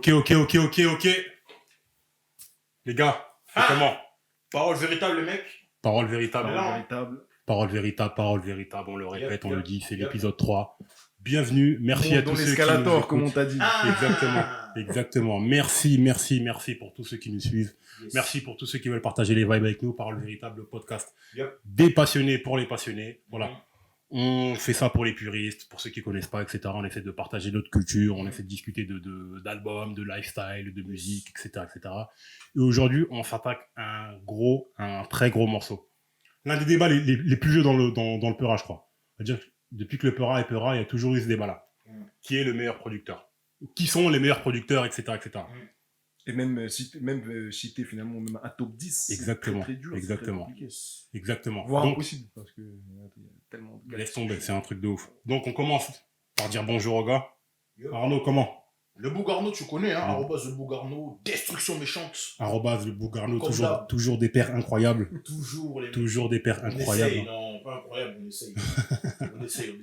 Ok. Les gars, c'est comment? Parole véritable, les mecs. Parole véritable. Parole véritable. Parole véritable. On le répète, on le dit, c'est Yep. l'épisode 3. Bienvenue, merci à Dans tous ceux qui nous l'escalator, comme on écoutent. t'a dit. Exactement. Merci pour tous ceux qui nous suivent. Yes. Merci pour tous ceux qui veulent partager les vibes avec nous. Parole véritable, le podcast. Yep. Des passionnés pour les passionnés. Voilà. Mhm. On fait ça pour les puristes, pour ceux qui connaissent pas, etc. On essaie de partager notre culture, on essaie de discuter d'albums, de lifestyle, de musique, etc. Et aujourd'hui, on s'attaque à un très gros morceau. L'un des débats les plus vieux dans le Peura, je crois. C'est-à-dire que depuis que le Peura est Peura, il y a toujours eu ce débat-là. Qui est le meilleur producteur? Qui sont les meilleurs producteurs, etc. Et même citer finalement même un top 10. Exactement. C'est très dur, Exactement. c'est très compliqué. Exactement. Voire Donc, impossible, parce que il y a tellement de gars. laisse tomber, c'est un truc de ouf. Donc, on commence par dire bonjour aux gars. Yep. Arnaud, comment? Le Bougarno, tu connais, hein. Mm. Arrobas le Bougarno, destruction méchante. Arrobase le Bougarno, Comme toujours, d'hab. toujours des paires incroyables. Toujours les Toujours des paires On incroyables. essaye, non, pas incroyable, on essaye. on essaye.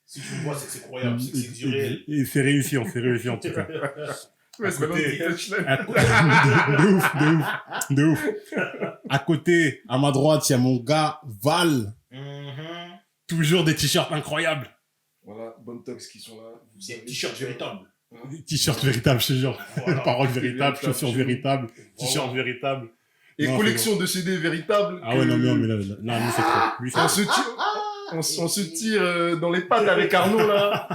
Si tu le vois, c'est que c'est croyable, c'est que c'est du réel. Et c'est réussi en tout cas. Ouais, c'est côté- pas dans le À côté- de ouf. À côté, à ma droite, il y a mon gars Val. Mhm. Toujours des t-shirts incroyables. Voilà, bonnes tox qui sont là. Vous C'est un savez. t-shirt véritable. Des t-shirts véritables, je te jure. Voilà. Paroles véritables, Véritable, chaussures chez nous. véritables, t-shirts véritables. Et Non, collection de CD véritables. Ah ouais, non, lui, c'est trop. Lui, c'est On se tire, on se tire dans les pattes avec Arnaud là.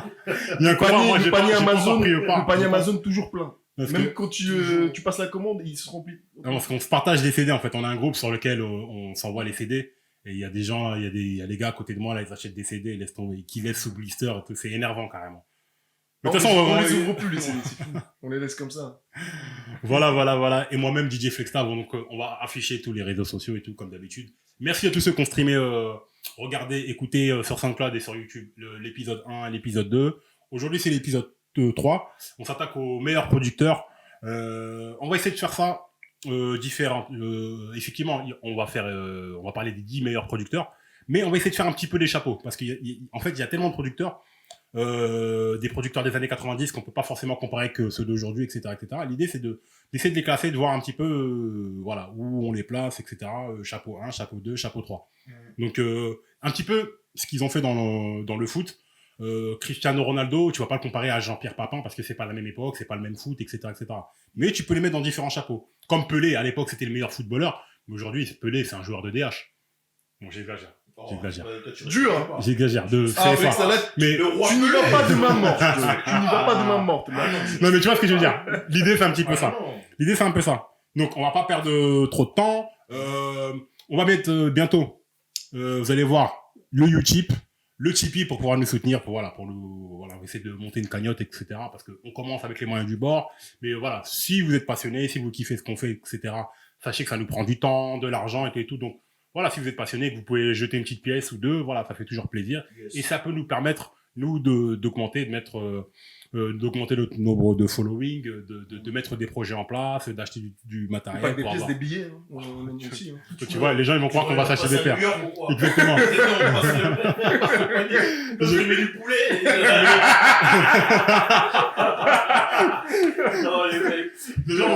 Il y a un copain, moi, Le j'ai pas panier compris ou pas. le panier Amazon toujours plein. Parce Même que- quand Toujours. tu passes la commande, il se remplit. Non, parce qu'on se partage des CD en fait. On a un groupe sur lequel on s'envoie les CD. Et il y a des gens, il y a des gars à côté de moi, là, ils achètent des CD, ils laissent tomber, qui laissent sous blister et tout. C'est énervant carrément. Mais de toute façon, on les ouvre plus les CD, c'est fini. On les laisse comme ça. voilà. Et moi-même, DJ Flextab, donc on va afficher tous les réseaux sociaux et tout, comme d'habitude. Merci à tous ceux qui ont streamé, regardé, écouté sur SoundCloud et sur YouTube l'épisode 1 et l'épisode 2. Aujourd'hui, c'est l'épisode 3. On s'attaque aux meilleurs producteurs. On va essayer de faire ça différent. Effectivement, on va parler des 10 meilleurs producteurs, mais on va essayer de faire un petit peu des chapeaux, parce qu'en fait, il y a tellement de producteurs, des producteurs des années 90 qu'on peut pas forcément comparer avec ceux d'aujourd'hui, etc. L'idée, c'est d'essayer de les classer, de voir un petit peu voilà, où on les place, etc. Chapeau 1, chapeau 2, chapeau 3. Donc, un petit peu ce qu'ils ont fait dans le foot. Cristiano Ronaldo, tu vas pas le comparer à Jean-Pierre Papin parce que c'est pas la même époque, c'est pas le même foot, etc. Mais tu peux les mettre dans différents chapeaux. Comme Pelé, à l'époque, c'était le meilleur footballeur, mais aujourd'hui, Pelé, c'est un joueur de DH. Bon, j'exagère. J'exagère. Dur, hein. J'exagère. De Ah, CFA. avec ça là, Mais Le roi tu n'y Pelé. vas pas de main morte. Tu n'y vas pas de main morte. non, mais tu vois ce que je veux dire. L'idée, c'est un petit peu Ah, ça. non. L'idée, c'est un peu ça. Donc, on va pas perdre trop de temps. On va mettre bientôt, vous allez voir, le Utip, le Tipeee pour pouvoir nous soutenir, pour essayer de monter une cagnotte, etc. Parce qu'on commence avec les moyens du bord. Mais voilà, si vous êtes passionné, si vous kiffez ce qu'on fait, etc., sachez que ça nous prend du temps, de l'argent et tout. Donc, voilà, si vous êtes passionné, que vous pouvez jeter une petite pièce ou deux, voilà, ça fait toujours plaisir. Yes. Et ça peut nous permettre, nous, d'augmenter notre nombre de following, de mettre des projets en place, d'acheter du matériel. Pas que des pour pièces, avoir- des billets. Hein. On aime aussi. Hein. Tu vois, les gens, ils vont croire qu'on va s'acheter des paires. Exactement. Je mets du poulet. Non, les mecs. Les gens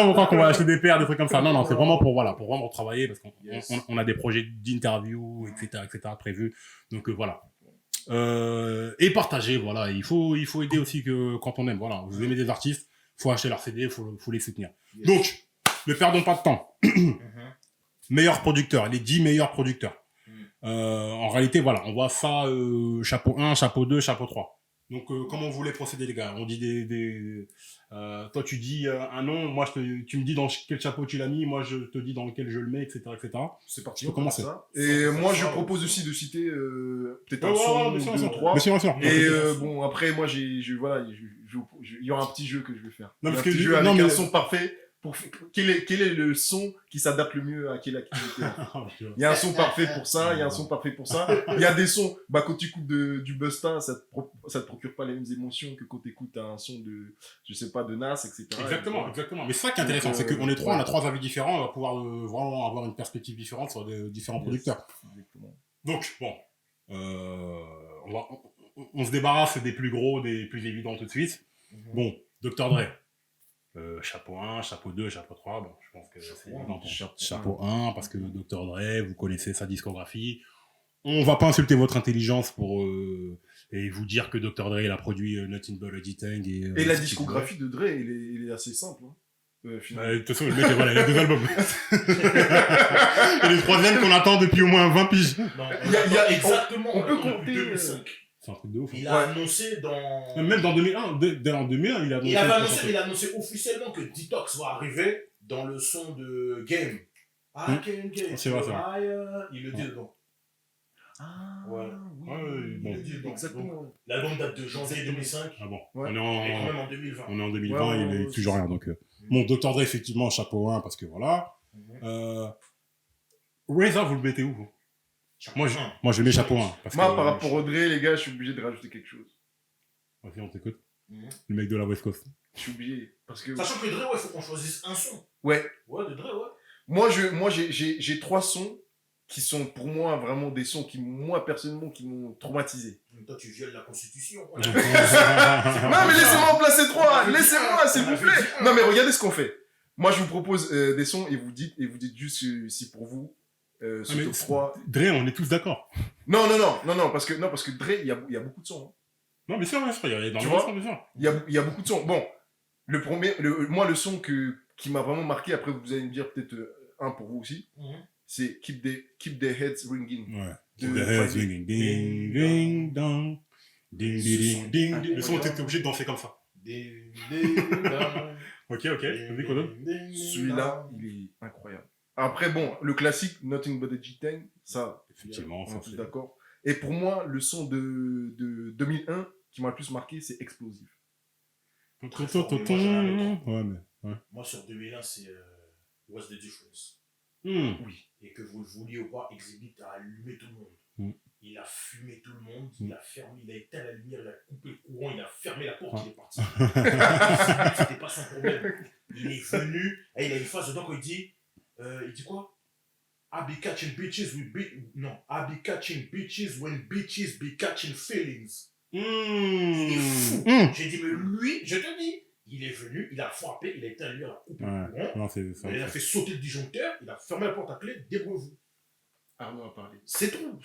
vont croire qu'on va acheter des paires, des trucs comme ça. Non, c'est vraiment pour vraiment travailler parce qu'on Yes. on a des projets d'interview, etc., prévus. Donc, voilà. Et partager, voilà. Il faut aider aussi que quand on aime. Voilà. Vous aimez des artistes, faut acheter leurs CD, faut les soutenir. Yes. Donc, ne perdons pas de temps. Mhm. Meilleurs producteurs, les 10 meilleurs producteurs. Mm. En réalité, voilà, on voit ça, chapeau 1, chapeau 2, chapeau 3. Donc, comment vous voulez procéder, les gars? On dit toi, tu dis un nom, moi, tu me dis dans quel chapeau tu l'as mis, moi, je te dis dans lequel je le mets, etc. C'est parti. Tu peux commencer. Ça. Et moi, je propose aussi de citer peut-être un son, deux ou trois. Bien sûr. Et bon, après, moi, il y aura un petit jeu que je vais faire. Non, Il y a parce un que petit du- jeu avec non, mais- un son parfait. Quel est le son qui s'adapte le mieux à quelle activité? Il y a un son parfait pour ça, il y a un son parfait pour ça. Il y a des sons, quand tu écoutes du Busta, ça te procure pas les mêmes émotions que quand tu écoutes un son de, je sais pas, de Nas, etc. Exactement. Mais c'est ça qui est intéressant, Donc, c'est qu'on est trois, ouais. on a trois avis différents, on va pouvoir vraiment avoir une perspective différente sur des différents producteurs. Exactement. Donc, bon, on se débarrasse des plus gros, des plus évidents tout de suite. Bon, Dr. Dre. Chapeau 1, chapeau 2, chapeau 3. Bon, je pense que c'est Chapeau évident. Chapeau Chapeau 1, parce que Dr. Dre, vous connaissez sa discographie. On va pas insulter votre intelligence et vous dire que Dr. Dre il a produit Nothing But a G-Tang. Et la discographie de Dre, il est assez simple. Finalement. De toute façon, le mec, voilà, il a 2 albums. Et le 3e qu'on attend depuis au moins 20 piges. Non, exactement. on peut depuis compter, 2005. C'est un truc de ouf. Il a annoncé dans. Même dans 2001, en 2001, il a annoncé. Il a annoncé officiellement que Detox va arriver dans le son de Game. I can get C'est vrai, c'est vrai. higher. Il le dit dedans. Ah, Ouais. oui. Bon. Il le dit dedans. Exactement. L'album date de janvier 2005. Ah bon, Ouais. on est Et quand en, même en 2020. on est en 2020, Ouais, il est ouais, toujours rien. Donc, bon, Dr. Dre, effectivement, chapeau 1, parce que voilà. RZA, vous le mettez où, vous? Moi, je mets chapeau 1. Parce Moi, que, par rapport au Dre, les gars, je suis obligé de rajouter quelque chose. Vas-y, on t'écoute. Mhm. Le mec de la West Coast. Je suis obligé. Parce que. Sachant que Dre, ouais, faut qu'on choisisse un son. Ouais. Ouais, de Dre, ouais. Moi, j'ai 3 sons qui sont pour moi vraiment des sons qui, moi, personnellement, qui m'ont traumatisé. Mais toi, tu violes la Constitution. Non, mais laissez-moi en placer 3. Laissez-moi, s'il vous plaît. Non, mais regardez ce qu'on fait. Moi, je vous propose des sons et vous dites juste si pour vous, ce mais top 3. Dre, on est tous d'accord. Non, parce que Dre, il y a beaucoup de sons. Hein. Non, bien sûr, il y a dans Tu le vois son, bien sûr. Il y a beaucoup de sons. Bon, moi, le son qui m'a vraiment marqué, après vous allez me dire peut-être un pour vous aussi, c'est Keep the Heads Ringing. Ouais. De The heads Friday. ringing. Ding, ding, dong. Ding, ding, ding, ding. Le son, t'es obligé de danser comme ça. Ok, vas-y, quoi d'autre? Celui-là, il est incroyable. Après, bon, le classique Nothing But a G-Tang, ça, Effectivement, on ça est tous c'est. d'accord. Et pour moi, le son de 2001 qui m'a le plus marqué, c'est Explosif. Très fort, mais moi, j'en avais trop. Ouais, mais. Ouais. Moi, sur 2001, c'est What's the Difference. Oui. Et que vous le vouliez ou pas, Exhibit a allumé tout le monde. Il a fumé tout le monde, il a fermé, il a éteint la lumière, il a coupé le courant, il a fermé la porte, il est parti. C'était pas son problème. Il est venu, et il a une phrase dedans quand il dit quoi? I be catching bitches I be catching bitches when bitches be catching feelings. Il est fou. J'ai dit, mais lui, je te dis, il est venu, il a frappé, il a éteint la lumière, il a coupé le courant, Non, c'est ça. il a fait sauter le disjoncteur, il a fermé la porte à clé, débrouillez-vous. Arnaud a parlé. C'est tout.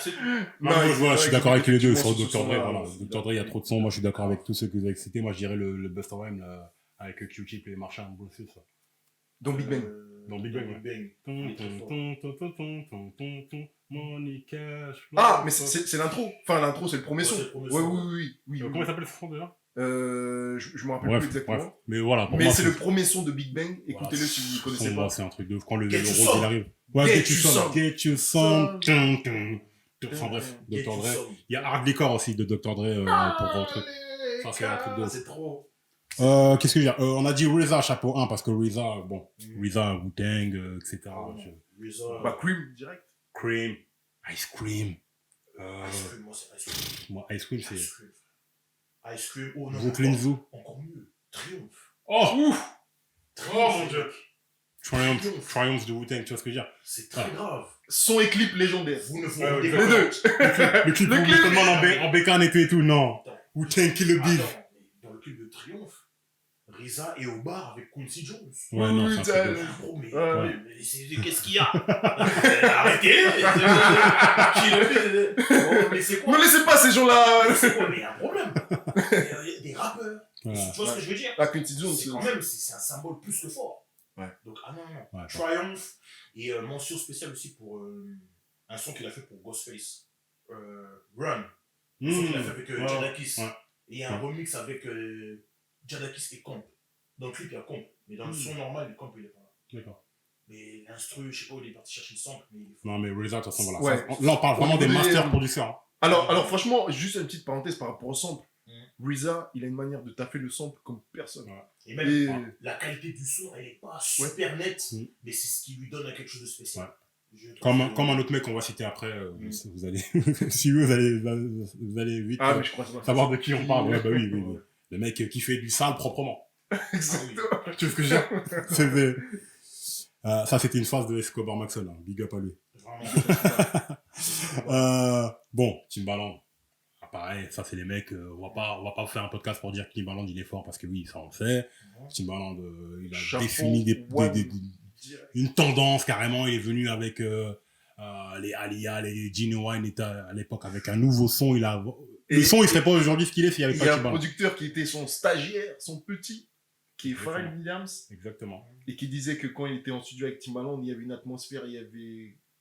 C'est tout. Moi, je suis d'accord avec les deux sur effectivement, Dr. Dre. ce Voilà. son-là, Dr. Dre, il y a trop de sons. Moi, je suis d'accord avec tous ceux que vous avez cités. Moi, je dirais le Bust of Rhyme là, avec Q-Tip et Marshall. C'est ça. Donc Big Bang. Dans Big Bang, ouais. Il est très fort. Money cash. Ah, mais c'est l'intro. Enfin, l'intro, c'est le premier Ouais, son. c'est le premier Ouais, son. oui. Comment il s'appelle ce son déjà? Je me rappelle Bref, plus exactement. bref. Mais voilà, pour Mais moi, c'est le premier son de Big Bang. Écoutez-le voilà, si vous ne ce connaissez son-là, pas. c'est un truc de ouf. Quand le Get rose you il some. arrive. Ouais, Get Get you you some. some. Get you some. Enfin bref, Get Dr. you Dre. some. Il y a Hard Liquor aussi de Dr. Dre pour un truc. Ça, c'est un truc de ouf. C'est trop. Qu'est-ce que je veux dire on a dit RZA chapeau 1 parce que RZA, bon, RZA, Wu-Tang, etc. Bah, Cream, direct. Cream, Ice Cream. Ice Cream, moi, c'est Ice Cream. Moi, Ice Cream, c'est Ice Cream. Ice Cream. Oh non. Brooklyn Zoo. Encore mieux. Triomphe. Oh, ouf. Triomphe. Mon Dieu. Triumph de Wu-Tang, tu vois ce que je veux dire? C'est très grave. Son et clip légendaire. Vous ne vous Ouais, rendez ouais, pas Les deux. compte. Le clip Le où clip. tout le monde en bécane et tout, non. Attends. Wu-Tang Kill the Beef. Attends, mais dans le clip de Triomphe, Reza est au bar avec Quincy Jones. Ouais, non, c'est un truc de Putain. ouf. Bro, mais, Ouais. qu'est-ce qu'il y a? Arrêtez! Oh, mais c'est quoi? Ne laissez pas ces gens-là. C'est quoi? Mais il y a un problème. Il y a des rappeurs. Voilà. Tu vois ce que je veux dire? Ah, Quincy Jones, C'est quand même, c'est un symbole plus que fort. Ouais. Donc, ah non. Ouais, Triumph. Et mention spéciale aussi pour un son qu'il a fait pour Ghostface. Run. Un son qu'il a fait avec Ouais. Jadakiss. Ouais. Et un remix avec Jadakiss et Comp. Dans le clip, il y a Comp. Mais dans le son normal, le Comp, il est pas là. D'accord. Mais l'instru, je sais pas où il est parti chercher le sample, mais il est fort. Non, mais RZA, de toute façon, voilà. Ouais. Ça, là, on parle vraiment des master producteurs. Hein. Alors, franchement, juste une petite parenthèse par rapport au sample. Mm. RZA, il a une manière de taffer le sample comme personne. Ouais. Et même, Et- la qualité du son, elle est pas super nette, Mm. mais c'est ce qui lui donne quelque chose de spécial. Ouais. Je trouve Comme un autre mec qu'on va citer après, vous allez, si vous allez vite Ah, mais je crois que c'est pas savoir de qui on parle. Ouais, bah oui. Le mec qui fait du sale proprement. Exactement. Tu vois ce que je veux dire? Ça, c'était une phase de Escobar Maxon, hein. Big up à lui. Vraiment. Bon, Timbaland. pareil, ça c'est les mecs, on va pas faire un podcast pour dire que Timbaland il est fort parce que oui, ça on le sait. Timbaland, il a Chapeau, défini ouais, une tendance carrément. Il est venu avec les Alia, les Gino Wine était à l'époque avec un nouveau son. Le son il serait pas aujourd'hui ce qu'il est s'il y avait Il pas y a un Timbaland. producteur qui était son stagiaire, son petit, qui est Pharrell Exactement. Williams, Exactement. et qui disait que quand il était en studio avec Timbaland, il y avait une atmosphère, il y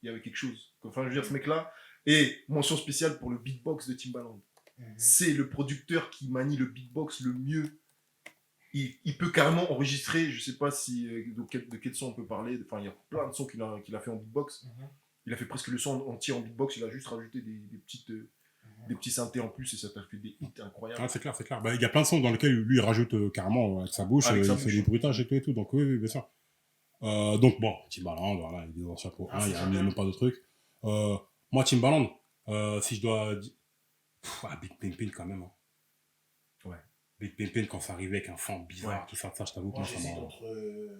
avait quelque chose. Enfin, je veux dire, ce mec-là. Et mention spéciale pour le beatbox de Timbaland. C'est le producteur qui manie le beatbox le mieux. Il peut carrément enregistrer, je sais pas si de quel son on peut parler. Enfin, il y a plein de sons qu'il a fait en beatbox. Il a fait presque le son entier en beatbox. Il a juste rajouté des petits synthés en plus et ça t'a fait des hits incroyables. Ah, c'est clair, c'est clair. Bah, il y a plein de sons dans lesquels lui il rajoute carrément avec sa bouche, Avec sa il fait bouche. des bruitages et tout. Donc oui, bien sûr. Donc bon, Timbaland, voilà, il est dans le chapeau 1, il n'y a même pas de truc. Moi, Timbaland, si je dois dire. Big Pimpin quand même. Hein. Ouais. Big Pimpin quand ça arrivait avec un fond bizarre, Ouais. tout ça, je t'avoue que Moi, moi, ça j'hésite m'a. entre We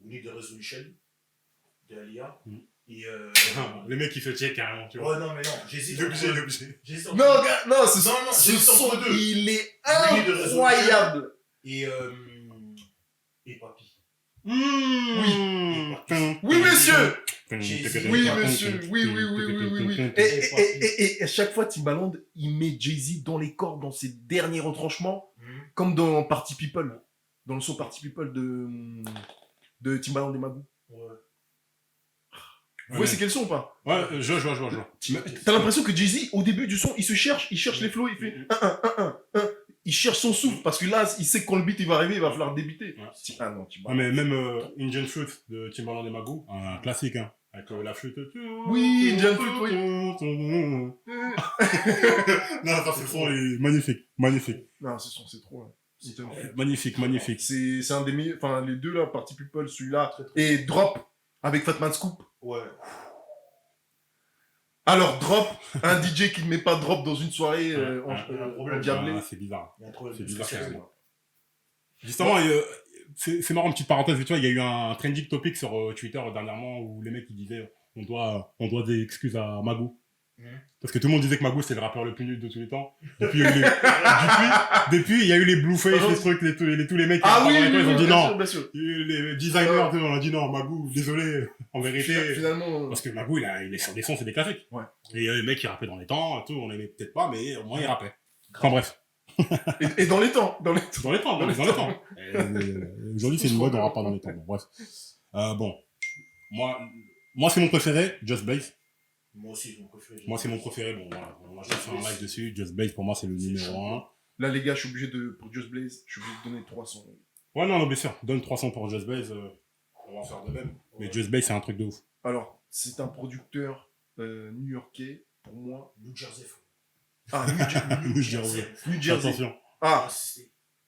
Need a Resolution de Alia et. Les mecs qui se check carrément, tu vois. Ouais, non, mais non, j'hésite Il est obligé, il est entre. obligé. J'hésite entre. Non, gars, non, ce j'ai son, entre deux. il est Oui, de incroyable. Et Papi. Oui, monsieur. Oui, monsieur. Oui. Et à chaque fois, Timbaland, il met Jay-Z dans les cordes, dans ses derniers retranchements, comme dans Party People, dans le son Party People de Timbaland et Magoo. Ouais. Vous voyez c'est quel son ou pas? Ouais, je vois. T'as l'impression que Jay-Z, au début du son, il cherche les flows, il fait un. Il cherche son souffle, parce que là, il sait que quand le beat il va arriver, il va falloir débiter. Ouais. Ah non, Ouais, Timbaland. mais même Indian Fruit de Timbaland et Magoo, un classique, hein. Avec la flûte. Oui, Indian Fruit, oui. Non, ça, ce son est magnifique. Non, ce son, c'est trop. Hein. Magnifique. C'est un des meilleurs. Enfin, les deux là, Party People, celui-là, et Drop avec Fatman Scoop. Ouais. Alors, Drop, un DJ qui ne met pas Drop dans une soirée problème. endiablée. C'est bizarre. Il y a un problème. C'est bizarre, spécial, carrément. Justement, c'est marrant, une petite parenthèse, tu vois, il y a eu un trending topic sur Twitter dernièrement où les mecs ils disaient on doit des excuses à Magoo. Parce que tout le monde disait que Magoo c'est le rappeur le plus nul de tous les temps. Depuis, il y a eu les Blueface, les trucs, tous les mecs qui Ah oui, ils ont dit non. bien sûr. Les designers, on a dit non, Magoo, désolé, en vérité. Finalement. Parce que Magoo, il est sur des sons, c'est des classiques. Ouais. Et il y a les mecs qui rappaient dans les temps, tout, on aimait peut-être pas, mais au moins ils rappaient. Enfin bref. Et dans les temps. Dans les temps. Aujourd'hui, c'est une mode, on rappe pas dans les temps. Bon, bref. Bon. Moi, c'est mon préféré, Just Blaze. Moi aussi, c'est mon préféré. Moi, c'est mon préféré. Bon, voilà. On a déjà fait un live dessus. Just Blaze, pour moi, c'est le numéro 1. Là, les gars, je suis obligé pour Just Blaze, je suis obligé de donner 300. Ouais, non, bien sûr. Donne 300 pour Just Blaze. On va faire de même. Mais Just Blaze, c'est un truc de ouf. Alors, c'est un producteur new-yorkais, pour moi. New Jersey. Ah, New Jersey. New Jersey. Attention. Ah,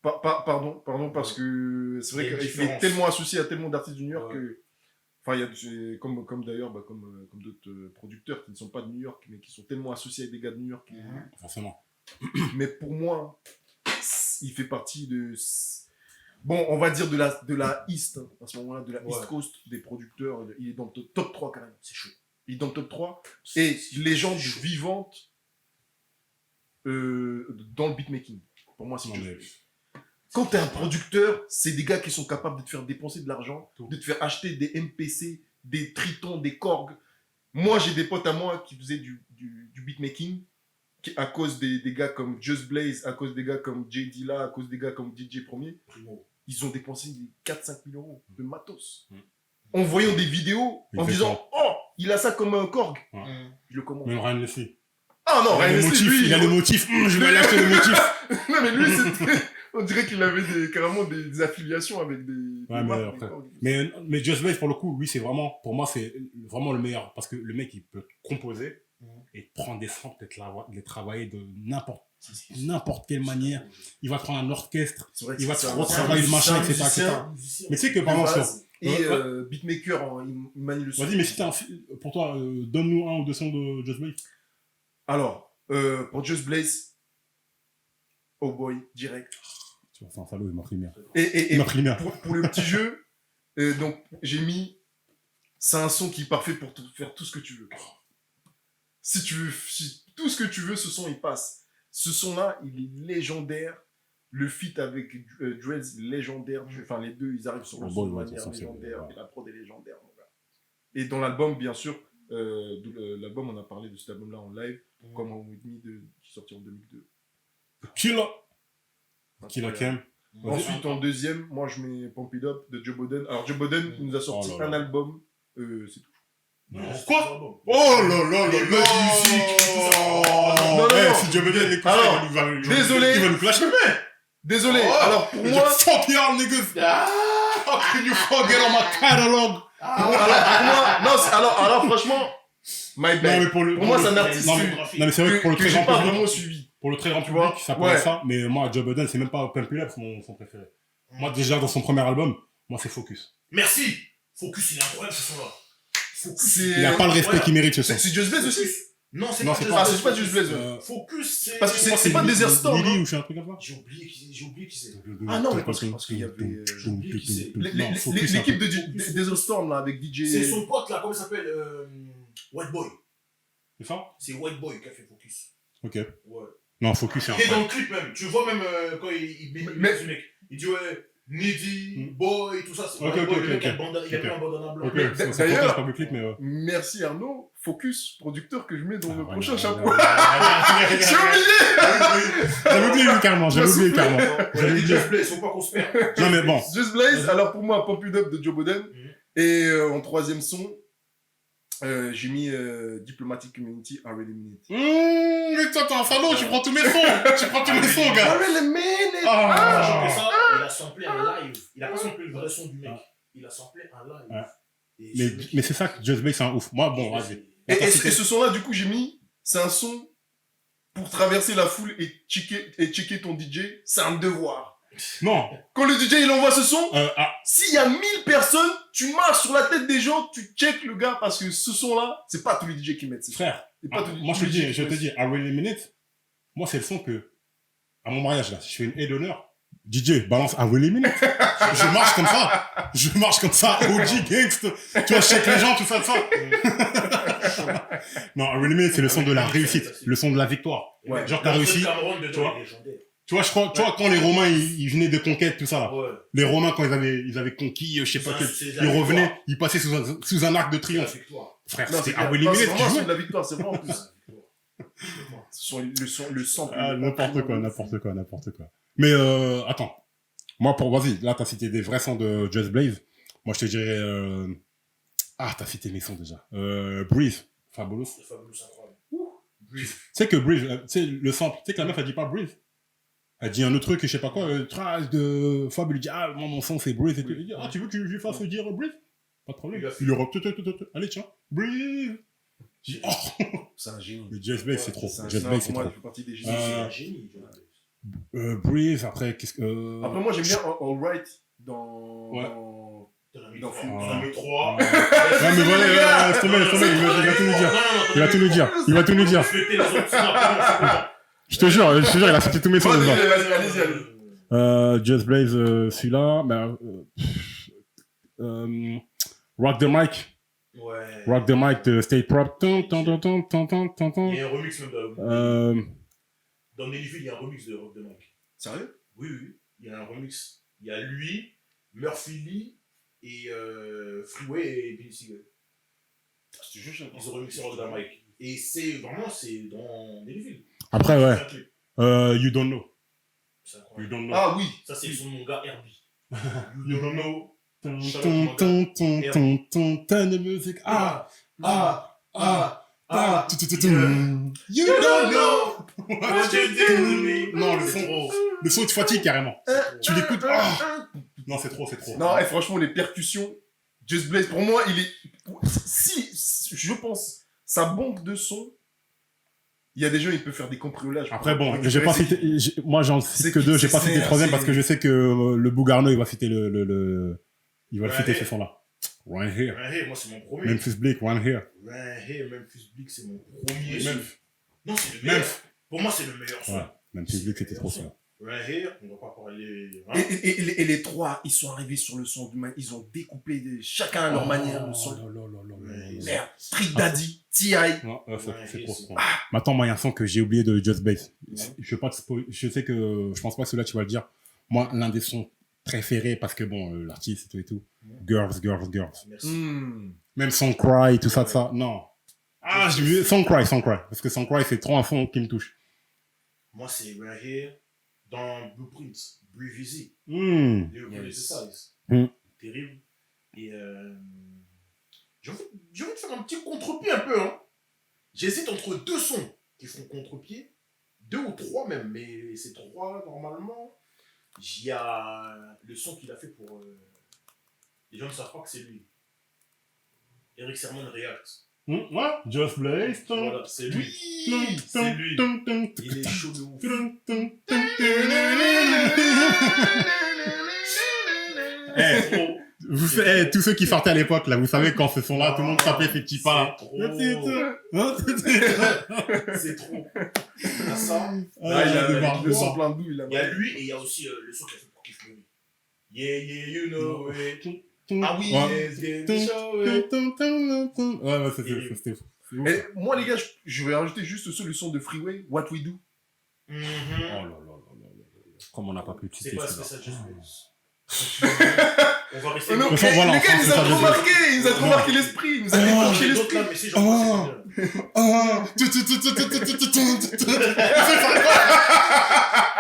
pardon, parce que c'est vrai Il y a une qu'il est différence. tellement associé à tellement d'artistes du New York Ouais. que. Enfin, il y a comme d'ailleurs, comme d'autres producteurs qui ne sont pas de New York, mais qui sont tellement associés avec des gars de New York. Forcément. Mais pour moi, il fait partie de. Bon, on va dire de la East, hein, à ce moment-là, de la East Coast des producteurs. Il est dans le top 3 quand même. C'est chaud. Il est dans le top 3. Et légende vivante dans le beatmaking. Pour moi, c'est Non, juste. mais... Quand t'es un producteur, c'est des gars qui sont capables de te faire dépenser de l'argent, de te faire acheter des MPC, des Tritons, des Korg. Moi, j'ai des potes à moi qui faisaient du beatmaking à cause des gars comme Just Blaze, à cause des gars comme J. Dilla, à cause des gars comme DJ Premier. Ils ont dépensé 4-5 000 euros de matos. En voyant des vidéos, en disant « Oh, il a ça comme un Korg. » Je le commande. Même Ryan Leslie. Ah non, Ryan Leslie, lui... Il a le motif. Je vais l'acheter le motif. Non, mais lui, c'était... On dirait qu'il avait carrément des affiliations avec des marques, mais Just Blaze, pour le coup, lui, c'est vraiment, pour moi, c'est vraiment le meilleur. Parce que le mec, il peut composer et prendre des samples, peut-être les travailler de n'importe quelle manière. Il va prendre un orchestre, il va retravailler le machin, etc. Mais tu sais que, par exemple, et beatmaker, il manie le son. Vas-y, mais si pour toi, donne-nous un ou deux sons de Just Blaze. Alors, pour Just Blaze, Oh Boy, direct. Tu vois, c'est un salaud, il m'a pris bien. Et pour le petit jeu, donc j'ai mis, c'est un son qui est parfait pour faire tout ce que tu veux. Si tout ce que tu veux, ce son il passe. Ce son-là, il est légendaire. Le feat avec Drez, légendaire. Enfin, les deux, ils arrivent sur le son de manière légendaire. Et la prod est légendaire, mon gars. Et dans l'album, bien sûr, l'album, on a parlé de cet album-là en live, comme Home With Me, qui est sorti en 2002. Killer Kem. Ensuite, en deuxième, moi, je mets Pump It Up de Joe Budden. Alors, Joe Budden, il nous a sorti un album, c'est tout. Quoi? Oh là là là là! Non, si Joe Budden écoute ça, il va nous clasher. Désolé, alors pour moi... Fuck y'all niggas! How can you forget on my catalog? Alors franchement, my bad. Pour moi, c'est un artiste non, mais c'est vrai que pour le que très j'ai grand pas public, vraiment suivi. pour le très grand public, ça paraît ça, mais moi, Joe Budden, c'est même pas Pump It Up, son préféré. Moi, déjà, dans son premier album, moi, c'est Focus. Merci! Focus, il est incroyable ce son-là. Il a pas le respect qu'il mérite, ce son. C'est Just Blaze aussi? Non, c'est pas Just Blaze. Focus, c'est... Parce que c'est pas Desert Storm. Lily ou je fais un truc comme ça? J'ai oublié qui c'est. Ah non, mais parce qu'il y avait... L'équipe de Desert Storm, là, avec DJ... C'est son pote, là, comment il s'appelle? White Boy. C'est ça? C'est White Boy qui a fait Focus. Ok. Ouais. Non, Focus, c'est Et dans le clip même, tu vois même quand il met ce mec, il dit ouais, Needy, Boy, tout ça, c'est White Boy, le mec il a mis un bandana blanc. D'ailleurs, pas le clip, mais merci Arnaud, Focus, producteur que je mets dans le prochain chapeau. J'ai oublié carrément. Just Blaze, faut pas qu'on se perde. Non mais bon. Just Blaze, alors pour moi, Pump It Up de Joe Budden. Et en troisième son, j'ai mis Diplomatic Community, I Really Mean It. Mais toi, t'es un salaud, tu prends tous mes sons, gars. I Really Mean It. Sachant que ça, il a samplé un live. Il a pas samplé le vrai son du mec. Il a samplé un live. Mais c'est ça que Just Blaze, c'est un ouf. Moi, bon, vas-y. Et ce son-là, du coup, j'ai mis, c'est un son pour traverser la foule et checker ton DJ, c'est un devoir. Non. Quand le DJ il envoie ce son, s'il y a 1000 personnes, tu marches sur la tête des gens, tu check le gars parce que ce son-là, c'est pas tous les DJ qui mettent. Frère, moi je te dis, I Really Mean It. Moi c'est le son que, à mon mariage là, si je fais une aide d'honneur, DJ balance I Really Mean It. Je marche comme ça, OG gangsta. Tu vois, je check les gens, tout ça. Non, I Really Mean It, c'est le son de la réussite, le son de la victoire. Ouais. Genre t'as réussi. Tu vois, quand les Romains, ils venaient de conquête, tout ça, là. Ouais. Les Romains, quand ils avaient conquis, je sais pas ils revenaient, ils passaient sous un arc de triomphe. Frère, c'était à Willy Minute, tu jouais. La victoire, c'est vraiment plus. Le sang. N'importe quoi. Mais, attends. Moi, vas-y, là, t'as cité des vrais sons de Just Blaze. Moi, je te dirais, t'as cité mes sons déjà. Breathe. Fabulous. Incroyable. Tu sais que Breathe, tu sais, le sample, tu sais que la meuf, elle dit pas Breathe. Elle dit un autre truc, je sais pas quoi, trace de Fab, il lui dit, moi, mon son, c'est Breathe. Et il dit, tu veux que je lui fasse dire Breathe? Pas de problème. Il lui reprend, allez, tiens, Breathe. Je dis, c'est un génie. Le Just Blaze, c'est trop. Just Blaze, c'est trop. Il fait partie des génies. C'est un génie, Breathe, après, qu'est-ce que... Après, moi, j'aime bien All Right dans Film. J'en mets 3. Ouais, mais voilà, laisse tomber, il va tout nous dire. Je te jure, il a cité tous mes sons. Allez-y. Just Blaze, celui-là, Rock the Mic. Ouais. Rock the Mic de Stay Prop. Il y a un remix même de... Dans Nellyville, il y a un remix de Rock the Mic. Sérieux? Oui. Il y a un remix. Il y a lui, Murphy Lee et Freeway et Billy Seagull. Ils ont remixé Rock the Mic. Et c'est dans Nellyville. Après, ouais. You Don't Know. C'est incroyable. You Don't Know. Ah oui. Ça, c'est le son de mon gars Herbie. You Don't Know. Ton de musique. You don't know what you did to me. Non, le son te fatigue carrément. Tu l'écoutes. Non, c'est trop. Non, et franchement, les percussions, Just Blaze, pour moi, il est... Si, je pense, sa banque de sons, il y a des gens, il peut faire des cambriolages. Après, bon, j'ai pas cité... Moi, j'en cite que deux. J'ai pas cité le troisième parce que je sais que le Bougarno, il va citer il va le citer ce son-là. Right Here. Right Here, moi, c'est mon premier. Memphis Bleak, Right Here. Right Here, Memphis Bleak, c'est mon premier. Memphis. Non, c'est le meilleur. Pour moi, c'est le meilleur son. Ouais, Memphis Bleak, c'était trop ça. Right Here, on va pas parler. Hein? Et les trois, ils sont arrivés sur le son ils ont découpé chacun à leur manière le son. Merde, Trick Daddy, T.I. Non, c'est trop. c'est- Mais attends, moi, il y a un son que j'ai oublié de Just Bass. Je veux pas te spoil- je sais que je pense pas que celui-là tu vas le dire. Moi, l'un des sons préférés, parce que bon, l'artiste et tout. Girls. Merci. Même Song Cry, tout ça, de ça. Non. Ah, j'ai vu Song Cry. Parce que Song Cry, c'est trop un son qui me touche. Moi, c'est Right Here dans Blueprint, Breathe Easy. Hmm. Liverpool Exercise. Terrible. Et j'ai envie de faire un petit contre-pied un peu. Hein. J'hésite entre deux sons qui font contre-pied. 2 ou 3 même, mais ces 3, normalement, il y a le son qu'il a fait pour... les gens ne savent pas que c'est lui. Eric Sermon React. Ouais, Just Blaze. Voilà, c'est lui. C'est lui. Il est chaud de ouf. Tous ceux qui sortaient à l'époque, là, vous savez, quand ce son-là, tout le monde tapait ses petits pas. C'est trop. Il y a ça. Le son plein de boue, Il y a lui et il y a aussi le son qu'il a fait pour Keith Murray. Yeah, you know it. Ah oui, yes, show it. Ouais, c'était fou. Et moi, les gars, je vais rajouter juste le son de Freeway, What We Do. Oh là là. Comme on n'a pas pu C'est citer pas ça. spécial Just Blaze. On va rester. Non, De toute façon, voilà, les en gars, France, il nous a c'est trop ça, marqué, il nous a trop marqué l'esprit, il nous a déclenché D'autres l'esprit. là, mais si j'en pense, c'est bien.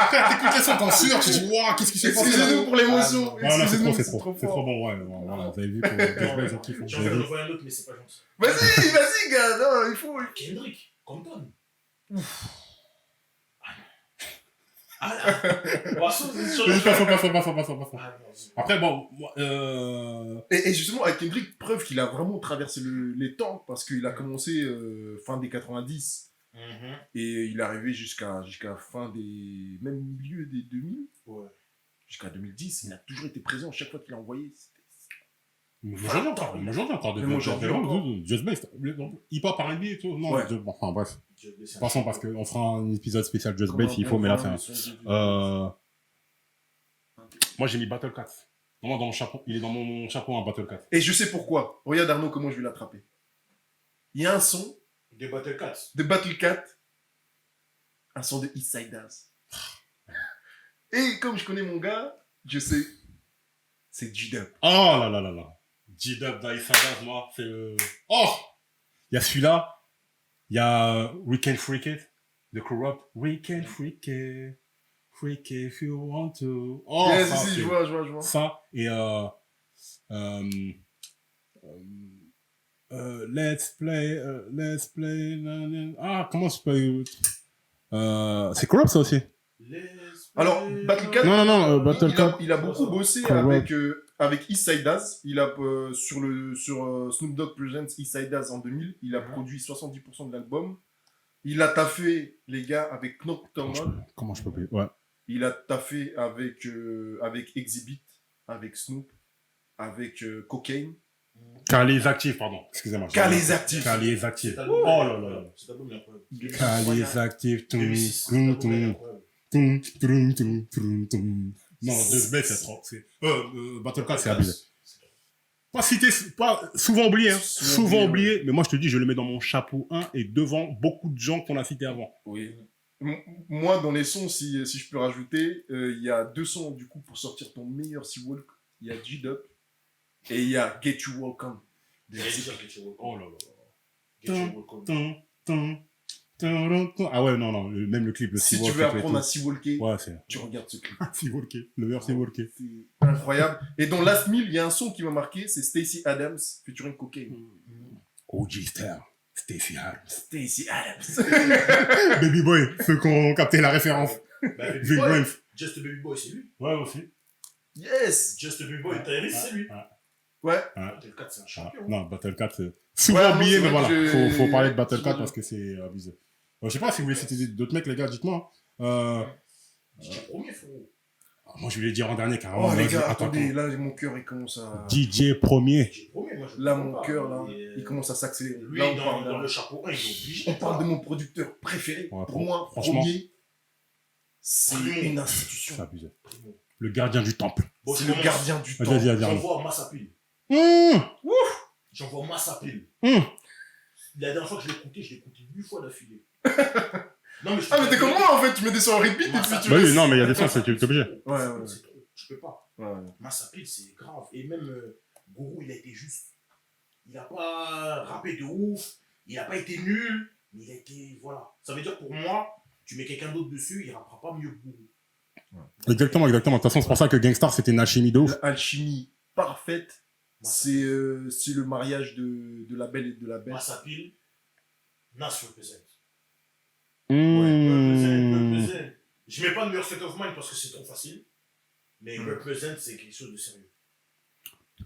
Frère, t'écoutes les sons, t'en sûr, tu dis, waouh, qu'est-ce qui s'est passé là? Excusez-nous pour l'émotion. Ouais, non, c'est Excusez-nous, trop. C'est trop bon, ouais. Voilà, vous avez vu pour Just Blaze, ils kiffent. J'ai envie d'en envoyer un autre, mais c'est pas gentil. Vas-y, gars, non, il faut. Kendrick, Compton. Ah là. Passons. Après, bon, moi, Et justement, avec Kendrick, preuve qu'il a vraiment traversé les temps, parce qu'il a commencé fin des 90, et il est arrivé jusqu'à fin des... même milieu des 2000, jusqu'à 2010, il a toujours été présent chaque fois qu'il a envoyé. Aujourd'hui encore. Just Blaze. Hip-hop R&B et tout. Non, Ouais. enfin, bref. Passons, parce qu'on fera un épisode spécial Just Blaze s'il faut, mais là, c'est un... Moi, j'ai mis Battle Cat. Vraiment dans mon chapeau. Il est dans mon chapeau, un Battle Cat. Et je sais pourquoi. Regarde Arnaud, comment je vais l'attraper. Il y a un son Des Battle Cats. de Battle Cat, un son de East Side Daz. Et comme je connais mon gars, je sais, c'est G-Dub. Oh là là là là. G-Dub, Daïsadas, moi, c'est le... Oh! Il y a celui-là. Il y a We Can Freak It, The Corrupt. We Can Freak It. Freak it if you want to. Oh, Yes, ça, si, c'est- je vois. Ça, et let's play, ah, comment je peux... c'est Corrupt, ça aussi? Alors, Battle Cat, Non, Battle Cat. il a beaucoup bossé Corrupt. avec East Side Daz. Il a, sur Snoop Dogg Presents East Side Daz en 2000, il a produit 70% de l'album. Il a taffé, les gars, avec Nocturnal. Comment je peux oublier? Ouais. Il a taffé avec Exhibit, avec Snoop, avec Cocaine. Cali's Active, pardon. Excusez-moi. Cali's Active. Cali's Active. Cet Oh album, là là. cet album est incroyable. Il est Cali's Active. Tum, 2006, cet tum, album est tum, incroyable. tum. Non, Just Blaze, c'est trop. Battle Cat, c'est abusé. Pas cité, pas souvent oublié, hein. Souvent oublié, mais moi je te dis, je le mets dans mon chapeau 1 et devant beaucoup de gens qu'on a cités avant. Oui. Moi, dans les sons, si je peux rajouter, il y a 2 sons du coup pour sortir ton meilleur Seawalk. Il y a G-Dub et il y a Get You Welcome. J'allais dire Get You Welcome. Oh là là. Get You Welcome. Ah ouais, non, même le clip, le Si tu Seawalk veux et apprendre à tout. Seawalker, Ouais, c'est tu regardes ce clip. Seawalker, le meilleur Seawalker. C'est incroyable. Et dans Last Meal, il y a un son qui m'a marqué, c'est Stacey Adams featuring Cocaine. OG Star, Stacey Adams. Stacey Adams. Baby Boy, ceux qui ont capté la référence. Bah, Baby Big Boy, Brains. Just a Baby Boy, c'est lui. Ouais, aussi. Yes. Just a Baby Boy, Tyrese, c'est lui. Ouais. Battle Cat, c'est un champion. Non, Battle Cat, c'est souvent Ouais, non, oublié, c'est mais vrai voilà. que Faut parler de Battle je- Cat parce que c'est abusé. Je sais pas si vous voulez citer d'autres mecs, les gars, dites-moi. DJ Premier, frérot. Moi, je voulais dire en dernier, carrément. Oh les Vas-y, gars, attends, attendez, là mon cœur il commence à... attends. DJ Premier. DJ Premier, moi je Là comprends mon pas. cœur là, Et, il commence à s'accélérer. Lui, Là, dans le chapeau 1, il est obligé. on parle de mon producteur préféré. Ouais, Pour moi, franchement. premier, c'est Primo. une C'est institution. abusé. Primo. Le gardien du temple. Bon, C'est je le commence. gardien du temps. Vas-y, vas-y. J'envoie Massapil. Mmh. J'envoie Massapil. Mmh. La dernière fois que je l'ai écouté 8 fois d'affilée. Non, mais je Ah, mais t'es comme moi en fait, tu mets des sons en repeat et puis tu Bah oui, laisses. non, mais il y a des sens, c'est obligé. Ouais. C'est trop. Je peux pas. Ouais. Massapil, c'est grave. Et même Gourou, il a été juste. Il a pas rappé de ouf. Il a pas été nul. Mais il a été. Voilà. Ça veut dire pour moi, tu mets quelqu'un d'autre dessus, il rappera pas mieux que Gourou. Exactement. De toute façon, c'est pour ça que Gangstar, c'était une alchimie de ouf. L'alchimie parfaite, Massapil. c'est le mariage de la belle et de la bête. Massapil, Nas represent. Mmh. Represent. Je mets pas de meilleur state of mind parce que c'est trop facile. Mais represent, c'est quelque chose de sérieux.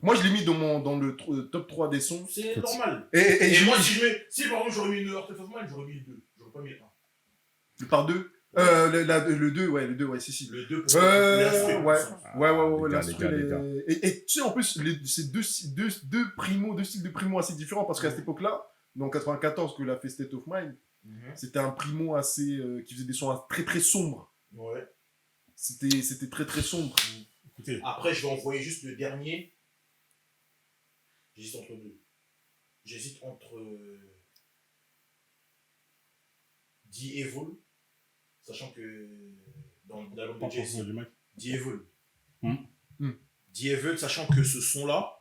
Moi, je l'ai mis dans le top 3 des sons. C'est normal. Et Et moi, si par exemple j'aurais mis une meilleure state of mind, j'aurais mis le 2. J'aurais pas mis le 1. le par 2 le 2, ouais, si. Le 2 pour Ouais, Les gars, l'instru, les gars. Et tu sais, en plus, c'est deux styles de primo assez différents parce qu'à cette époque-là, dans 94, que l'a fait State of Mind, c'était un primo assez. Qui faisait des sons très très sombres. Ouais. C'était très très sombre. Écoutez, Après, je vais envoyer juste le dernier. J'hésite entre deux. J'hésite entre D-Evil, sachant que dans l'album de Jay-Z, du mic. D-Evil. Hmm. D-Evil, sachant que ce son-là,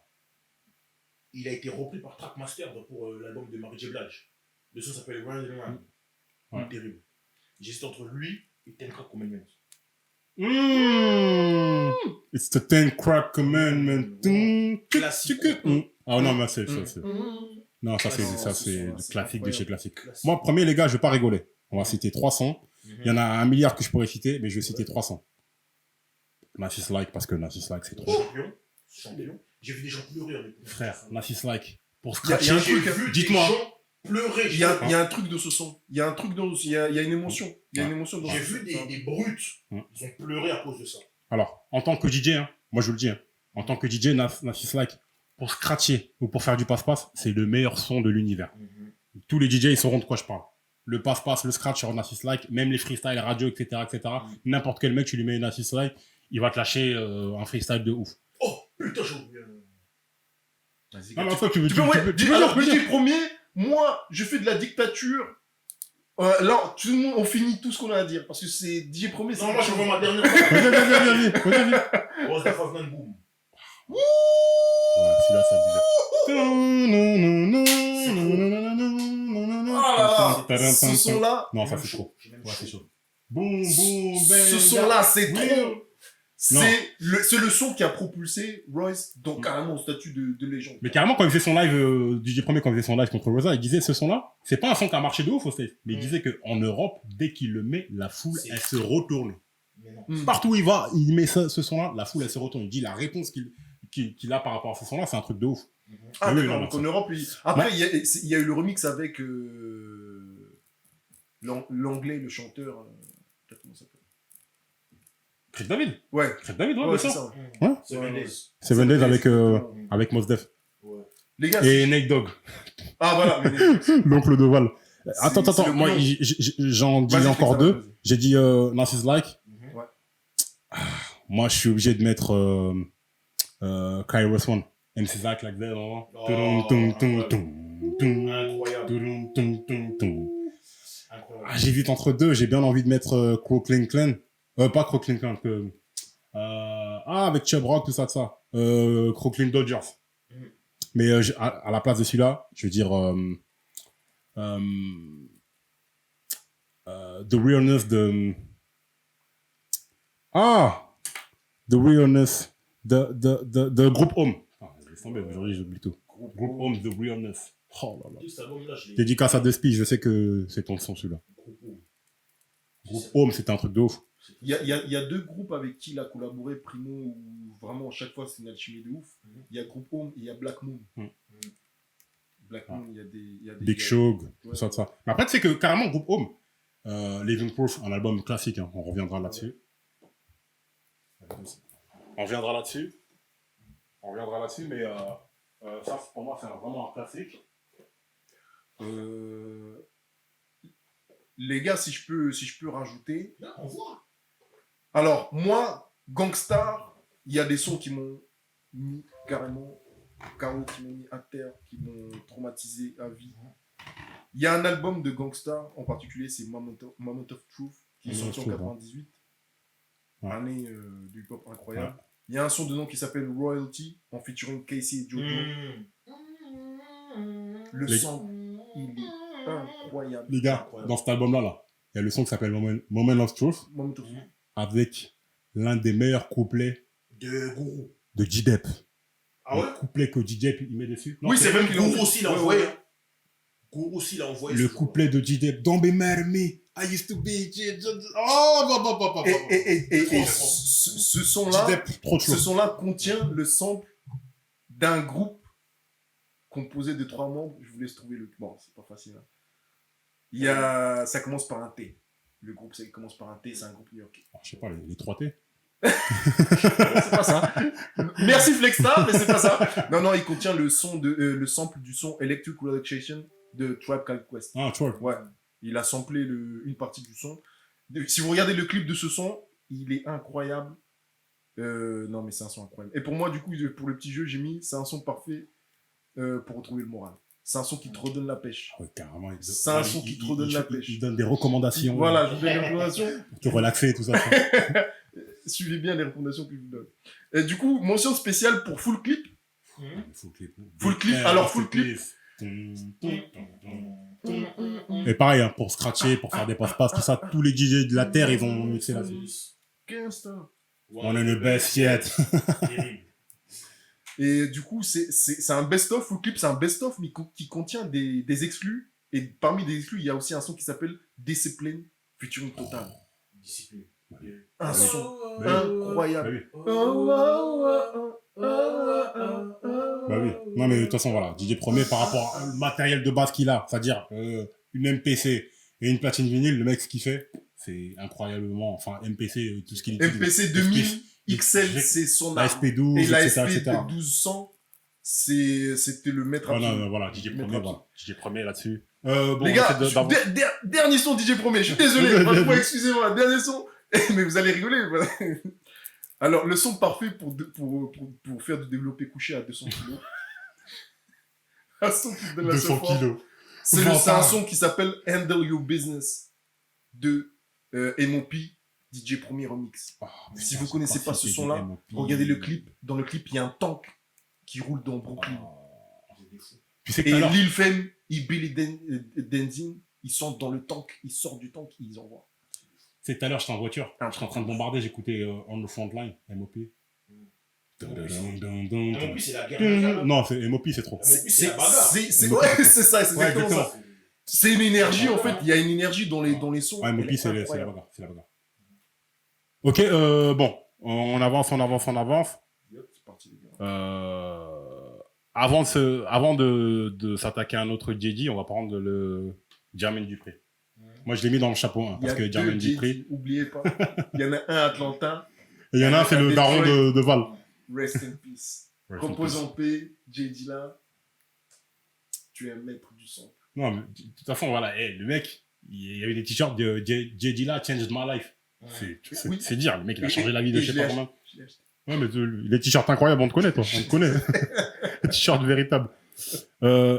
il a été repris par Trackmaster pour l'album de Mary J. Blige. Le son s'appelle Round and Round. Ouais. Terrible. J'hésite entre lui et Ten Crack Commandments. Mmh. It's the 10 crack commandment. Classique. Ah non, mais c'est. Non, ça, c'est du classique de chez classique. Moi, premier, les gars, je vais pas rigoler. On va citer 300. Il y en a 1 milliard que je pourrais citer, mais je vais citer 300. Nassis Like, parce que Nassis Like, c'est trop. Champion. J'ai vu des gens pleurer avec lui. Frère, Nassis Like. Pour Il y a scratcher. un J'ai truc, vu dites-moi. des gens pleurer. Il y a un truc de ce son. Il y a une émotion. Il y a une émotion dans J'ai ce vu son. des brutes. Ils ont pleuré à cause de ça. Alors, en tant que DJ, hein, moi je vous le dis, hein, en tant que DJ, Nassis Like, pour scratcher ou pour faire du passe-passe, c'est le meilleur son de l'univers. Tous les DJ, ils sauront de quoi je parle. Le passe-passe, le scratch sur Nassis Like, même les freestyles radio, etc., N'importe quel mec, tu lui mets une Nassis Like, il va te lâcher un freestyle de ouf. Oh putain, j'ai oublié. Vas-y, Non, mais après, tu veux alors, dire. DJ premier, moi, je fais de la dictature. Là, tout le monde, on finit tout ce qu'on a à dire. Parce que c'est DJ premier, c'est. Non, moi je vois ma dernière. Vas-y. Rose Favnan Boom. Ouais, celui-là, Ah là là, ça ce son-là, Non, ça c'est trop. Ouais, c'est chaud. Boum, boum, ce son-là, c'est Oui. trop. Non. C'est le son qui a propulsé Royce donc carrément au statut de légende. Mais carrément, quand il faisait son live, DJ Premier, quand il faisait son live contre Rosa, il disait ce son-là, c'est pas un son qui a marché de ouf au States, mais il disait qu'en Europe, dès qu'il le met, la foule, elle se retourne. Mais non. Partout où il va, il met ce son-là, la foule, elle se retourne. Il dit la réponse qu'il a par rapport à ce son-là, c'est un truc de ouf. Ah, Oui, d'accord, non, donc non, en Europe, après, il y a eu le remix avec l'anglais, le chanteur. Comment ça s'appelle? Chris David. Ouais, Chris David, ouais, ouais, bien c'est sûr. ça. Ouais. Seven Days. Seven Days avec Mos Def. Ouais. Les gars, Et Nate Dogg, ah voilà. Mais l'oncle de Val. C'est Attends, le moi clone. j'en dis Vas-y, encore Christophe, deux. vas-y. J'ai dit Narcissus Like. Mhm. Ouais. Moi, je suis obligé de mettre Kairos One. MC Zach like that. Oh, Incroyable. Ah, j'hésite entre deux. J'ai bien envie de mettre Crooklyn Clan. Pas Crooklyn Clan. Avec Chubb Rock, tout ça, Crooklyn Dodgers. Mais à la place de celui-là, je veux dire The Realness de... The Realness de Groupe Home. Laisse tomber, aujourd'hui j'oublie tout. Groupe Home, The Realness. Oh là là. Tout cet album-là, je l'ai. Dédicace à Despi, je sais que c'est ton son celui-là. Groupe Home, c'était un truc de ouf. il y a deux groupes avec qui il a collaboré, Primo, où vraiment chaque fois c'est une alchimie de ouf. Il y a Groupe Home et il y a Black Moon. Black Moon, il y a des. Big Shog, Ouais. tout ça. Mais après, tu sais que carrément, Groupe Home, Living Proof, un album classique, hein, on reviendra là-dessus. On reviendra là-dessus, mais ça, pour moi, c'est vraiment un classique. Les gars, si je peux rajouter, Là, on voit. Alors, moi, Gangstar, il y a des sons qui m'ont mis carrément KO, qui m'ont mis à terre, qui m'ont traumatisé à vie. Il y a un album de Gangstar, en particulier, c'est Moment of Truth, qui est sorti en 98. Ouais. Année du hip-hop incroyable. Ouais. Il y a un son dedans qui s'appelle Royalty, en featuring Casey et Jojo. Le son, il est incroyable. Les gars, dans cet album-là, il y a le son qui s'appelle Moment of Truth, Moment of Truth. avec l'un des meilleurs couplets De Gourou. de J-Dep. Ah ouais? Le couplet que J-Dep il met dessus. Non, Oui, c'est même qu'il Gourou aussi l'a Ouais, envoyé. ouais. Gourou aussi l'a envoyé. le couplet de J-Dep. Don't be mad at me. I used to be Oh, Et ce son-là, J-Dep, trop ce chaud. son-là contient le sample d'un groupe composé de 3 membres. Je vous laisse trouver le... Bon, c'est pas facile. Hein. Il y a... Ça commence par un T. Le groupe, ça commence par un T, c'est un groupe new-yorkais. Je sais pas, les 3 T. C'est pas ça. Merci Flexstar, mais c'est pas ça. Non, il contient le son le sample du son Electric Relaxation de Tribe Called Quest. Ah, tu vois. Ouais, il a samplé une partie du son. Si vous regardez le clip de ce son, il est incroyable. Non, mais c'est un son incroyable. Et pour moi, du coup, pour le petit jeu, j'ai mis, c'est un son parfait pour retrouver le moral. C'est un son qui te redonne la pêche. Ouais, carrément. C'est un son qui te redonne la pêche. Il donne des recommandations. Voilà, je vous donne des recommandations. Pour te relaxer, tout ça. Suivez bien les recommandations que je vous donne. Et du coup, mention spéciale pour Full Clip. Full clip, alors full clip. Et pareil, hein, pour scratcher, pour faire des passe-passe, tout ça, tous les DJ de la Terre, ils ont mixé là-dessus. Gangsta. On est le best yet. Et du coup, c'est un best-of, Full Clip, c'est un best-of, mais qui contient des exclus. Et parmi les exclus, il y a aussi un son qui s'appelle Discipline, featuring Total. Discipline. Un son Bah incroyable. oui. Bah oui. Non, mais de toute façon, voilà. DJ Premier, par rapport au matériel de base qu'il a, c'est-à-dire une MPC et une platine vinyle, le mec, ce qu'il fait, c'est incroyablement. Enfin, MPC, tout ce qu'il utilise. MPC 2000 XL, c'est son La arme. SP12, Et la etc. SP etc. de 1200, c'était le maître Voilà, absolu. voilà, DJ Maître Premier, absolu. voilà. DJ Premier là-dessus. Bon, Les on gars, essaie dernier son DJ Premier, je suis désolé, franchement, excusez-moi, dernier son, mais vous allez rigoler. Voilà. Alors, le son parfait pour faire du développé couché à 200 kg. Un son qui te donne la 200 forme. kilos. C'est un son qui s'appelle Handle Your Business de MOP, DJ Premier Remix. Si vous connaissez pas ce son-là, regardez le clip. Dans le clip, il y a un tank qui roule dans Brooklyn. Tu sais que Et tout à l'heure, Lil Fame et Billy Denzin, ils sont dans le tank, ils sortent du tank, ils envoient. c'est tout à l'heure, j'étais en voiture. J'étais en train de bombarder, j'écoutais On the Front Line, MOP. MOP, c'est la guerre. Non, c'est MOP, c'est trop. C'est la bagarre. Ouais, c'est ça, c'est Ouais, exactement ça. C'est une énergie, en fait, il y a une énergie dans les sons. Ouais, MOP, Elle est c'est la incroyable. bagarre. C'est la bagarre. Ok, bon, on avance. Yep, c'est parti, les gars. Avant de s'attaquer à un autre JD, on va prendre le Jermaine Dupri. Moi, je l'ai mis dans le chapeau, hein, Il y parce a que Jermaine deux Dupri. JD, oubliez pas. Il y en a un à Atlanta, Et il y en a un, c'est le daron de Val. rest in peace. Repose en paix, JD là, tu es un maître du son. Non, mais de toute façon, voilà, le mec, il y avait des t-shirts de JD là, Changed My Life. Oui. C'est dire, le mec, il a changé la vie de Et je sais je pas l'ai combien. Je l'ai acheté. Ouais, mais les t-shirts incroyables, on te connaît, toi. On te connaît. Les t-shirts véritables.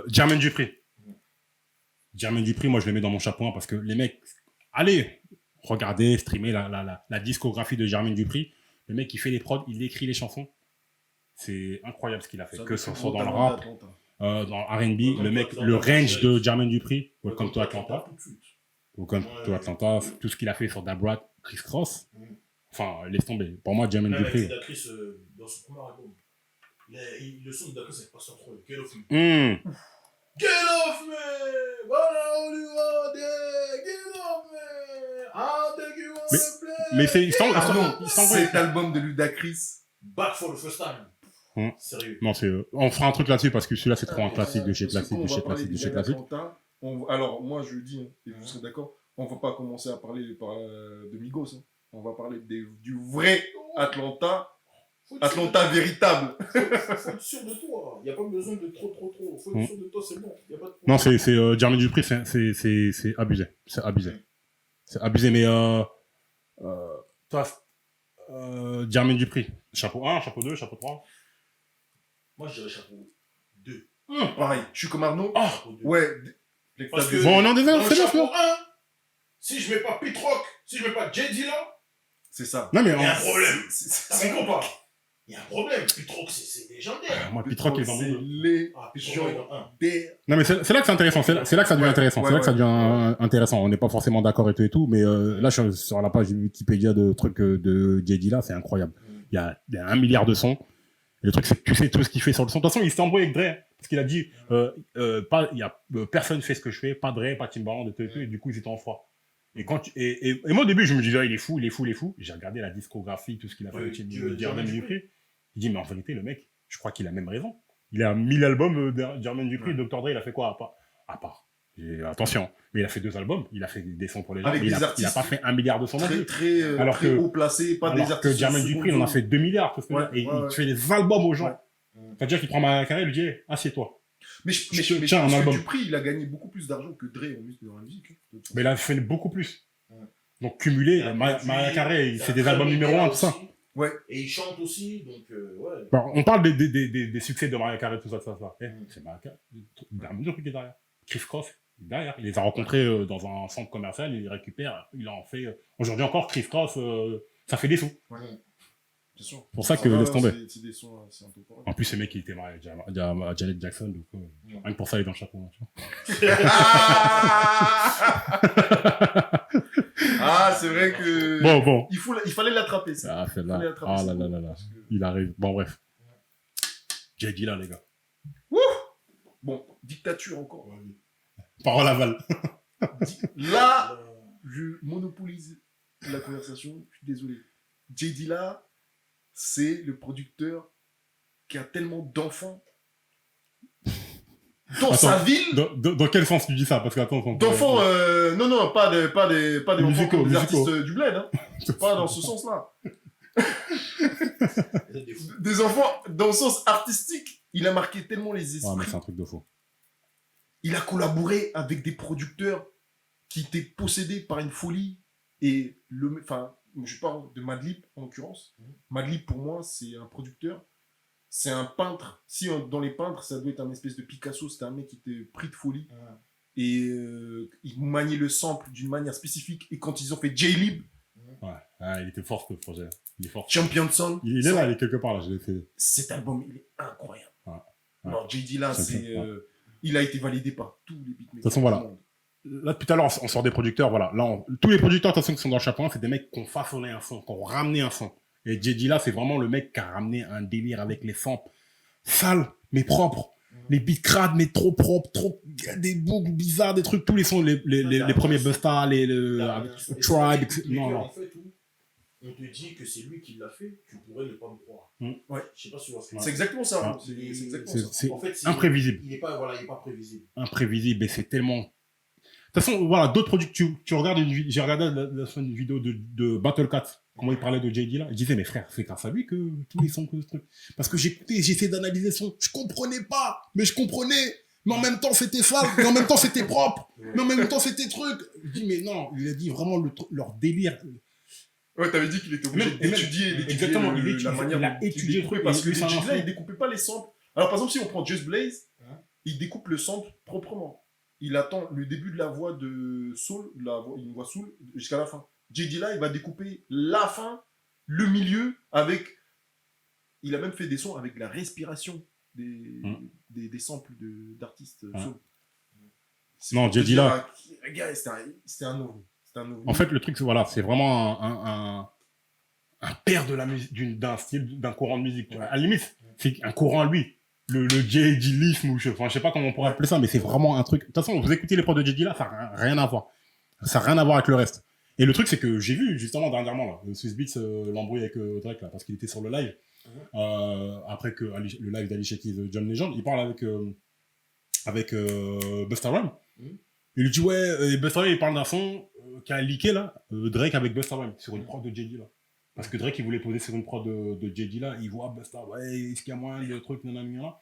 Jermaine Dupri. Jermaine Dupri, moi, je le mets dans mon chapeau, hein, parce que les mecs, allez, regardez, streamer la discographie de Jermaine Dupri. Le mec, il fait les prods, il écrit les chansons. C'est incroyable ce qu'il a fait. Que ce soit dans le rap, dans R&B, le mec, le range de Jermaine Dupri. Welcome to Atlanta. Welcome to Atlanta. Tout ce qu'il a fait sur Dabrat, Chris Cross. Enfin, laisse tomber. Pour moi, Jermaine Même Dupri. avec Ludacris, dans son premier album, le son de Ludacris, c'est pas sur trop. Get off me. Get off me! What all you want, yeah? Get off me! I'll take you on the plane! Mais c'est... Cet album de Ludacris. Back for the first time. Sérieux. Non, on fera un truc là-dessus parce que celui-là, c'est trop un classique de chez Parce que classique, quand de on chez va parler classique, de du chez gars classique. d'Atlanta, alors, moi, je le dis, hein, et vous serez d'accord, on va pas commencer à parler de Migos. Hein. On va parler du vrai Atlanta. Atlanta véritable. Faut être sûr de toi. Il n'y a pas besoin de trop. Faut être sûr de toi, c'est bon. Y a pas de Non, c'est Jermaine Dupri, c'est abusé. C'est abusé. C'est abusé, mais toi, Jermaine Dupri. Chapeau 1, chapeau 2, chapeau 3. Moi, je dirais chapeau 2. Pareil, je suis comme Arnaud. Chapeau 2. Ouais. Parce que Bon, non, dans désolé, le c'est bien, chapeau 1, si je mets pas Pitrock, si je mets pas J.D. là, C'est ça. Non, mais il y a un problème. C'est Ça comprend pas. Il y a un problème. Pitrock, c'est légendaire. moi, Pitrock, il est dans c'est mon. les Ah, Pitrock, il est dans 1. Non, mais c'est là que c'est intéressant. C'est là que ça devient Ouais, intéressant. ouais, C'est là que ça ouais. devient intéressant. On n'est pas forcément d'accord et tout, mais là, je suis sur la page Wikipédia de trucs de J.D. là, c'est incroyable. Il y a 1 milliard de sons. Et le truc, c'est que tu sais tout ce qu'il fait sur le son. De toute façon, il s'est embrouillé avec Dre. Parce qu'il a dit, personne fait ce que je fais, pas Dre, pas Timbaland, et du coup, ils étaient en froid. Et moi, au début, je me disais, il est fou. J'ai regardé la discographie, tout ce qu'il a fait avec Jermaine Dupri. Je dis, mais en vérité, le mec, je crois qu'il a même raison. Il a 1000 albums, Jermaine Dupri, Dr. Dre, il a fait quoi à part attention, mais il a fait 2 albums, il a fait des sons pour les gens, Avec mais des il a artistes pas fait 1 milliard de sons non plus. très que- haut placé, pas des Alors que artistes. Jermaine Dupri, il en a fait 2 milliards, parce que Ouais, et ouais, il fait des albums aux gens. Ouais. C'est-à-dire qu'il prend ma carrière, il lui dit, hey, assieds-toi. Mais je Tiens, un pense que album. Dupri, il a gagné beaucoup plus d'argent que Dre dans la musique. Hein. Mais il a fait beaucoup plus. Ouais. Donc cumulé, Et Mariah Carey, il c'est fait un des très albums bon numéro gars 1, tout ça. aussi. Ouais. Et il chante aussi, donc ouais. Bon, on parle des succès de Mariah Carey, tout ça. C'est Mariah Carey. Il y a un truc qui est derrière. Chris Cross, il est derrière. Il les a rencontrés dans un centre commercial, il les récupère, il en fait. Aujourd'hui encore, Chris Cross, ça fait des sous. Ouais. Bien sûr. C'est pour ça que laisse tomber. C'est des sons assez intemporels. En plus, ce mec, il était marié à Janet Jackson, donc rien que pour ça, il est dans le chapeau. Tu vois. Ah, c'est vrai que. Bon. Il fallait l'attraper, ça. Ah, Il fallait l'attraper, là c'est là bon, là là. parce que- Il arrive. Bon, bref. J'ai dit là, les gars. Bon, dictature encore. Parole aval. Là, je monopolise la conversation, je suis désolé. J. Dilla, c'est le producteur qui a tellement d'enfants dans sa ville. Dans quel sens tu dis ça? Parce que attends. D'enfants, non, pas des enfants Musicaux, comme des musicaux. artistes du bled, hein. Pas dans ce sens-là. Vous êtes des fous. Des enfants, dans le sens artistique, il a marqué tellement les Ouais, mais esprits. c'est un truc de faux. Il a collaboré avec des producteurs qui étaient possédés par une folie. Et je parle de Madlib en l'occurrence. Madlib, pour moi, c'est un producteur. C'est un peintre. Dans les peintres, ça doit être un espèce de Picasso. C'était un mec qui était pris de folie. Et il maniait le sample d'une manière spécifique. Et quand ils ont fait J-Lib, Ouais, il était fort ce projet. Il est fort. Champion Son, Il est là, il est quelque part là, je l'ai fait. cet album, il est incroyable. Ouais. Alors, J.D. là, Champion, il a été validé par tous les beatmakers. De toute façon, voilà. Là, depuis tout à l'heure, on sort des producteurs, voilà. Là, tous les producteurs, de toute façon, qui sont dans le chapeau, c'est des mecs qui ont façonné un son, qui ont ramené un son. Et J.D. là, c'est vraiment le mec qui a ramené un délire avec les samples sales, mais propres. Les beats crades, mais trop propres, des boucles bizarres, des trucs, tous les sons, les premiers Busta, Tribe, non. En fait, où on te dit que c'est lui qui l'a fait, tu pourrais ne pas me croire. Ouais. Je sais pas si tu vois ce que C'est exactement ça. Ouais. C'est exactement ça. C'est En fait, imprévisible. Il est pas prévisible. Imprévisible, et c'est tellement... De toute façon, voilà, d'autres producteurs, tu regardes j'ai regardé la semaine une vidéo de Battle Cat, comment il parlait de J.D. là, je disais, mais frère, c'est grâce à lui que tous les sons que ce truc. Parce que j'ai essayé d'analyser le son, je comprenais pas, mais je comprenais, mais en même temps c'était sale, mais en même temps c'était propre, mais en même temps c'était truc. Je dis, mais non, il a dit vraiment leur délire. Ouais, t'avais dit qu'il était obligé Et même- d'étudier exactement, il la manière il a dont il étudié le découpait, truc, parce et que lui, c'est un J.D. là, info. il découpait pas les samples. Alors, par exemple, si on prend Just Blaze, il découpe le sample proprement. Il attend le début de la voix de soul, une voix soul, jusqu'à la fin. J.D. là, il va découper la fin, le milieu, avec... Il a même fait des sons avec la respiration des samples d'artistes soul. Non, J.D. là... Regarde, c'était un ovni. En fait, le truc, c'est voilà, c'est vraiment un père de la musique, d'un style, d'un courant de musique. À la limite, c'est un courant à lui. Le J.D.lisme, ou je sais pas comment on pourrait appeler ça, mais c'est vraiment un truc. De toute façon, vous écoutez les prods de J.D. là, ça n'a rien à voir. Ça n'a rien à voir avec le reste. Et le truc, c'est que j'ai vu, justement, dernièrement, là, Swizz Beatz l'embrouille avec Drake, là, parce qu'il était sur le live. Après que le live d'Alicia Keys, John Legend, il parle avec Busta Rhymes. Il lui dit, ouais, et Busta Rhymes, il parle d'un son qui a leaké, là, Drake avec Busta Rhymes, sur une prod de J.D. là. Parce que Drake, il voulait poser sur une prod de J.D. là, il voit Busta, ouais, est-ce qu'il y a moyen de truc, nanana.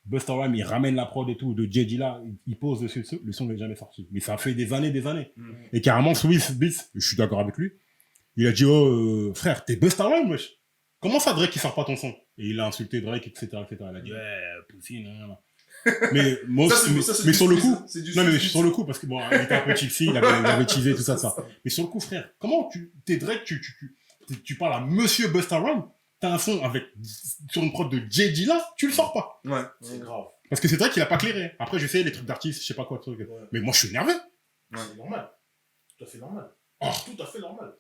Busta Rhymes, il ramène la prod et tout de J.D. là, il pose dessus, le son n'est jamais sorti. Mais ça a fait des années. Et carrément, Swizz Beatz, je suis d'accord avec lui, Il a dit, oh, frère, t'es Busta Rhymes, wesh. Comment ça, Drake, il sort pas ton son? Et il a insulté Drake, etc., etc. Il a dit, ouais, Pussy, non. Mais, moi, Ça, c'est- mais, ça, c'est mais du sur le street, coup, c'est du non, mais street. sur le coup, parce que bon, il était un peu tipsy, il avait teasé, tout ça, ça. Mais sur le coup, frère, comment t'es Drake, tu parles à Monsieur Busta Rhymes, t'as un son sur une prod de J. Dilla, tu le sors pas. Ouais. C'est grave. Parce que c'est Drake qu'il a pas clairé. Après, je sais, les trucs d'artistes, je sais pas quoi, truc. Ouais. Mais moi, je suis énervé. C'est normal. Tout à fait normal. Oh. Tout à fait normal.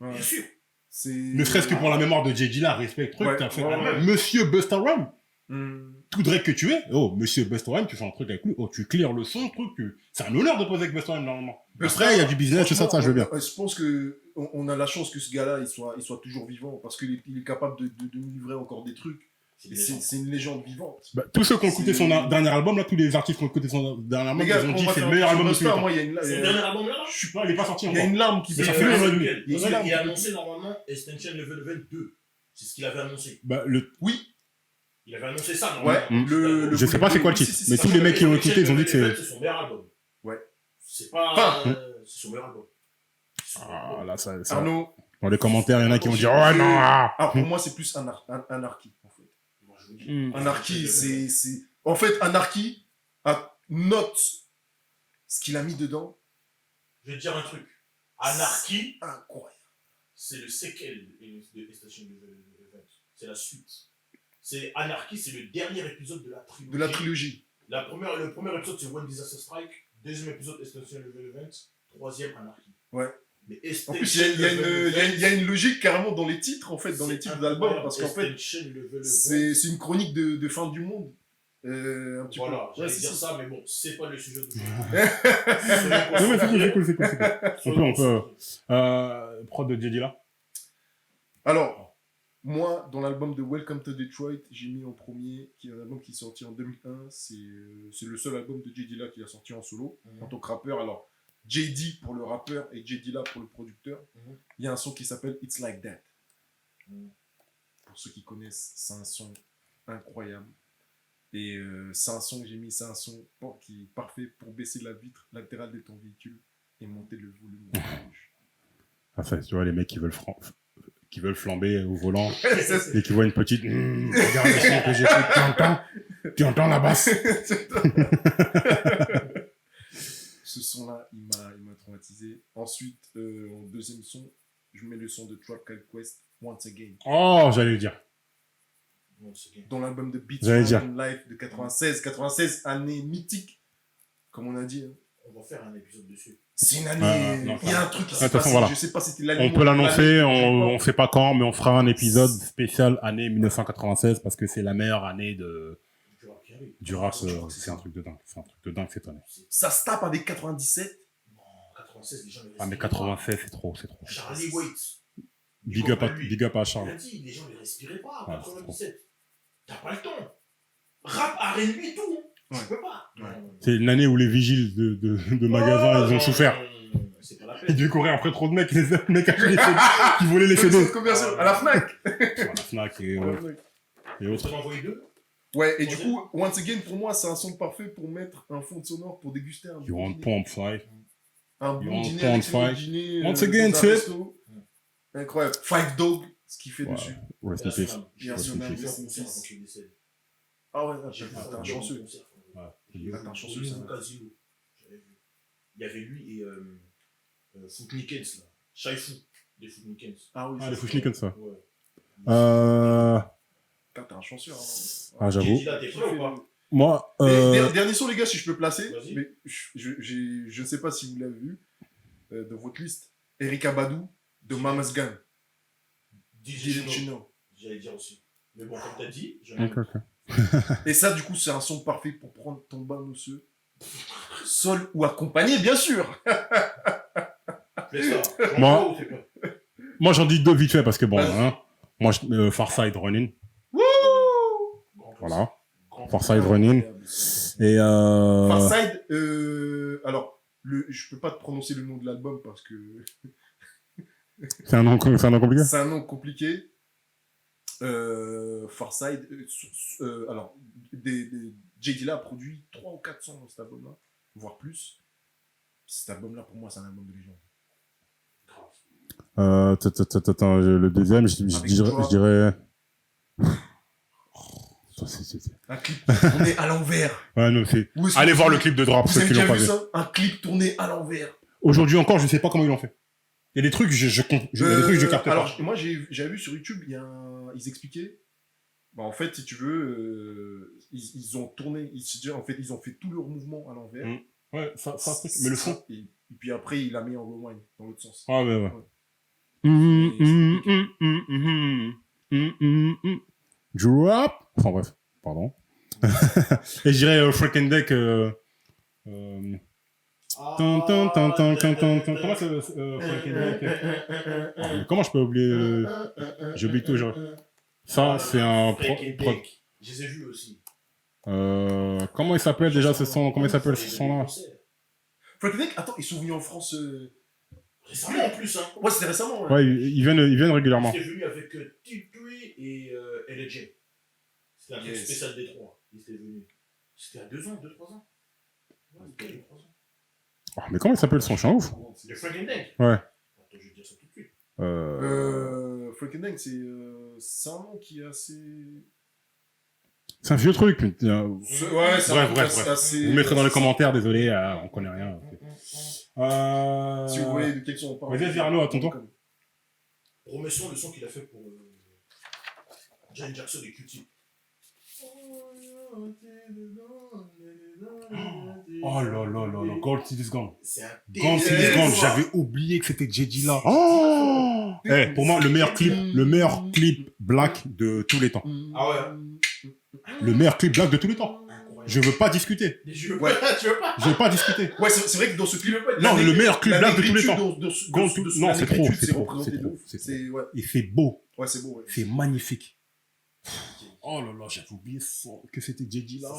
Ouais. Bien sûr. C'est... Ne serait-ce que pour la mémoire de J. Dilla, respect, truc, Ouais, t'as fait ouais. Monsieur Busta Rhymes. Hmm. Tout Drake que tu es, oh, Monsieur Busta Rhymes, tu fais un truc avec lui, oh, tu clears le son, truc, c'est un honneur de poser avec Busta Rhymes, normalement. Après, il y a du business, tout ça, je veux bien. Je pense que on a la chance que ce gars-là, il soit toujours vivant, parce qu'il est capable de nous livrer encore des trucs. Et c'est une légende vivante. Bah, tous ceux qui ont écouté son dernier album, là, tous les artistes qui ont écouté son dernier album, Les gars, ils ont on dit va c'est le faire meilleur un album de petit tous les Busta, temps. moi, il y a une, C'est le dernier album là? Je suis pas, il est pas sorti il y a encore. une larme qui Ça fait fait un an et demi. Il a annoncé normalement Extension Level 2. C'est ce qu'il avait annoncé. Bah, Il avait annoncé ça Ouais, normalement. je sais pas c'est quoi le titre, mais tous les mecs qui l'ont écouté, ils ont dit que c'est. C'est son meilleur album. Ouais. C'est pas. Enfin, c'est son meilleur album. Ah, là, ça. Arnaud, Dans les commentaires, il y en a qui vont dire, oh non, ah. pour moi, c'est plus anarchie, en fait. Moi, je vous dis. Anarchy, c'est... En fait, Anarchy note ce qu'il a mis dedans. Je vais te dire un truc. Anarchy, Incroyable. c'est le séquel de Extension Level 20. C'est la suite. C'est Anarchy, c'est le dernier épisode de la trilogie. De la trilogie. Le premier épisode, c'est When Disaster Strike. Deuxième épisode, Extension Level 20. Troisième, Anarchy. Ouais. Mais En plus, il y a une logique carrément dans les titres, en fait, dans les titres d'albums, parce qu'en fait, c'est une chronique de fin du monde. Un petit voilà, peu. j'allais dire ça, mais bon, c'est pas le sujet de Non, mais c'est cool. On peut. Prod de J. Dilla. Alors, moi, dans l'album de Welcome to Detroit, j'ai mis en premier, qui est un album qui est sorti en 2001. C'est le seul album de J. Dilla qu'il a sorti en solo, en tant que rappeur. Alors, J.D. pour le rappeur et J. Dilla pour le producteur. Il y a un son qui s'appelle It's Like That. Pour ceux qui connaissent, c'est un son incroyable. Et c'est un son que j'ai mis, c'est un son qui est parfait pour baisser la vitre latérale de ton véhicule et monter le volume en gauche. Enfin, tu vois, les mecs qui veulent flamber au volant et qui voient une petite. Regarde le son que j'écoute, tu entends la basse. Ce son-là, il m'a traumatisé. Ensuite, en deuxième son, je mets le son de Trap Called Quest, Once Again. Oh, j'allais le dire. Dans l'album de Beats J'allais dire. Life de 96, année mythique, comme on a dit. On va faire un épisode dessus. C'est une année. non, il y a un truc qui s'est toute façon, passé. voilà. Je sais pas si c'était l'année. On peut l'annoncer, on sait pas quand, mais on fera un épisode spécial année 1996 parce que c'est la meilleure année du rap. C'est un truc de dingue. C'est un truc de dingue cette année. Ça se tape avec 97. Non, 96, les gens les Ah, mais respiraient pas. 96, c'est trop. Charlie Waits. Big up à Il Charles. a dit, les gens les respiraient pas en Ouais, 97. T'as pas le temps. Rap, R&B, tout. Ouais. Tu peux pas. Ouais. C'est une année où les vigiles de magasins, ils ont souffert. C'est pas la Ils peine. devaient courir après trop de mecs, les mecs achetaient les CD, qui volaient les CD. Commercial à la Fnac. Voilà, Fnac et Tu autres. m'en envoyé deux. Ouais, et du coup, Once Again, pour moi, c'est un son parfait pour mettre un fond sonore pour déguster un You bon want dîner. pump fight. Un You bon want dîner, pump avec fight. dîner, Once again, dans un c'est- resto. Incroyable. Five Dog, ce qu'il fait Ouais. dessus. Rest in peace. Bien Rest sûr, in même. peace. J'ai fait un concert avant qu'il décède. Ah ouais, J'ai fait t'es un chanceux. concert. Ouais. T'es un chanceux, Au ça. casino. J'avais vu. Il y avait lui et Footnikens, là. Shaifou, des Footnikens. Ah oui, Ah, ça, les c'est- Fushnikens, ça. Ouais. Putain, t'es un chanceux. Hein. Ah, j'avoue. J'ai dit là, t'es prêt ou pas? Moi, Dernier son, les gars, si je peux placer. Vas-y. Mais je ne sais pas si vous l'avez vu dans votre liste. Erika Badou de Mama's Gun. DJ Chino. Chino. J'allais dire aussi. Mais bon, comme t'as dit, ok. Et ça, du coup, c'est un son parfait pour prendre ton bain osseux. Seul ou accompagné, bien sûr. fais ça. Moi- J'en vois ou fais pas? Moi, j'en dis deux vite fait parce que bon, Vas-y. hein. Moi, Farside Running. Grand Voilà. Grand Farside Running. Et Farside, alors, je peux pas te prononcer le nom de l'album parce que c'est un nom compliqué. c'est un nom compliqué. Farside, alors, J. Dilla a produit 3 ou 4 sons dans cet album-là, voire plus. Cet album-là, pour moi, c'est un album de légende. Le deuxième, je Avec dirais... toi. Je dirais... Un clip tourné à l'envers. Ouais, non, c'est... Où est-ce que Allez vous voir le avez- clip de Drap, Vous ceux avez qui l'ont déjà pas vu vu. ça? Un clip tourné à l'envers. Aujourd'hui encore, je sais pas comment ils l'ont fait. Il y a des trucs, il y a des trucs, je capte pas. Alors, moi, j'avais vu sur YouTube, ils expliquaient. Bah, en fait, si tu veux, ils ont tourné, en fait, ils ont fait tout leur mouvement à l'envers. Mm. Ouais, ça, mais le son. Et puis après, il a mis en rewind dans l'autre sens. Ah, ouais. Drop. Enfin, bref, pardon. Et je dirais Frankendeck. Comment c'est Frankendeck? Comment je peux oublier j'oublie toujours. Ça, c'est un Je les ai vus aussi. comment il s'appelle déjà ce son? Comment il s'appelle ce son-là? Frankendeck, attends, ils sont venus en France Récemment en plus, hein. Ouais, c'était récemment. Ouais, ils viennent régulièrement. Ils étaient venus avec T3 et LJ. C'était un truc spécial des trois. Ils étaient venus. C'était à 2 ans, 2-3 ans. Ouais, c'était 3 ans. Oh, mais comment il s'appelle son chien ouf? Le Frankendeck. Ouais. Attends, je vais dire ça tout de suite. Frankendeck, c'est un nom qui est assez... C'est un vieux truc. Ouais, c'est un nom Bref. assez... Vous mettrez dans les commentaires, désolé, on connaît rien. Si vous voyez de quel son on parle. Vas-y, Arnaud, à ton tour. Promotion, le son qu'il a fait pour Janet Jackson et Q-Tip. Oh là là là là, Gold Till Is Gone. C'est un Gold Till Is Gone, j'avais oublié que c'était J.D. là. Oh pour moi, le meilleur clip black de tous les temps. Ah ouais. Le meilleur clip black de tous les temps. Je veux pas discuter. Tu veux pas? Je veux pas discuter. Ouais, c'est vrai que dans ce clip... Non, le meilleur clip black de tous les temps. Non, c'est trop. Ouais. Et c'est beau. Ouais, c'est beau. C'est magnifique. Oh là là, j'avais oublié que c'était J.D. là.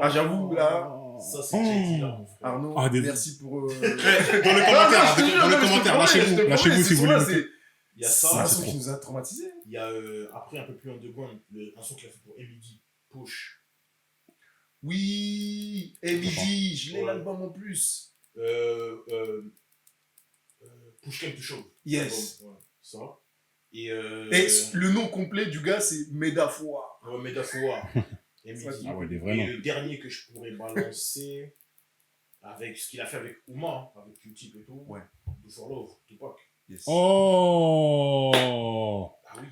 Ah, j'avoue, là. Ça, c'est J.D. là. Arnaud, merci pour... Dans les commentaires, lâchez-vous si vous voulez. Il y a ça. C'est un son qui nous a traumatisés. Il y a après un peu plus underground, un son qu'il a fait pour Emily, Push. Oui, Emily, je l'ai l'album en plus. Push Came to Show. Yes. Ouais, ça. Et le nom complet du gars, c'est Medafoa. Ouais, Medafoa. Emily. Ah ouais, des vrais noms. Et le dernier que je pourrais balancer, avec ce qu'il a fait avec Uma, avec Q-Tip et tout. Ouais. Do For Love, Tupac. Yes. Oh Ah oui.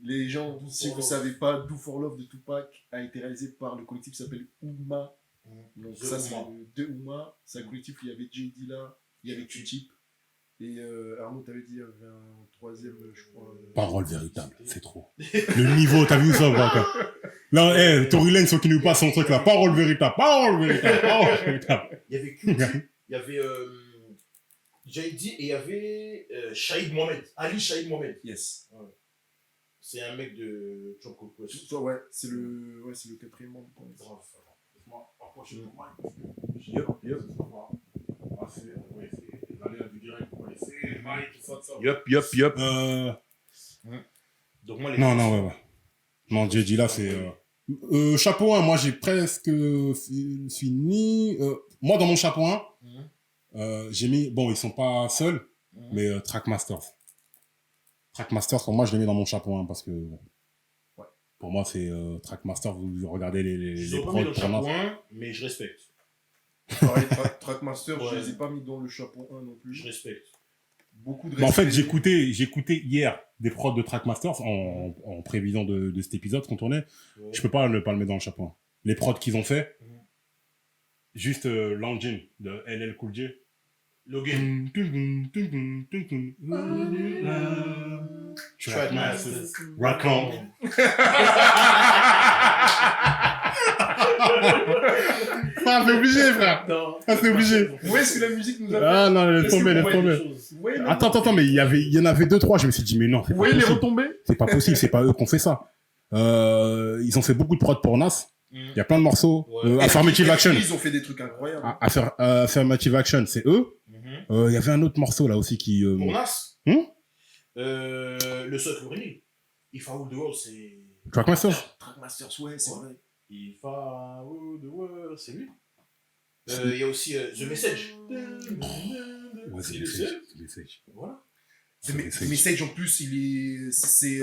Les gens, si vous ne savez pas, Do For Love de Tupac a été réalisé par le collectif qui s'appelle Uma. Donc ça, c'est de Uma. C'est un collectif où il y avait J.D. là, il y avait Q-Tip. Et Arnaud, t'avais dit, il y avait un troisième, je crois. Parole véritable, c'est trop. Le niveau, t'as vu ça, quoi. Là, Tory Lanez, faut qu'il nous passe son truc là. Parole véritable. Il y avait Q-Tip, il y avait J.D. et il y avait Shahid Mohamed. Ali Shahid Mohamed. Yes. Ouais. C'est un mec de Choco Quest. Ouais, c'est le quatrième membre. Grave. Laisse-moi approcher le mic. Yep. Ah, c'est l'aléa du direct. C'est Mike, tout ça. Yup. Donc moi, Non, ouais. Non, J.D. là, c'est... chapeau 1, moi, j'ai presque fini. Moi, dans mon chapeau 1, j'ai mis... Bon, ils sont pas seuls, mais Trackmasters. Trackmasters, pour moi, je les mets dans mon chapeau 1 parce que... Ouais. Pour moi, c'est Trackmasters, vous regardez les prods. Je les ai pas mis dans le chapeau 1, mais je respecte. Pareil, Trackmasters, je les ai pas mis dans le chapeau 1 non plus. Je respecte. Beaucoup de en fait, j'écoutais hier des prods de Trackmasters en prévision de cet épisode qu'on tournait. Ouais. Je peux pas le mettre dans le chapeau 1. Les prods qu'ils ont fait, juste l'engine de LL Cool J. Logan. Trackmasters. Rock on. Ah, c'est obligé, frère. Ah, c'est obligé. Où est-ce que la musique nous a fait? Ah non, laisse tomber. Attends, mais il y en avait 2-3. Je me suis dit, mais non, c'est Vous pas voyez les possible. retombées? C'est pas possible, c'est pas eux qui ont fait ça. Ils ont fait beaucoup de prod pour Nas. Il y a plein de morceaux. Ouais. Affirmative Action. Ils ont fait des trucs incroyables. Affirmative Action, c'est eux. Il y avait un autre morceau là aussi qui. Pour Nas, le seul pour Renil. If I Rule the World, c'est. Trackmasters. Trackmasters, ouais, c'est vrai. If I Rule the World, c'est lui. Il y a aussi The Message. Ouais, c'est le les seul. Sage. Voilà. Mais Sage, en plus, c'est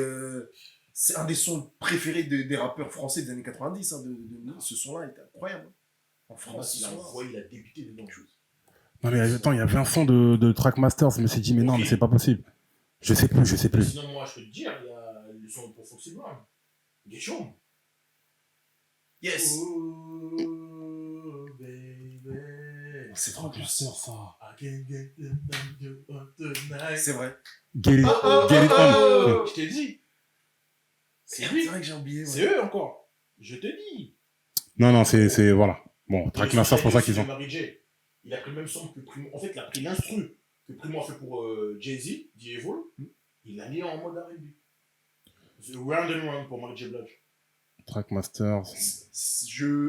un des sons préférés des rappeurs français des années 90. Hein, ce son-là était incroyable. En France, il a débuté dedans. Non, mais attends, il y avait un son de Trackmaster. Je me suis dit, mais non, mais c'est pas possible. Je sais plus. Sinon, moi, je peux te dire, il y a le son pour Foxy Brown. Il est chaud. Yes. Oh, baby. C'est Trackmaster, ça. C'est vrai. Get it on. Je t'ai dit. C'est lui. C'est vrai que j'ai oublié. C'est eux encore. Je te dis. Non, c'est voilà. Bon, Trackmaster, c'est pour ça qu'ils ont. Il a pris le même son que Primo. En fait, il a pris l'instru que Primo a fait pour Jay-Z, D-Evil. Il l'a mis en mode R&B. The Round and Round pour Mary J. Blige. Trackmaster.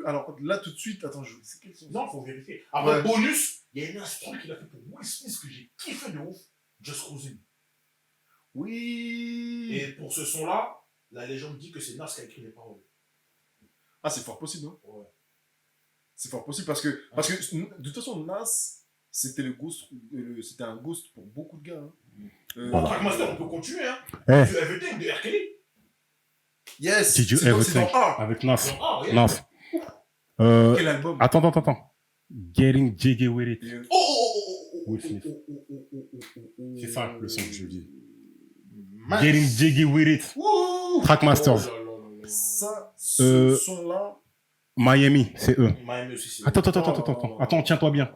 Alors là, tout de suite, attends, c'est quel son? Non, faut vérifier. Après, bonus, il y a une instru qu'il a fait pour Will Smith que j'ai kiffé de ouf. Just Cruising. Oui. Et pour ce son-là, la légende dit que c'est Nas qui a écrit les paroles. Ah, c'est fort possible, non? Ouais. C'est fort possible parce que de toute façon, Nas, c'était c'était un ghost pour beaucoup de gars. Hein. Voilà. Trackmaster, on peut continuer. Hein. Hey. Tu Everything de R. Kelly. Yes. Did you ever think avec Nas? Nas. Quel album? Attends. Getting Jiggy with it. Will Smith. C'est ça le son que je dis. Getting Jiggy with it. Trackmasters. Ça, ce son-là. Miami, c'est eux. Miami aussi, c'est Attends. Attends, tiens-toi bien.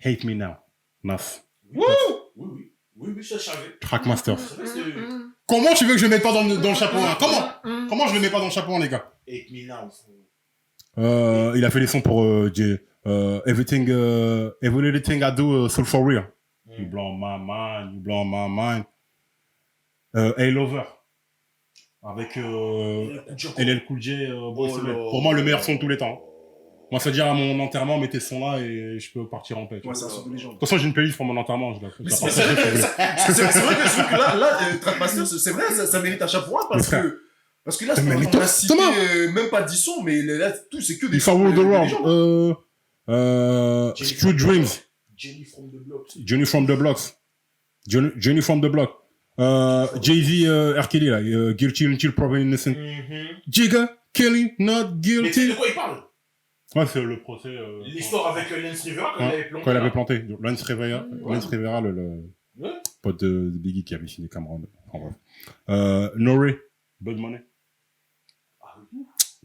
Hate Me Now. Nas. Oui, ça savais. Trackmasters. Comment tu veux que je le mette pas dans le chapeau hein? Comment je le mets pas dans le chapeau les gars? Hate Me Now. Il a fait les sons pour Everything I Do Soul For Real. You blow my mind. Hey Lover. Avec LL Cool J. Pour moi, le meilleur son de tous les temps. Moi, c'est-à-dire à mon enterrement, mettez ce son-là et je peux partir en paix. Ouais, c'est un son de légende. De toute façon, j'ai une playlist pour mon enterrement. C'est vrai que là, Trackmaster, c'est vrai, ça mérite un chapeau parce que là, on a cité même pas 10 sons, mais là, tout, c'est que des sons. If I Were the World. Street Dreams. Jenny from the Blocks. Johnny from the Block. Jay-Z, R. Kelly, là, Guilty Until Proven Innocent. Jigga, Kelly, Not Guilty. Mais tu sais de quoi il parle? Ouais, c'est le procès. L'histoire avec Lance Rivera quand il avait planté. Lance Rivera, le pote de Biggie qui avait signé Cameron. En bref. Nore, Blood Money.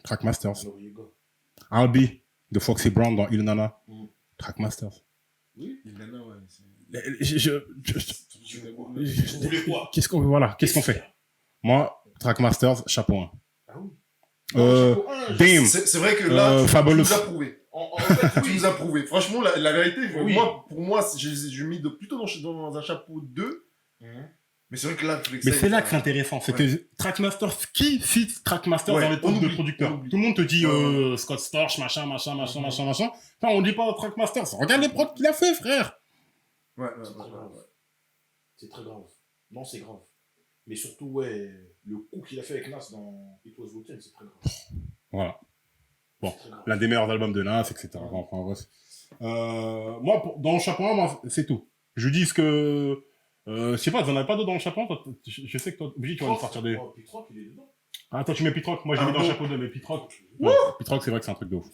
Trackmasters. I'll Be, de Foxy Brown dans Il Nana. Trackmasters. Oui, Il Nana, ouais. Qu'est-ce qu'on fait? Moi, Trackmasters, chapeau 1. Ah oui. Damn. C'est vrai que là, tu nous as prouvé. Tu nous as prouvé. Franchement, la vérité, pour moi, j'ai mis plutôt dans un chapeau 2. Mais c'est vrai que là, mais c'est là que c'est intéressant. C'est que Trackmasters, qui cite Trackmasters dans les top de producteurs? Tout le monde te dit Scott Storch, machin. Enfin, on dit pas Trackmasters. Regarde les prods qu'il a fait, frère. Ouais. C'est très grave. Non, c'est grave. Mais surtout, le coup qu'il a fait avec Nas dans It Was Rotten, c'est très grave. Voilà. Bon, l'un des meilleurs albums de Nas, etc. Enfin, bref. Moi, dans le chapeau 1, moi, c'est tout. Je dis ce que... je sais pas, t'en as pas d'autres dans le chapeau 1? Je sais que toi, Brigitte, tu vas nous sortir des... Pitrock, il est dedans. Ah, toi, tu mets Pitrock? Moi, je mets dans le chapeau 2, mais Pitrock... Pitrock, c'est vrai que c'est un truc de ouf.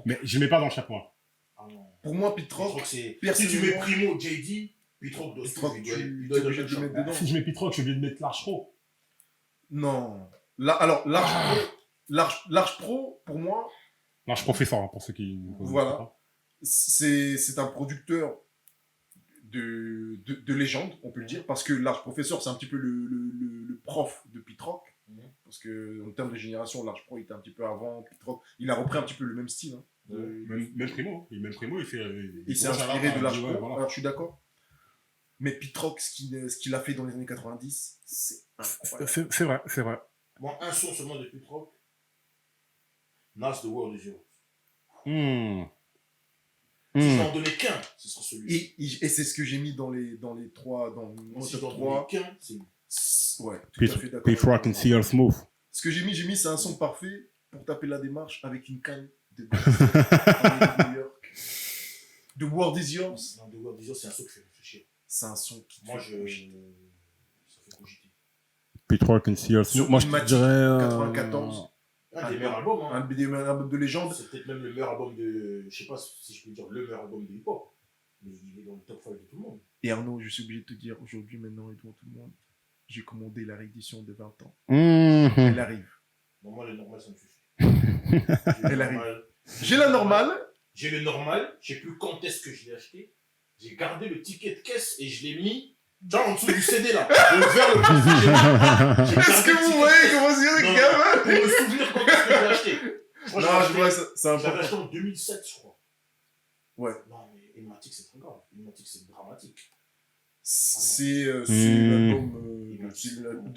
Mais je mets pas dans le chapeau 1. Ah non. Pour moi, Pitrock, c'est... Si tu mets Primo, JD, Pitrock doit il doit mettre dedans. Si je mets Pitrock, je suis obligé de mettre Large Pro. Non. Alors, Large Pro, pour moi... Large Professeur, hein, pour ceux qui... Voilà. C'est un producteur de légende, on peut le dire, parce que Large Professeur, c'est un petit peu le prof de Pitrock. Parce que en termes de génération, Large Pro était un petit peu avant Pitrock. Il a repris un petit peu le même style. Hein. Même Primo, il fait... Il s'est inspiré de Large Pro, voilà. Alors je suis d'accord. Mais Pitrock, ce qu'il a fait dans les années 90, c'est incroyable. C'est vrai. Moi, un son seulement de Pitrock, Nas, The World Is Yours. Si j'en donnais qu'un, ce serait celui. Et c'est ce que j'ai mis dans les trois, dans mon top 3. Ouais, tout à fait d'accord. Pitrock and CL Smooth. Ce que j'ai mis, c'est un son parfait pour taper la démarche avec une canne de New York. The World Is Yours. Non, The World Is Yours, c'est un son qui fait réfléchir. c'est un son qui... Moi, fait ça cogiter. fait cogiter. Pitchfork and Sears. Sur Moi, je te Illmatic, dirais. 94. Un des meilleurs albums. Un des meilleurs albums de légende. C'est peut-être même le meilleur album de. Je sais pas si je peux dire le meilleur album de hip-hop. Mais il est dans le top 5 de tout le monde. Et Arnaud, je suis obligé de te dire, aujourd'hui, maintenant et devant tout le monde, j'ai commandé la réédition de 20 ans. Mhm. Elle arrive. Bon, moi, le normal, ça me suffit. J'ai Elle le arrive. normal. J'ai la normale. J'ai le normal. Je sais plus quand est-ce que je l'ai acheté. J'ai gardé le ticket de caisse et je l'ai mis genre en dessous du CD là. Donc vers le plastique. Est-ce que vous voyez comment c'est Non, le gamin? Pour me souvenir quand est-ce que je l'ai acheté. Je crois que Non, je je l'ai vois, acheté- c'est je l'avais important. acheté en 2007, je crois. Ouais. Non, mais Ilmatic, c'est très grave. Ilmatic, c'est dramatique. C'est Hmm.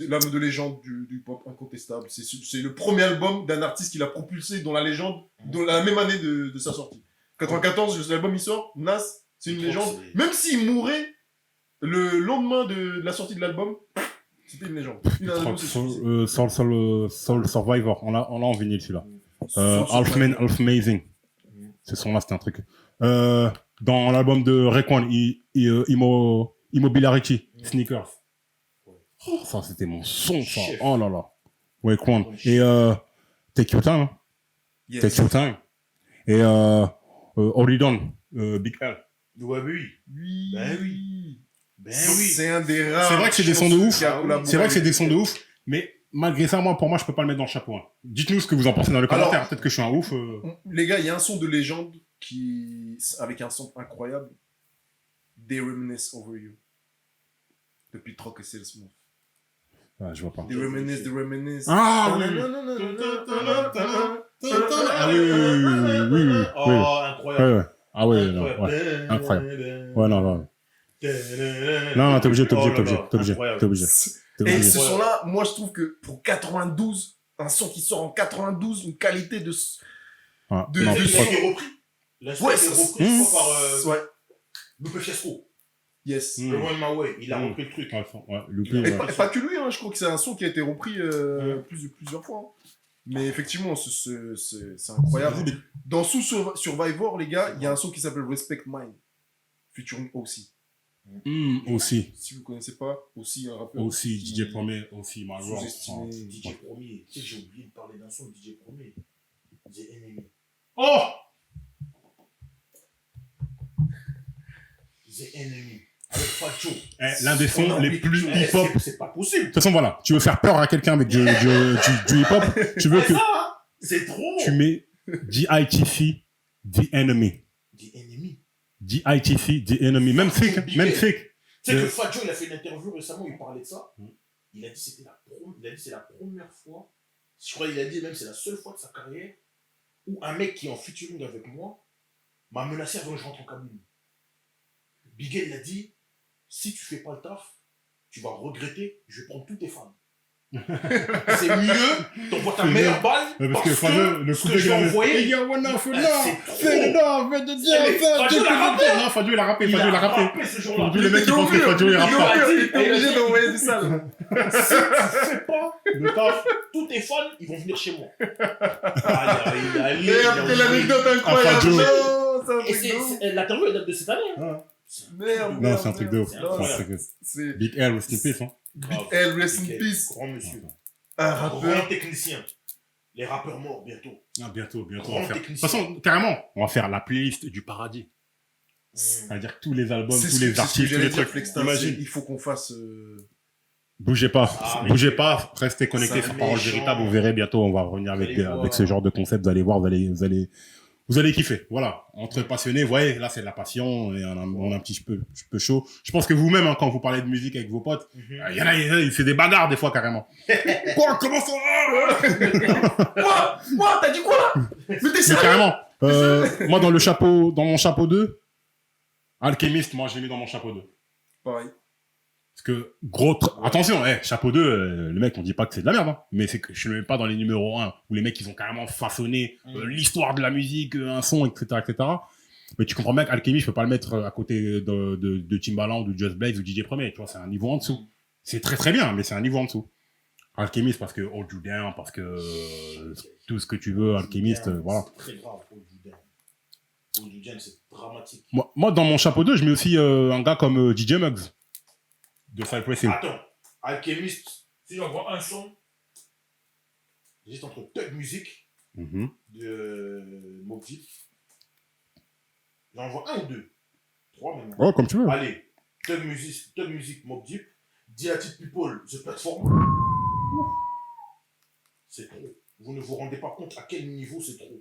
l'album de légende du pop incontestable. C'est le premier album d'un artiste qui l'a propulsé dans la légende, dans la même année de sa sortie. 94, l'album il sort, Nas, c'est une Je crois légende. que c'est- Même s'il mourait le lendemain de la sortie de l'album, c'était une légende. Soul Survivor. On l'a en vinyle celui-là. Soul Half Amazing. Ce son-là, c'était un truc. Dans l'album de Rayquan, Immobiliarity, Sneakers. Oh, ça, c'était mon son, ça. Chef. Oh là là. Rayquan. Oh, Et Take Your Time. Hein. Yes. Take Your Time. Et Oridon, Big L. Ouais, oui. Oui. Ben oui. Ben oui. C'est un des rares. C'est vrai que c'est des sons de ouf. qui a collaboré C'est vrai que c'est avec- des sons de ouf. Mais malgré ça, moi, pour moi, je peux pas le mettre dans le chapeau. Hein. Dites-nous ce que vous en pensez dans les Alors, commentaires. Peut-être que je suis un ouf. Les gars, il y a un son de légende avec un son incroyable. They Reminisce Over You. De Pete Rock et Sales Smooth. Ah, je vois pas. They Reminisce. Ah oui. Ah oui, oui, oui, oui, oui, oui, oui. Oh, Ouais, incroyable. ouais. Ah oui, non, ouais. Incroyable. Ouais, non, non. Non, t'es obligé, t'es obligé, t'es obligé, t'es obligé, t'es obligé. T'es Et obligé. ce son-là, moi je trouve que pour 92, un son qui sort en 92, une qualité de. Ah, de- non, de- Il a je crois- été repris. La suite Ouais, a été c'est- repris, je crois, par Ouais, Lupe Fiasco. yes. Mm. Le One My Way. Il a Mm. repris le truc. Ouais, loupé, Et ouais. pas que lui, hein, je crois que c'est un son qui a été repris plusieurs fois. hein. Mais effectivement, c'est incroyable. Dans Survivor, les gars, il y a un son qui s'appelle Respect Mine, featuring aussi. Aussi. Si vous connaissez pas, aussi un rappeur. Aussi, qui- DJ Premier, aussi, My World. sous-estimé. DJ Premier. Tu sais que j'ai oublié de parler d'un son de DJ Premier. The Enemy. Oh! The Enemy. Avec Fat Joe. L'un des sons On a les oublié plus Eh, hip-hop. c'est pas possible. De toute façon, voilà. Tu veux faire peur à quelqu'un avec du hip-hop. Tu veux que C'est ça, hein. C'est trop. tu mets DITC, The Enemy. The Enemy. DITC, The Enemy. Même fake, hein, même fake. Tu sais Le- que Fat Joe, il a fait une interview récemment, il parlait de ça. Il a dit c'était c'est la première fois, je crois qu'il a dit même c'est la seule fois de sa carrière où un mec qui est en featuring avec moi m'a menacé avant que je rentre en cabine. Bigel il a dit si tu fais pas le taf, tu vas regretter, je vais prendre tous tes fans. C'est mieux, t'envoies ta C'est meilleure mieux. balle Ouais, parce parce que Fado, le ce coup que de je vais envoyer. Fado, trop. Fado, il a rappé, Il Fado, il a a rappé. rappé ce jour-là. Tous les mecs qui pensent que Fado, il rappe pas. Il était obligé d'envoyer du sale. Si tu fais pas le taf, tous tes fans, ils vont venir chez moi. Et après l'anecdote incroyable. Fadjo. Non, c'est un Et truc de ouf. l'interview elle date de cette année. Hein. Merde. Non, c'est un truc de ouf. C'est C'est un incroyable. truc de- C'est Big L, rest in peace, hein. Grave. L, rest in Nickel. peace. Grand monsieur. Un Grand rappeur. technicien. Les rappeurs morts bientôt. Ah, bientôt, on Grand va faire. De toute technicien. façon, carrément, on va faire la playlist du paradis. C'est-à-dire que tous les albums, C'est tous ce les que- c'est ce que artistes, tous j'allais les dire, trucs. Flexstar, Imagine. Il faut qu'on fasse. Bougez pas, Ah, bougez pas, restez connectés c'est sur un Parole méchant. Véritable, vous verrez bientôt, on va revenir avec, Vous allez avec voir. ce genre de concept, vous allez voir, vous allez kiffer. Voilà, entre passionnés, vous voyez, là c'est de la passion, et on a un petit peu chaud. Je pense que vous-même, hein, quand vous parlez de musique avec vos potes, il y en a, il fait des bagarres des fois carrément. Quoi, comment ça Quoi t'as dit quoi là? Mais t'es Mais sérieux? carrément, moi dans mon chapeau 2, Alchemist, moi je l'ai mis dans mon chapeau 2. Pareil. Parce que, attention, chapeau 2, le mec, on dit pas que c'est de la merde, hein, mais c'est que je le mets pas dans les numéros 1, où les mecs, ils ont carrément façonné l'histoire de la musique, un son, etc., etc. Mais tu comprends bien qu'Alchemy, je peux pas le mettre à côté de Timbaland, ou Just Blaze, ou DJ Premier, tu vois, c'est un niveau en dessous. C'est très très bien, mais c'est un niveau en dessous. Alchemist, parce que Hold You Down, parce que tout ce que tu veux, Alchemist, voilà. C'est très grave, Hold You Down. Hollywoodienne, c'est dramatique. Moi, dans mon chapeau 2, je mets aussi un gars comme DJ Muggs de Cypress Hill. Attends, Alchemist, si j'envoie un son, j'hésite entre Thug Music de Mobb Deep. J'envoie un ou deux. 3 même. Oh, comme tu veux. Allez, Thug Music, Mobb Deep. Dilated People, The Platform. C'est trop. Vous ne vous rendez pas compte à quel niveau c'est trop.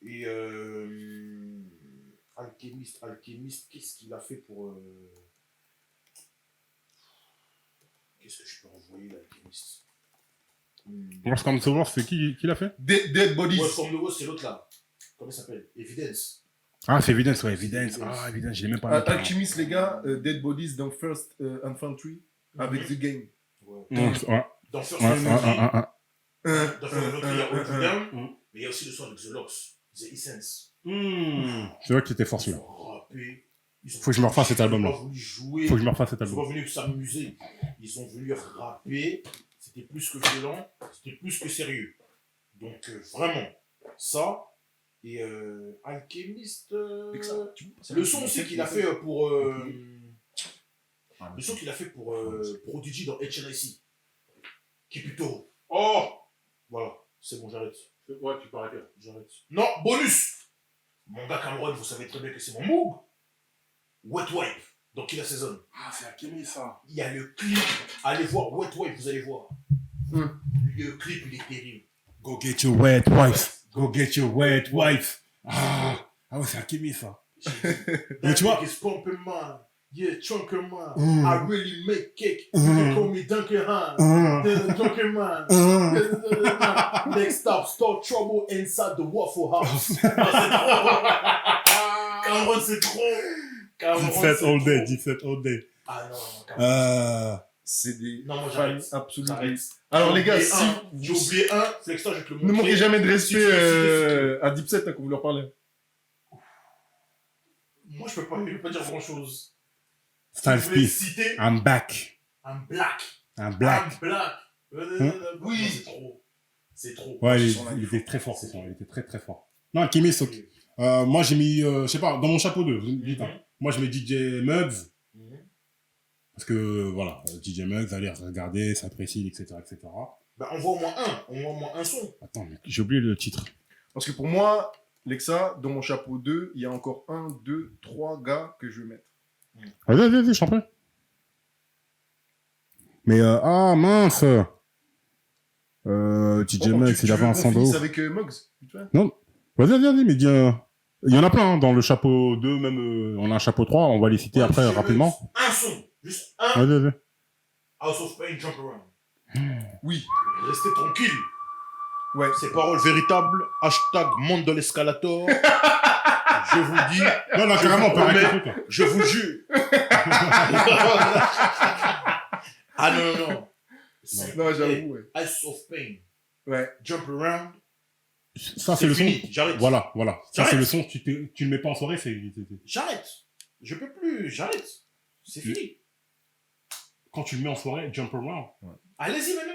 Et Alchemist, qu'est-ce qu'il a fait pour... Qu'est-ce que je peux envoyer l'Alchemist Worst Come to Worst, c'est qui l'a fait? Dead Bodies. Worst Come to Worst, c'est l'autre là. Comment il s'appelle? Evidence. Ah, c'est Evidence, ouais, Evidence. Ah, Evidence, je l'ai même pas noté. Alchemist, les gars, Dead Bodies dans First Infantry avec The Game. Ouais. Ouais. Dans First Infantry, Ouais. dans First Infantry, il y a Hold You Down, mais il y a aussi le son avec The Locks, The Essence. C'est vrai qu'il était fort Ils celui-là. ont rappé. Faut que je me refasse cet album-là. Ils ont pas voulu jouer. Faut que je me refasse cet Ils sont album. pas venus s'amuser. Ils sont venus rapper. C'était plus que violent. C'était plus que sérieux. Donc, vraiment, ça. Et Alchemist. Le son aussi qu'il a fait pour. Le son qu'il a fait pour Prodigy dans HNIC. Qui est plutôt. Oh! Voilà, c'est bon, j'arrête. Ouais, tu peux arrêter. J'arrête. Non, bonus! Mon gars Cameron, vous savez très bien que c'est mon moog. Wet Wipe, dans Killa Season. Ah, c'est Alchemist ça. Il y a le clip. Allez voir Wet Wipe, vous allez voir. Le clip, il est terrible. Go get your wet wife. Go get your wet wife. Ah ouais, c'est Alchemist ça. Mais tu vois. It's pumping man. Yeah, chunker man. I really make cake. You can call me Dunkerhan. Dunker man. Next stop, start trouble inside the Waffle House. Cameron, c'est trop. Cameron, c'est 17 all day, trop. 17 all day. Ah non, Cameron. C'est des Non, moi fans j'arrête. absolus. J'arrête. Alors les gars, J'ai oublié si J'ai oublié un, Flexta, je vais te le montrer. ne manquez jamais de respect Si. à Dipset quand vous leur parlez. Moi, je peux pas dire grand chose. Styles Je voulais P. citer I'm back. un black. Un black. Un black. Oui. Non, c'est trop. C'est trop. Ouais, Ce son-là, il il était très fort ce son. Il était très très fort. Non, Alchemist, ok. Moi j'ai mis, je sais pas, dans mon chapeau 2, vous me dites, hein. Moi je mets DJ Muggs. Parce que voilà, DJ Muggs, allez regarder, s'apprécie, etc., etc. Bah, on voit au moins un. On voit au moins un son. Attends, mais j'ai oublié le titre. Parce que pour moi, Lexa, dans mon chapeau 2, il y a encore 1, 2, 3 gars que je vais mettre. Vas-y, je t'en prie. Mais ah mince. DJ Muggs, il avait un son de finisse ouf. avec Muggs, vite fait. Non, vas-y, mais dis. Il y en a plein hein, dans le chapeau 2, même on a un chapeau 3, on va les citer après DJ rapidement. Muggs, un son. Juste un. Vas-y. House of Pain, Jump Around. Oui. Restez tranquille. Ouais. Ces paroles véritables. Hashtag monde de l'escalator. Je vous dis. Non, carrément, on peut arrêter le truc, là. Je vous jure. Ah non. Non, j'avoue, ouais. House of Pain. Ouais. Jump Around. Ça, c'est le son. fini, j'arrête. Voilà. Ça, J'arrête. c'est le son, tu le mets pas en soirée, c'est. J'arrête. Je peux plus. J'arrête. C'est fini. Quand tu le mets en soirée, jump around. Allez-y maintenant.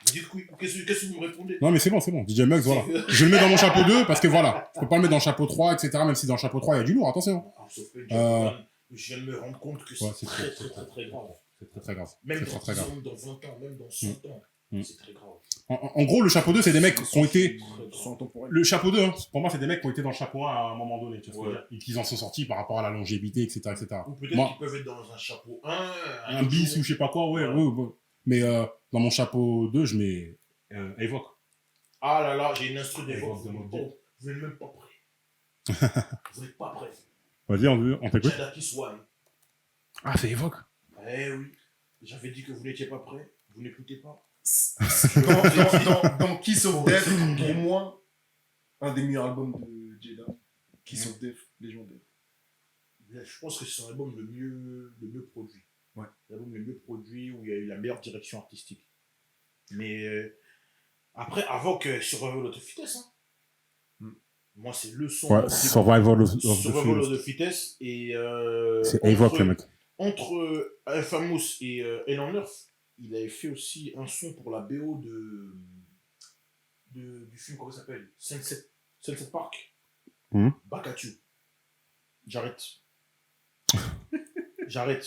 Vous dites qu'est-ce que vous me répondez? Non, mais c'est bon. DJ Muggs, voilà. Je le mets dans mon chapeau 2 parce que voilà. Je peux pas le mettre dans le chapeau 3, etc. Même si dans le chapeau 3, il y a du lourd, attention. House of Pain, Jump Around. Je viens de me rendre compte que c'est Ouais, c'est très très, grave. C'est très grave. Même C'est dans très 10 grave. ans, dans 20 ans, même dans 100 ans. C'est très grave. En gros, le chapeau 2, c'est des mecs qui ont été. Sans temporel. Le chapeau 2, hein, pour moi, c'est des mecs qui ont été dans le chapeau 1 à un moment donné. Tu vois ce que je veux Ouais. dire, et qu'ils en sont sortis par rapport à la longévité, etc. Ou peut-être Moi, qu'ils peuvent être dans un chapeau 1. un bis ou je sais pas quoi, ouais. Mais dans mon chapeau 2, je mets Evoque. Ah là là, j'ai une instru Ouais, d'évoque. ouais, ouais. Oh, vous n'êtes même pas prêts. Vous n'êtes pas prêts. Vas-y, on t'écoute. Jadaki Swai. Ah, c'est Evoque. Eh oui. J'avais dit que vous n'étiez pas prêts. Vous n'écoutez pas. Dans Kiss of Death, pour moi, un des meilleurs albums de Jada. Kiss of Death, légendaire. Je pense que c'est son album le mieux produit. Ouais. L'album le mieux produit où il y a eu la meilleure direction artistique. Mais après, avant que Survival of the Fittest, hein. Moi, c'est le son. Ouais, Survival of the Survival of Fittest. the Fittest. Et C'est Evoque, le mec. entre Infamous et Hell on Earth, il avait fait aussi un son pour la BO du film, comment ça s'appelle, Sunset Park. Back at you. J'arrête. J'arrête.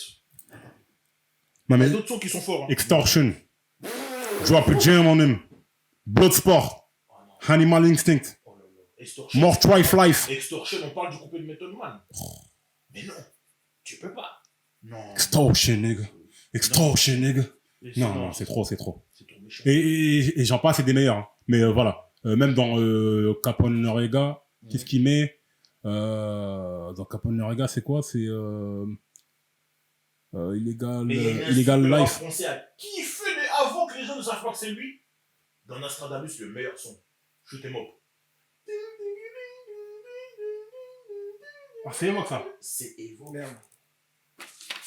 Non, Il y mais a d'autres sons qui sont forts. Hein. Extortion. Drop a jam on him. Bloodsport. Oh, non. Animal Instinct. Oh là là. Extortion. More Trife Life. Extortion, on parle du coupé de Method Man. Mais non, tu peux pas. Non. Extortion, nigga. Extortion, nigga. Et Non, c'est trop. C'est trop méchant. Et j'en passe, c'est des meilleurs. Hein. Mais voilà. Même dans Capone Norega, qu'est-ce qu'il met dans Capone Norega, c'est quoi? C'est Illegal Le rap Life. français a kiffé, mais avant que les gens ne savent pas que c'est lui, dans Nostradamus, le meilleur son. Shoot 'em up. Ah, c'est Evoque, ça. C'est Evoque. Merde.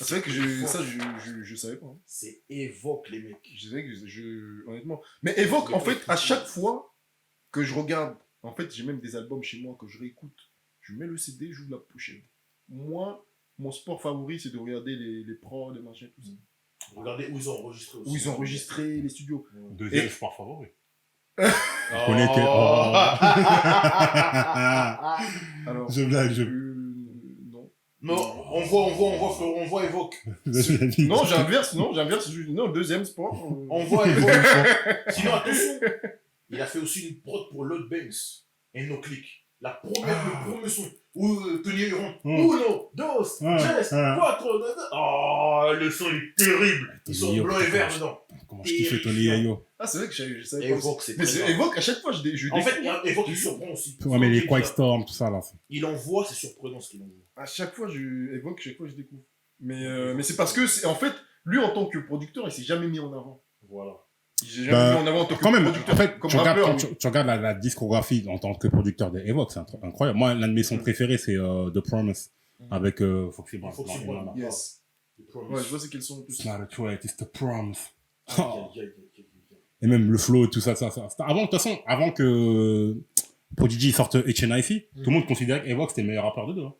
C'est vrai que je savais pas. Hein. C'est Evoque, les mecs. Je savais que honnêtement. Mais Evoque, en fait, à chaque fois que je regarde, en fait, j'ai même des albums chez moi que je réécoute. Je mets le CD, j'ouvre la pochette. Moi, mon sport favori, c'est de regarder les prods, les machins, tout ça. Regardez où ils ont enregistré aussi. Où ils ont enregistré les studios. Deuxième sport favori. Oh. connais que- Oh. Alors, Je blague, non. Non, on voit Evoque. Non, j'inverse. Non, deuxième sport. On voit Evoque. Sinon, attention, il a fait aussi une prod pour Lord Banks et No Click. Le premier son où Tony Huron. Uno, dos, tres, cuatro. Oh, le son est terrible. Ils sont blancs et verts dedans. Comment je kiffe Tony Yayo. Ah, c'est vrai que je savais pas. Evoque, c'est Mais très grave. Evoque, à chaque fois, je En fait, Evoque, il surprend aussi. Ouais, mais les Quiet Storm, tout ça, là. Il envoie, c'est surprenant ce qu'il envoie. À chaque fois, Evoque, chaque fois, je découvre. Mais c'est parce que, en fait, lui, en tant que producteur, il s'est jamais mis en avant. Voilà. Il s'est jamais mis en avant en tant que Quand même, producteur. en fait, comme tu regardes, rappeur, quand tu regardes la discographie en tant que producteur de Evoque, c'est incroyable. Moi, l'un de mes sons préférés, c'est The Promise, avec Foxy Brown. Foxy Brown. Yes. Ouais, je vois c'est quels sont en plus. It's not a threat, it's the promise. Aïe, aïe, aïe, aïe, aïe. Et même le flow, tout ça. Avant, de toute façon, avant que Prodigy sorte HNIC, tout le monde considérait qu'Evoque c'était le meilleur rappeur de deux. Hein.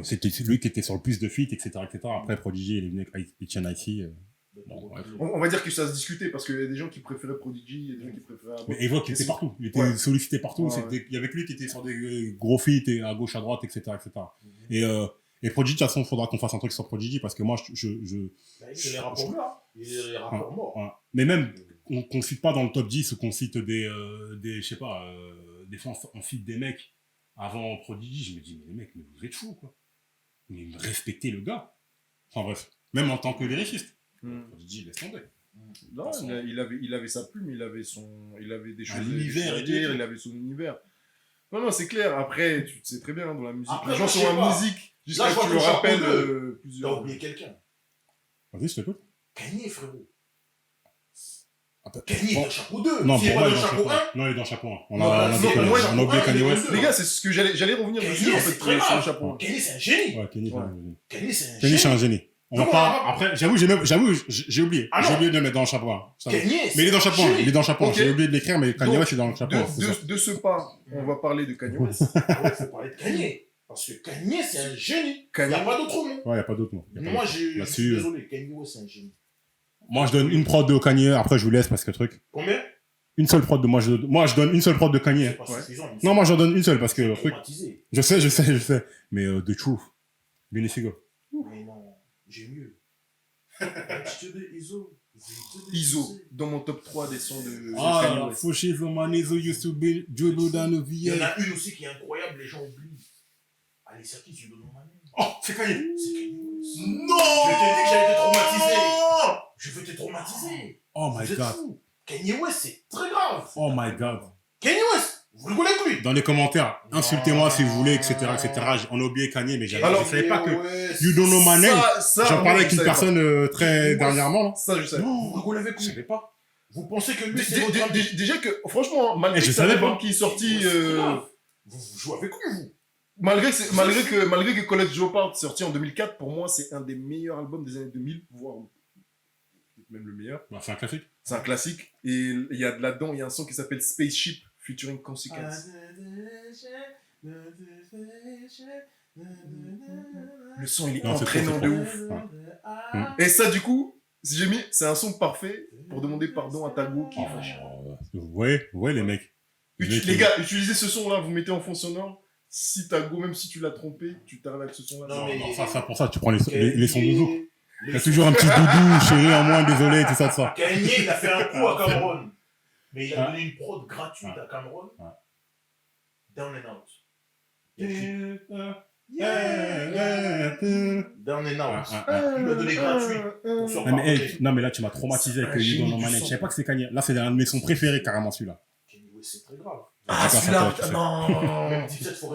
C'était celui qui était sur le plus de feats, etc., etc. Après, Prodigy, il est venu avec HNIC. Bon, bref. On va dire que ça se discutait parce qu'il y a des gens qui préféraient Prodigy, il y a des gens qui préféraient. Mais Evoque, il était partout. Il était sollicité partout. Il y avait que lui qui était sur des gros feats et à gauche, à droite, etc., etc. Et Prodigy, de toute façon, il faudra qu'on fasse un truc sur Prodigy parce que moi, Il est les rappeurs morts. Il est les rappeurs morts. Ouais. Mais même, qu'on cite pas dans le top 10 ou qu'on cite des je sais pas, des fois on cite des mecs avant Prodigy, je me dis, mais les mecs, mais vous êtes fous, quoi. Mais respectez le gars. Enfin bref, même en tant que lyriciste. Prodigy, laisse tomber. Non, il avait sa plume, il avait des choses. Univers à dire, il avait son univers. Non, c'est clair. Après, tu sais très bien, dans la musique, Après, les gens je sont sais en pas. musique jusqu'à Là, ce que tu je le vois rappelles T'as plusieurs. oublié quelqu'un. Vas-y, je t'écoute. Kanye, frérot. Attends. Kanye est dans Chapeau 2. Non, S'il est pour pas moi, dans Chapeau 1, Non, il est dans Chapeau 1. On Non, a non, oublié pour moi, on a oublié Chapeau Kanye 1, West. Les gars, c'est ce que j'allais revenir Kanye, dessus en fait c'est très sur le grave. chapeau. Kenny, c'est un génie. Ouais, Kenny, Ouais. Kenny, c'est un Kenny, génie. c'est un génie. On va Non, pas. non, Après, j'avoue, j'ai oublié. Ah non. J'ai oublié de le mettre dans le chapeau 1. Kenny, Mais il est dans le chapeau 1. génie. Il est dans le chapeau 1. Ok. J'ai oublié de l'écrire, mais Kanye Donc, West est dans le chapeau 1. De ce pas, on va parler de Kanye West. Ah ouais, faut parler de Kanye. Parce que Kanye, c'est un génie. Il n'y a pas d'autre mot. Ouais, il n'y a pas d'autre mot. Y a pas Moi, d'autre. je suis Là-dessus, désolé. Kanye West, c'est un génie. Moi, je donne une prod de Kanye, après je vous laisse parce que truc. Combien? Une seule prod de moi, je donne une seule prod de C'est Kanye. pas Ouais. suffisant. Non, moi j'en donne une seule parce que truc. Traumatisé. Je sais. Mais The Truth. Benny Siegel. Mais non, j'ai mieux. ISO, dans mon top 3 des sons de Kanye Ah, West. Fouché, the man is used to be dribble down the Il y en VA. a une aussi qui est incroyable, les gens oublient. Allez, c'est qui tu donnes mon année? Oh, c'est Kanye. C'est Kanye West. Non! Je t'ai dit que j'avais été traumatisé. Je veux te traumatiser. Oh my Vous êtes god. fous. Kanye West, c'est très grave. Oh my god. Kanye West, vous rigolez avec lui. Dans les commentaires, insultez-moi si vous voulez, etc., etc. On a oublié Kanye, mais je savais pas que You Don't Know My Name. J'en parlais avec une personne très dernièrement, là. Ça, je sais. Vous rigolez avec Je lui. savais pas. Vous pensez que lui, c'est votre ami. Déjà que, franchement, malgré Eh, je que c'est un savais album pas. qui est sorti, C'est grave. Vous jouez avec lui, vous. malgré que College Dropout est sorti en 2004, pour moi, c'est un des meilleurs albums des années 2000, voire même le meilleur. Bah, c'est un classique. C'est un classique. Et il y a là-dedans, il y a un son qui s'appelle Spaceship featuring Consequence. Le son, il est Non, c'est trop, entraînant c'est de trop. ouf. Ouais. Et ça, du coup, si c'est un son parfait pour demander pardon à ta go qui est fâché. Vous voyez les mecs. Les gars, utilisez ce son-là, vous mettez en fond sonore. Si t'as go, même si tu l'as trompé, tu t'arrêtes avec ce son-là. Non, ça, pour ça, tu prends les sons doudou. Il y a toujours un petit doudou, chérie, en moins, désolé, tout ça. Kanye, il a fait un coup à Cameroun. Mais il a donné une prod gratuite à Cameroun. Down and Out. Down and Out. Il l'a donné gratuit. Pour se Non, mais là, tu m'as traumatisé avec You Don't Know My Name. Je savais pas que c'était Kanye. Là, c'est un de mes sons préférés, carrément, celui-là. Kanye West, c'est très grave. Ah, celui-là, non.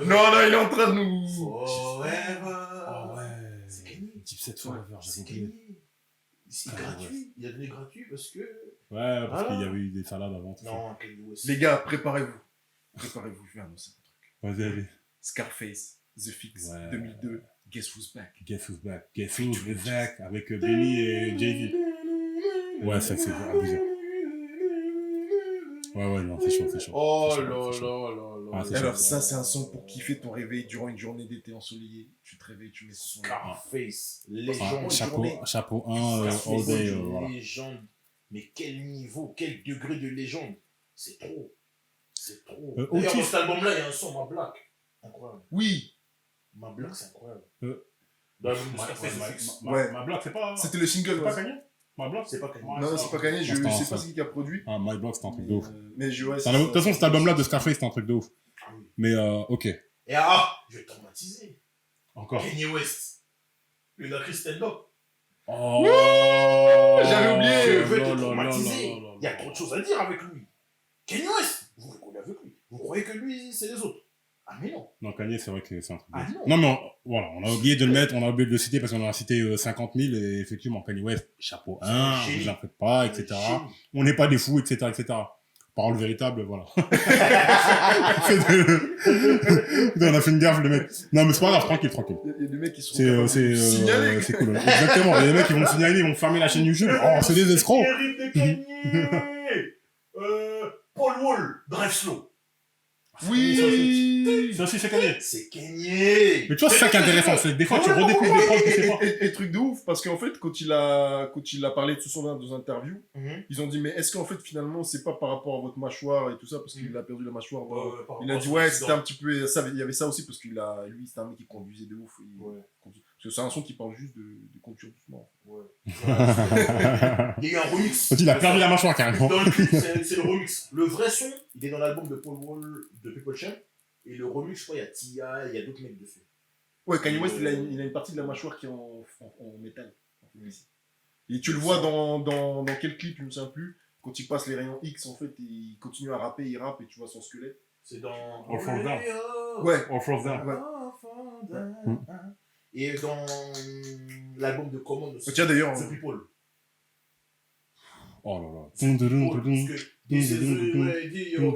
Non, il est en train de nous. Forever. Oh ouais. C'est Kanye. Deep Set Forever, c'est Kanye. C'est gratuit. Il a donné gratuit parce que. Ouais, parce qu'il y avait eu des salades avant. Non, Kanye West. Les gars, préparez-vous. Préparez-vous, je vais annoncer un truc. Vas-y, allez. Scarface, The Fix, 2002. Guess Who's Back. Guess Who's Back. Guess Who's Back avec Benny et Jay-Z. Ouais, ça c'est abusé. Ouais, non, c'est chaud. Oh là. Alors, ça, c'est un son pour kiffer ton réveil durant une journée d'été ensoleillée. Tu te réveilles, tu mets ce son. Scarface, légende. Chapeau 1, all day. Voilà. Légende. Mais quel niveau, quel degré de légende. C'est trop. D'ailleurs, dans cet album-là, il y a un son, Ma Black. Incroyable. Oui. Ma Black, c'est incroyable. Ma Black, c'est pas. C'était le single. C'est pas Kanye? My Block, c'est pas Kanye. Non, c'est pas Kanye, je sais pas ce qui a produit. Ah, My Block, c'est un truc de ouf. Mais de toute façon, cet album-là de Scarface, c'est un truc de ouf. Mais, ok. Et je vais traumatiser. Encore. Kanye West. Il a Chris stand-up. Oh, j'avais oublié. Je veux te traumatiser. Il y a trop de choses à dire avec lui. Kanye West, vous rigolez avec lui. Vous croyez que lui, c'est les autres. Ah, mais non. Non, Kanye, c'est vrai que c'est un truc. Ah, non, mais voilà, on a oublié de le mettre, on a oublié de le citer parce qu'on en a cité 50 000 et effectivement, Kanye West, chapeau 1, vous en faites pas, etc. On n'est pas des fous, etc. Parole véritable, voilà. On a fait une gaffe, le mec. Non, mais c'est pas grave, tranquille. Il y a des mecs qui sont signalés. C'est cool. Exactement, il y a des mecs qui vont me signaler, ils vont fermer la chaîne YouTube. Oh, c'est des escrocs. Paul Wall, Drive Slow. Oui. Ça aussi, c'est Kanye. C'est Kanye. Mais tu vois, c'est ça qui est intéressant, c'est que des fois, tu redécouvres des prods que tu sais pas. Et truc de ouf, parce qu'en fait, quand il a parlé de ce son-là dans une interview, ils ont dit, mais est-ce qu'en fait, finalement, c'est pas par rapport à votre mâchoire et tout ça, parce qu'il a perdu la mâchoire. Il a dit, ouais, c'était un petit peu, ça, il y avait ça aussi, parce lui, c'était un mec qui conduisait de ouf. Parce que c'est un son qui parle juste de conduire doucement. Ouais. Il y a eu un remix. Il a perdu la mâchoire, carrément. Dans le clip, c'est le remix. Le vrai son, il est dans l'album de Paul Wall, de People Champ. Et le remix, je crois, il y a T.I., il y a d'autres mecs dessus. Ouais, Kanye West, il a une partie de la mâchoire qui est en métal. Et tu le vois dans quel clip, je ne me souviens plus. Quand il passe les rayons X, en fait, il continue à rapper, il rappe et tu vois son squelette. C'est dans... All Falls Down. Ouais. All Falls Down. Et dans l'album de Common aussi. Tiens, d'ailleurs... The People. Oh là là. This is the radio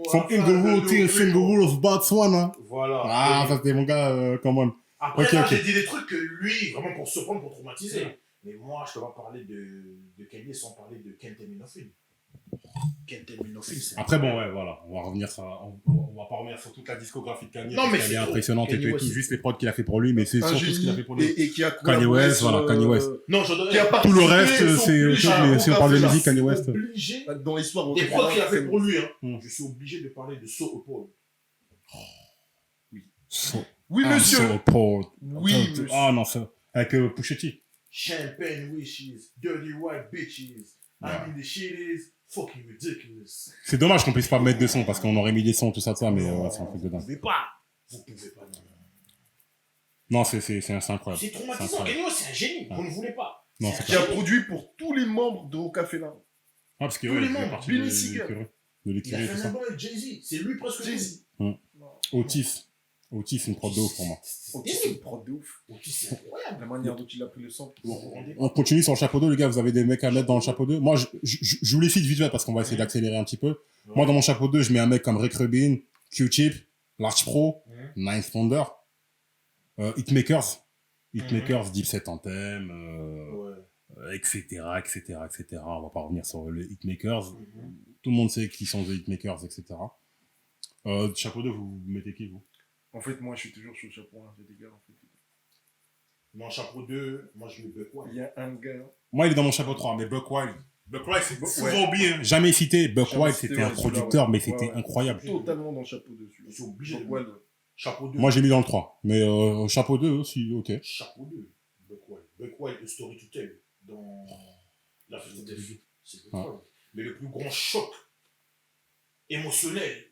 From Inglewood to Inglewood of Botswana. Voilà. Ah, ça c'était mon gars, comment. Après, là, j'ai dit des trucs que lui, vraiment pour surprendre, pour traumatiser. Mais moi, je ne peux pas parler de Kanye sans parler de Kenton Minofin. Après, bon, ouais, voilà. On va revenir ça. On va pas revenir sur toute la discographie de Kanye. Non, mais elle est impressionnante et tout. Juste les prods qu'il a fait pour lui, mais c'est surtout ce qu'il a fait pour lui. Et qui a Kanye West, voilà, Kanye West. Non, tout le reste, c'est autre chose, mais si on parle de musique, Kanye West. Dans l'histoire, des prods qu'il a fait pour lui, je suis obligé de parler de So Paul. Oui. Oui, monsieur. So Paul. Oui, monsieur. Ah non, ça. Avec Pusha T. Champagne wishes, dirty white bitches. I mean the shit is fucking ridiculous. C'est dommage qu'on puisse pas mettre de son parce qu'on aurait mis des sons, tout ça, mais c'est un truc de dingue. Vous pouvez pas. Non, c'est incroyable. C'est traumatisant. Kanye West, c'est un génie. Vous ne voulez pas. Non, qui a produit pour tous les membres de Rockefeller. Ah, parce que tous les membres. Billy Seagal. De l'écurie, il a fait un album avec Jay-Z. C'est lui presque Jay-Z. Otis, une prod de ouf pour moi. Otis, c'est une prod de ouf. Otis, c'est incroyable. La manière dont il a pris le son. On continue sur le chapeau 2, les gars. Vous avez des mecs à mettre dans le chapeau 2. Moi, je vous les cite vite fait parce qu'on va essayer d'accélérer un petit peu. Moi, dans mon chapeau 2, je mets un mec comme Rick Rubin, Q-Tip, Large Pro, Ninth Thunder, Hitmakers, Deep Set Anthem, etc. On va pas revenir sur les Hitmakers. Tout le monde sait qui sont les Hitmakers, etc. Chapeau 2, vous mettez qui, vous? En fait, moi, je suis toujours sur le chapeau 1, j'ai des gars, en fait. Moi, chapeau 2, moi, je mets Buck Wild. Il y a un gars. Moi, il est dans mon chapeau 3, mais Buck Wild. Buck Wild, c'est Ouais. souvent oublié. Hein. Jamais cité. Buck Jamais Wild, cité, c'était un ouais, celui-là, producteur, ouais. mais c'était Ouais, ouais. incroyable. Totalement dans le chapeau dessus. Je suis obligé de Wild, mettre chapeau 2. Moi, j'ai mis dans le 3. Mais chapeau 2 aussi, ok. Chapeau 2. Buck Wild. Buck Wild, A Story to Tell. Dans La Fête des Death. C'est Buck Wild. Mais le plus grand choc émotionnel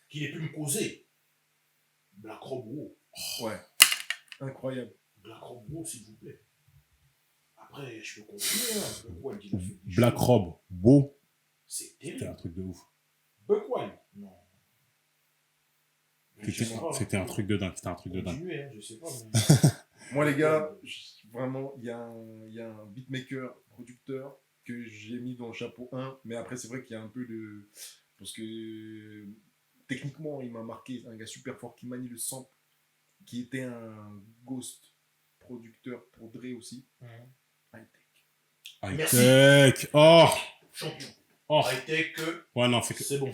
qu'il ait pu me causer, Black Rob Wow. Ouais. Incroyable. Black Rob Wow, s'il vous plaît. Après, je peux continuer. Hein. Buck Wild, il a fait des Black choses. Rob, beau. C'est C'était un terrible. truc de ouf. Buck Wild. Non. C'était un truc de dingue. C'était un truc de dingue. Continuez, hein, je sais pas. Mais... Moi, les gars, vraiment, il y a un beatmaker, producteur que j'ai mis dans le chapeau 1. Mais après, c'est vrai qu'il y a un peu de. Parce que techniquement, il m'a marqué. Un gars super fort qui manie le sample, qui était un ghost producteur pour Dre aussi. High-tech. Merci. High-tech. Oh. Champion. Oh. High-tech, Ouais, non, c'est que. c'est bon.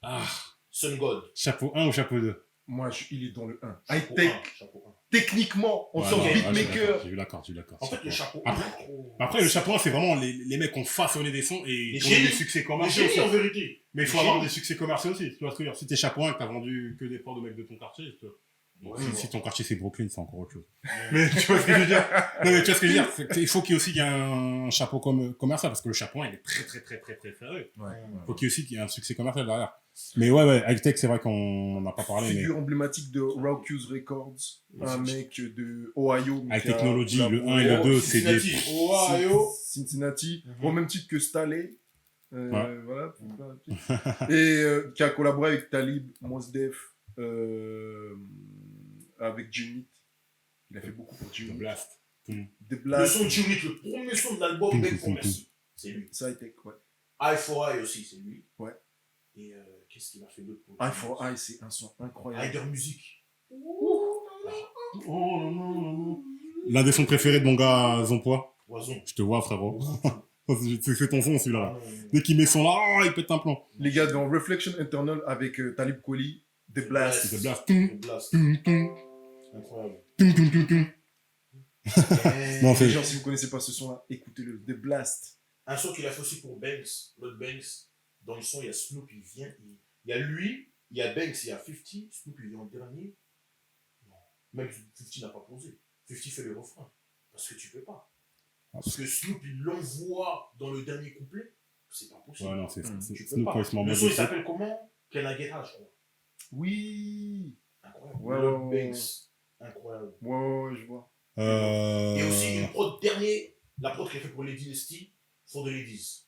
Ah. Sun God. Chapeau 1 ou chapeau 2? Moi, il est dans le 1. Chapeau High-tech, 1, chapeau 1. techniquement, on Ouais, sort non, ouais, beatmaker. J'ai eu l'accord, j'ai eu l'accord. En fait, le chapeau 1, Après- trop... Après, le chapeau 1, c'est vraiment les mecs qui ont façonné des sons et Les qui ont eu des génies. succès Mais commerciaux. génie, en aussi. vérité. Mais il faut Les avoir génies. des succès commerciaux aussi. Tu vois ce que je veux dire? Si t'es chapeau 1 et que t'as vendu que des ports de mecs de ton quartier, tu vois. Ouais, Si ouais. ton quartier c'est Brooklyn, c'est encore autre chose. Ouais. Mais tu vois ce que je veux dire? Non, mais tu vois ce que je veux dire? C'est qu'il faut qu'il y ait aussi qu'il y ait un chapeau commercial parce que le chapeau 1, il est très préféré. Faut qu'il y ait aussi qu'il y ait un succès commercial derrière. Mais ouais, High-Tech, c'est vrai qu'on n'a pas parlé, mais Figure emblématique de Raucus Records, un mec de Ohio. mais High qui a Technology, le 1 et collaboré le 2, c'est des. Cincinnati, Ohio. Cincinnati, Mhm. au même titre que Staley. Ouais. Voilà, pour faire un petit- Et qui a collaboré avec Talib, Mos Def, avec Junit. Il a fait beaucoup pour The Junit. Blast. The Le Blast, son de Junit, le premier son de l'album, Ben pour merci. C'est lui. c'est High-Tech, ouais. Eye for Eye aussi, c'est lui. Ouais. Et qu'est-ce qu'il a fait d'autre pour Eye for Eye, c'est un son incroyable. Rider Music. L'un des sons préférés de mon gars Zompois. Poison. Je te vois, frérot. C'est ton son, Ah, celui-là. non, non, Dès qu'il met son là, oh, il pète un plomb. Les gars, dans Reflection Internal avec Talib Kweli, The Blast. C'est The Blast. non. The Blast. Incroyable. Non, c'est- Les gens, si vous connaissez pas ce son-là, écoutez-le. The Blast. Un son qu'il a fait aussi pour Banks, l'autre Banks. Dans le son, il y a Snoop, il vient. Il y a lui, il y a Banks, il y a 50. Snoop, il vient en dernier. Non. Même 50 n'a pas posé. 50 fait le refrain. Parce que tu peux pas. Parce que Snoop, il l'envoie dans le dernier couplet. C'est pas possible. Ouais, non, c'est Tu peux Snoop pas. quand il se met en Le mode son, il de- s'appelle comment? Can I Get High, je crois. Oui. Incroyable. Ouais, L'autre ouais, Banks. Incroyable. Ouais, je vois. Et aussi une prod dernier, la prod qu'il a fait pour Lady Lestie, For the Ladies.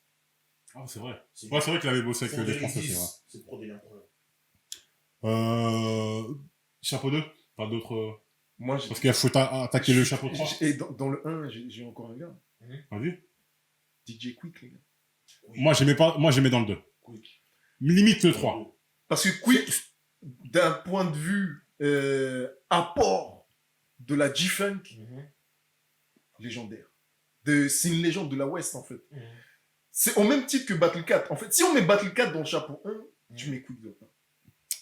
Ah, c'est vrai. C'est Ouais, c'est vrai qu'il avait bossé avec For the des Français, c'est Ladies, vrai. cette prod elle est incroyable. Chapeau 2, pas d'autres. Moi, Parce qu'il faut attaquer le chapeau 3. Et dans le 1, j'ai encore un gars. Vas-y. DJ Quick, les gars. Oui. Moi, j'aimais dans le 2. Quick. Limite le 3. Parce que Quick, d'un point de vue apport de la G-Funk, légendaire. C'est une légende de la West, en fait. C'est au même titre que Battle Cat. En fait, si on met Battle Cat dans le chapeau 1, tu mets Quick dans le 1.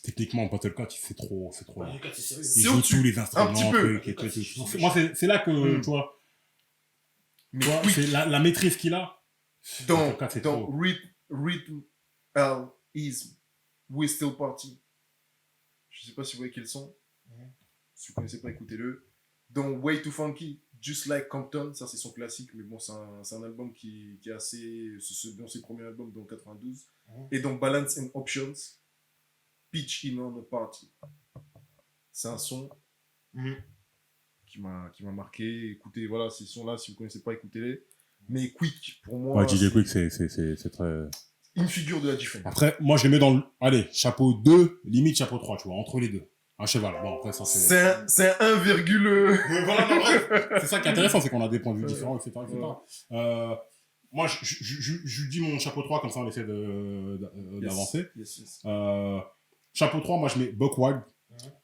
Techniquement, Battle Cat, c'est trop. Ouais, les gars, c'est sérieux. Il C'est joue au-dessus. tous les instruments. Un petit peu. trucs et tout, et tout. Moi, c'est là que, tu vois, Mais c'est la maîtrise qu'il a. dans, Battle Cat, c'est dans trop. Rhythm, L, Ism, We Still Party. Je sais pas si vous voyez quels sont. Si vous connaissez pas, écoutez-le. Dans Way Too Funky, Just Like Compton, ça c'est son classique, mais bon, c'est un album qui est assez. C'est dans ses premiers albums, dans 92. Et dans Balance and Options, Pitch In On a Party. C'est un son qui m'a marqué. Écoutez, voilà, ces sons-là, si vous connaissez pas, écoutez-les. Mais Quick, pour moi, Ouais, DJ c'est Quick, c'est très. une figure de la G-Funk. Après, moi, je le mets dans le. Allez, chapeau 2, limite chapeau 3, tu vois, entre les deux. Un cheval. Bon, après, ça, c'est. C'est un 1, Mais voilà, non, bref. C'est ça qui est intéressant, c'est qu'on a des points de vue différents, etc. Moi, je dis mon chapeau 3, comme ça, on essaie d'avancer. Yes. Chapeau 3, moi, je mets Buck Wild,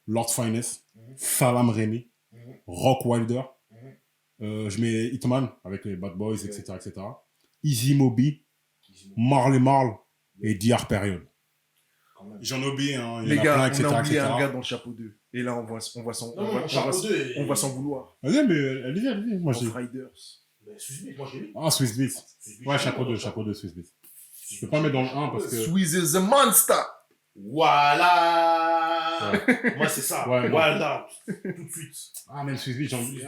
Lord Finest, Salam Remy, Rock Wilder. Je mets Hitman, avec les Bad Boys, etc. Easy Moby, Marley Marl et DR Period. J'en ai oublié, hein. Il Les y en a gars, plein, etc. on a oublié etc. un gars dans le chapeau 2. Et là, on va s'en Non, chapeau 2. on va s'en vouloir. Vas-y, mais allez-y. Moi, Rough j'ai. Riders. Ben, Swiss Beats, moi je l'ai mis. Ah, Swiss Beats. Swiss Beats, Ouais, je chapeau l'ai mis, 2, chapeau 2, Swiss Beats. Je peux pas le mettre dans le 1 parce que. Swiss is a monster. Voilà. Moi c'est ça. Ouais, non. Voilà. Tout de suite. Ah, même Swiss Beats, j'en ai.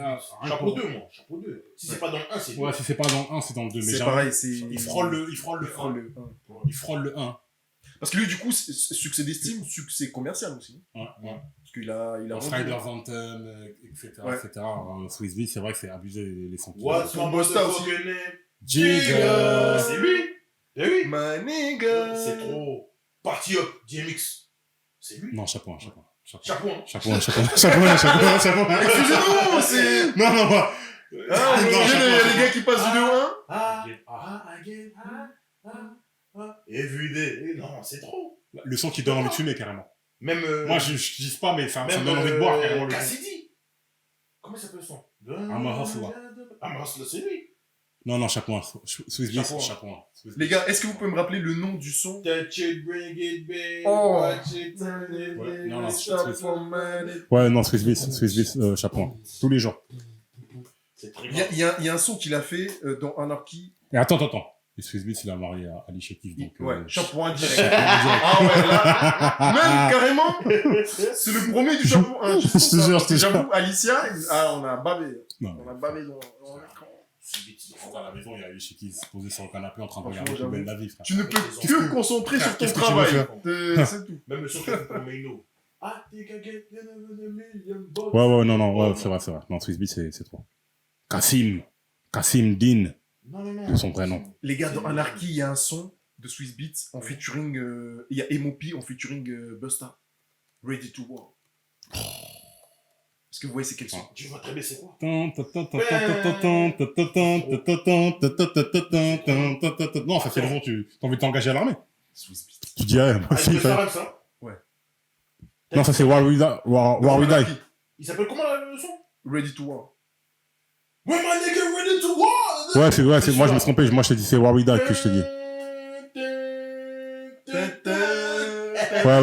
Chapeau 2, moi. Chapeau 2. Si c'est pas dans le 1, c'est Ouais, si c'est pas dans le 1, c'est dans le 2. Mais C'est j'ai- pareil, c'est. Il frôle le 1. Il frôle le 1. Il frôle le 1. Parce que lui, du coup, succès d'estime, succès commercial aussi. Ouais, ouais. Parce qu'il a vendu. Riders Anthem, etc. Ouais. etc. Swiss Beats, c'est vrai que c'est abusé les sons. What's Son my Busta aussi. motherfucking name? Jigga. C'est lui. Eh oui. My nigga. C'est trop. Party Up, DMX. C'est lui. Non, chapeau 1, chapeau 1. Chapeau, hein. Chapeau 1, chapeau 1, chapeau 1, chapeau 1, chapeau 1. Excusez-nous, c'est. Non, non, moi. Ah, Non, il y a chapeau les 1. gars qui passent du 2 1. Again, everyday. Non, c'est trop. Le son qui donne envie de fumer, carrément. Même. Moi, je dis pas, mais ça me même donne envie de boire, carrément. le son. Cassidy. Comment il s'appelle le son? I'm a hustler. I'm a hustler, c'est lui. Non, non, chapeau 1. Swiss Beats, Chapeau 1. chapeau 1. Swiss Les Beats. gars, est-ce que vous pouvez me rappeler le nom du son? Touch it, bring it, babe. Oh. Watch it, turn it, Ouais, baby, non, non, stop Swiss- for minute. Ouais, non, Swiss Beats, chapeau 1. Tous les jours. C'est très Il y a, grave. il y a un son qu'il a fait dans Anarchy. Et attends. Et Swiss Beats, il a marié à Ali Shekif. Donc, Ouais, chapeau 1 direct. direct. Ah ouais, là. Même carrément, c'est le premier du chapeau 1. Je te jure, je te jure. J'avoue, Alicia, on a bavé. Non, On a bavé dans l'écran. à la maison, il y a Ali Shekif posé sur le canapé en train de Franchement, regarder j'avoue. Plus belle la vie, frère. Tu ne peux Qu'est-ce que que- concentrer sur ton qu'est-ce que tu veux travail. faire C'est tout. Même le son qu'il a fait pour Maino. I think I get another million bucks. Ouais, non, c'est vrai. Non, Swiss Beats, c'est trop. Kassim Dean, de son vrai nom. Les gars, dans Anarchy, il y a un son de Swiss Beats en featuring. Il y a M.O.P. en featuring Busta. Ready to War. Est-ce que vous voyez c'est quel son? Tu vois très bien c'est quoi? Non, ça fait longtemps que tu as envie de t'engager à l'armée. Swiss Beats. Tu dirais, moi Ah, aussi, il il fait fallait- ça. Non, ça c'est War We Die. War We Die. Anarchy, Il s'appelle comment le son? Ready to War. When my nigga ready to war! Ouais, moi je me suis trompé. Moi je t'ai dit c'est War We Die que je t'ai dit. Ouais.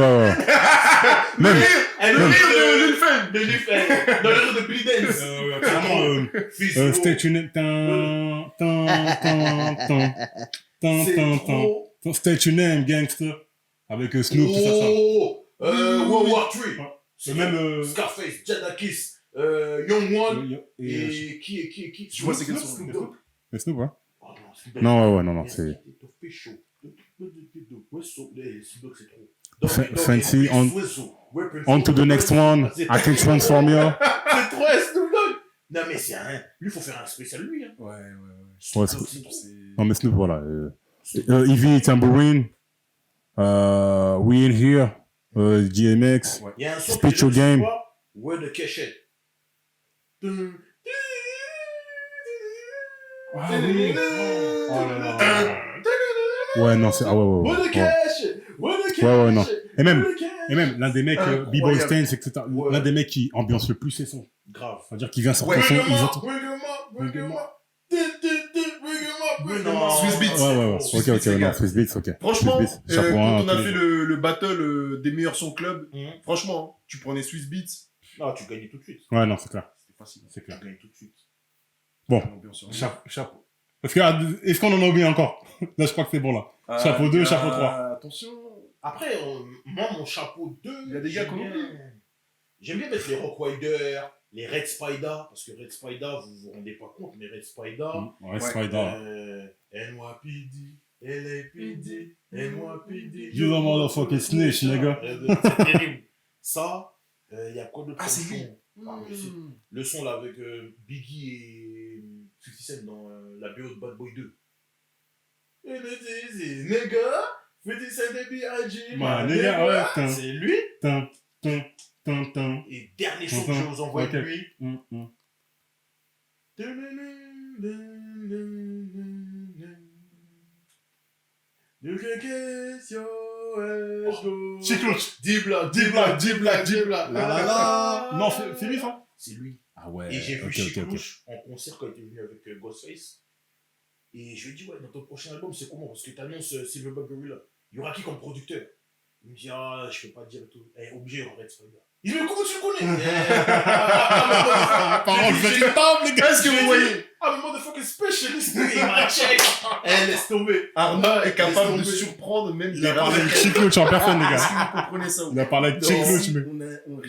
Même. Et le Même. rire de Lil Fame. De Lil Fame. Dans le rire de Billy Dance. Clairement, Fils Stay de- tuned. C'est trop. Stay tuned, gangster. Avec Snoop, tout ça. World War 3. Et même. Scarface, Jadakiss, Young One. Et qui Tu vois, c'est quel son? Snoop Dogg. Mais Snoop, ouais. Oh non, Snoop Dogg. Non, c'est. Fait chaud. Snoop Dogg, c'est trop. Fancy on to the next one. I can transform you. C'est trop Snoop Dogg. Non mais c'est un. Lui, faut faire un spécial lui. Hein. Ouais. Ouais, Snoop Dogg, c'est trop. Non, mais Snoop, voilà. Evie, Tambourine. We in here. DMX. Il y a un son Speech que j'aime, au game. c'est quoi? Where the Keshet. Ah oui. Oh là là. Ouais, non, c'est. Ah ouais. Where the Keshet. Where the Keshet. Ouais, non. Et même, Where the Keshet. Et même, l'un des mecs, Incroyable. B-Boy Stains, etc. Ouais. L'un des mecs qui ambiance le plus ses sons. Grave. C'est-à-dire qu'il vient sortir Ouais. son. Bring Ils 'em up, entendent. bring 'em up, bring 'em up. Bring 'em up. Swiss Beats. Ouais. Swiss Ok, Beats, les non, gars. Swiss Beats, ok. Franchement, Swiss Beats, chapeau quand un, on a tous fait les le battle des meilleurs sons club, Mhm. franchement, tu prenais Swiss Beats, Non, tu gagnes tout de suite. Ouais, non, c'est clair. c'était facile. C'est Tu clair. gagnes tout de suite. Bon. L'ambiance, hein. Chapeau. Parce que, est-ce qu'on en a oublié encore? Là, je crois que c'est bon, là. Chapeau 2, chapeau 3. Attention. Après, moi, mon chapeau 2. Il y a des gars qu'on oublie. J'aime bien mettre les Rock Wider, les Red Spider, parce que Red Spider, vous vous rendez pas compte, mais Red Spider. Ouais, Spider. NYPD, LAPD, NYPD. You the motherfucking snitch, nigga. C'est terrible. Ça, il y a quoi d'autre Ah, comme c'est lui. son? Ah, mais c'est- Le son là avec Biggie et 50 Cent dans la BO de Bad Boy 2. Nigga, 50 Cent et B.I.G. Ouais, nigga, ouais, putain. C'est lui. Tin. Et dernier son que je vous envoie de Ok. lui. Chiclouche. Dibla. Non, c'est lui, ça? C'est lui. Ah ouais. Et j'ai vu ok. Chiclouche en concert quand il était venu avec Ghostface. Et je lui ai dit, ouais, dans ton prochain album, c'est comment? Parce que t'annonces Silverback Gorilla. Il y aura qui comme producteur? Il me dit, ah, je peux pas te dire et tout. Eh, obligé, en Red Spider. Il dit, mais comment tu le connais Parole véritable, les gars. Est-ce que vous voyez Ah, mais motherfucking specialist, il m'a check. Eh, laisse tomber. Arnaud est capable de Laisse tomber. surprendre même Il a parlé avec Chiclouch en personne, les Est-ce gars. que vous comprenez ça ou Il a parlé avec Non, Chiclouch, mais.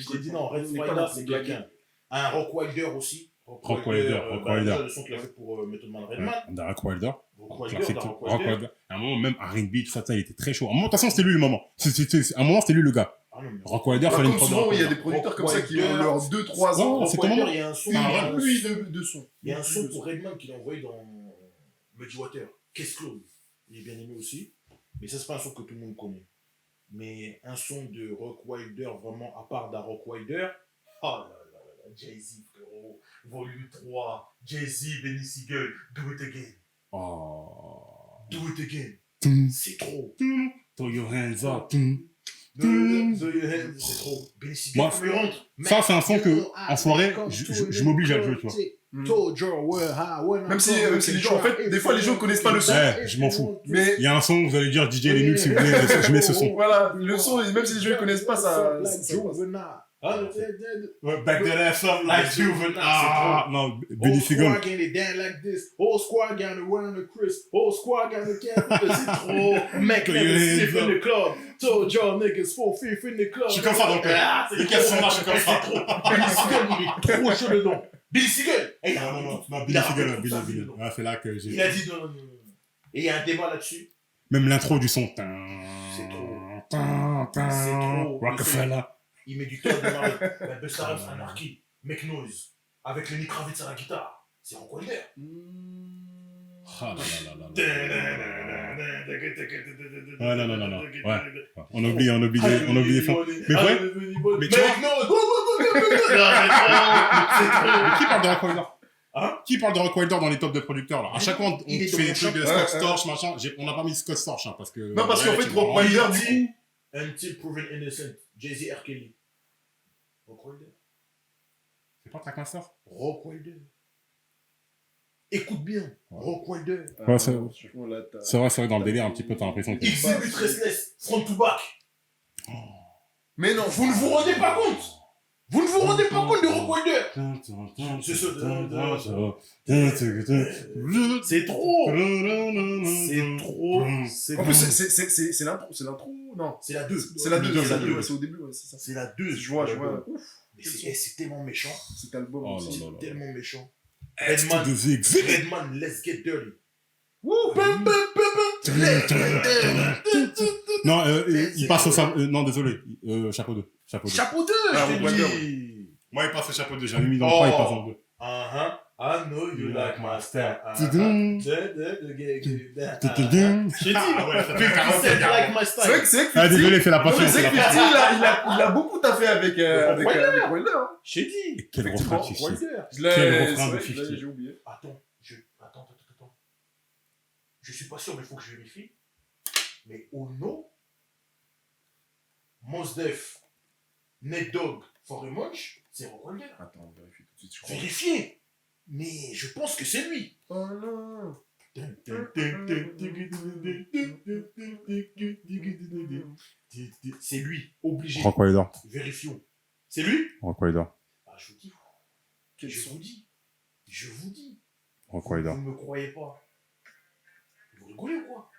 Je t'ai dit, non, Red On n'est pas Spider, là c'est pour quelqu'un. Un Rock Wilder aussi. Rock Wilder, Rock Wilder. Le son qu'il a fait pour Method Man Redman. De Rock Wilder. Rock Wilder, Classique, dans Rock Rock Wilder. Wilder. À un moment, même R&B, tout ça, il était très chaud. À un moment, de toute façon, c'était lui le moment. À un moment, c'était lui le gars. Ah non, mais Rock Wilder, fallait Comme une prod de souvent, Rock il y a Wilder. des producteurs comme ça qui Wilder. ont leurs 2-3 ans. Ouais, Rock c'est comment Wilder, il y a un son. Une pluie de sons. Il y a un son pour Redman qu'il a envoyé dans Muddy Water. Case Close. Il est bien aimé aussi. Mais ça, c'est pas un son que tout le monde connaît. Mais un son de Rock Wilder, vraiment à part d'un Rock Wilder. Oh là là là, Jay-Z, frérot. Volume 3. Jay-Z, Benny Siegel. Do it again. Oh. Do it again. Tum, C'est trop. tum, throw your hands up. Tum. C'est trop. Benny Siegel, Moi, comment il rentre? Ça, c'est un son que, en soirée, je m'oblige à le jouer, tu vois. Même si les gens, en fait, des fois, les gens connaissent pas le son. Ouais, je m'en fous. Mais Il y a un son, vous allez dire DJ les nuls si vous voulez, je mets ce son. voilà, le son, même si les gens ne connaissent pas, ça. Back that ass up like Juvenile. Ah, non, Benny Siegel. Whole squad getting down like this. Whole squad got around the Chris. Whole squad got the cat. C'est trop. Mec, Put your never hands sniff in up. the club. Told y'all niggas 4-5 in the club. Je suis comme ça, donc. Les cassons là, je suis comme ça. Billy Siegel, il est trop chaud dedans. Billy Siegel. Eh, il a Non, il Billy a Siegel, raconté tout ça, Billy. dedans. Ah, c'est là que Il j'ai. a dit non. Et il y a un débat là-dessus. Même l'intro du son. C'est trop. C'est trop. Rockefeller. Il met du temps à démarrer. La Busta Rhymes Anarchy, Make Noise, avec Lenny Kravitz à la guitare. C'est Rock Wilder. Ah là là là là. Non. Ouais. On a oublié ça. Mais vrai. Mais tu Qui parle de Rock Wilder? Hein? Qui parle de Rock Wilder dans les tops de producteurs là? À chaque fois, on Il est fait des sur trucs de mon Scott champ. Storch, machin. On n'a pas mis Scott Storch, hein, parce que. Non, parce qu'en ouais, fait, tu Rock vois, Wilder, du coup. Until Proven Innocent, Jay-Z R. Kelly. Rock Wilder. C'est pas Trackmaster? Rock Wilder. Écoute bien, Rock Wilder. Ouais, c'est là, vrai, dans le délire, un petit peu, t'as l'impression que. Exhibit Restless, front to back. Mais non, Vous ne vous rendez pas compte. Vous ne vous rendez pas compte de Rock Wilder. C'est ce. C'est trop. C'est trop. C'est En plus, trop. c'est l'intro, non. C'est la 2. C'est la 2, deux, c'est la c'est la 2, deux. c'est au début, ouais, c'est ça. C'est la 2. Je vois. Ouf, Mais c'est tellement méchant. cet album Oh aussi. là là. C'est tellement méchant. Est de Zig. Redman, let's get dirty. Wouh, Non, il passe au chapeau. Non, désolé. Chapeau 2. Chapeau 2, Ah, je t'ai Rock Wilder. dit. Moi, il passe au chapeau 2. J'avais mis dans le 3, il passe dans le 2. I know you like my style. Tudum. Je Tudum. t'ai dit, like my C'est vrai style. que c'est Ah, désolé, fais la Non, passion. mais c'est fais que la passion. il a beaucoup taffé avec Wilder. Hein. Je t'ai dit. Quel refrain de Effectivement, Fifi. Wilder. Je l'ai- Quel c'est refrain de vrai que 50. j'ai oublié. Attends. Je suis pas sûr, mais il faut que je vérifie. Mais Ono, Mos Def, Ned Dogg, For a Munch, c'est Rock Wilder. Attends, on vérifie tout de suite. je crois. Vérifiez. Mais je pense que c'est lui. Oh non. C'est lui, obligé. Rock Wilder. Vérifions. C'est lui? Rock Wilder. Ah, je vous dis. Quel Je son. vous dis. Je vous dis. Rock Wilder. Vous ne me croyez pas. Vous rigolez ou quoi?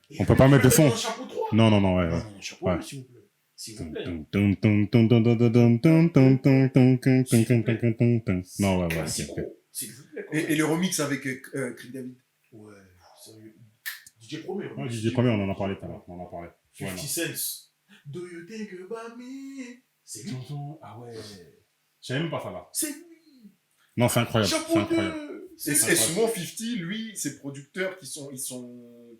Et On peut pas mettre le son. un chapeau 3. Non, ouais. Non, chapeau Ouais. 2, s'il vous plaît. S'il vous plaît. Non, ouais. Classico, s'il vous plaît. quand Et même. le remix avec Craig David. Ouais, sérieux. DJ Premier. Ouais, DJ Premier, on en a parlé tout à l'heure. On en a parlé. Ouais, 50 Cents. Do you think about me? C'est lui. Ah ouais. Je savais même pas ça là. C'est lui. Non, c'est incroyable. C'est Chapeau incroyable. 2. Et C'est souvent 50, lui, ces producteurs ils sont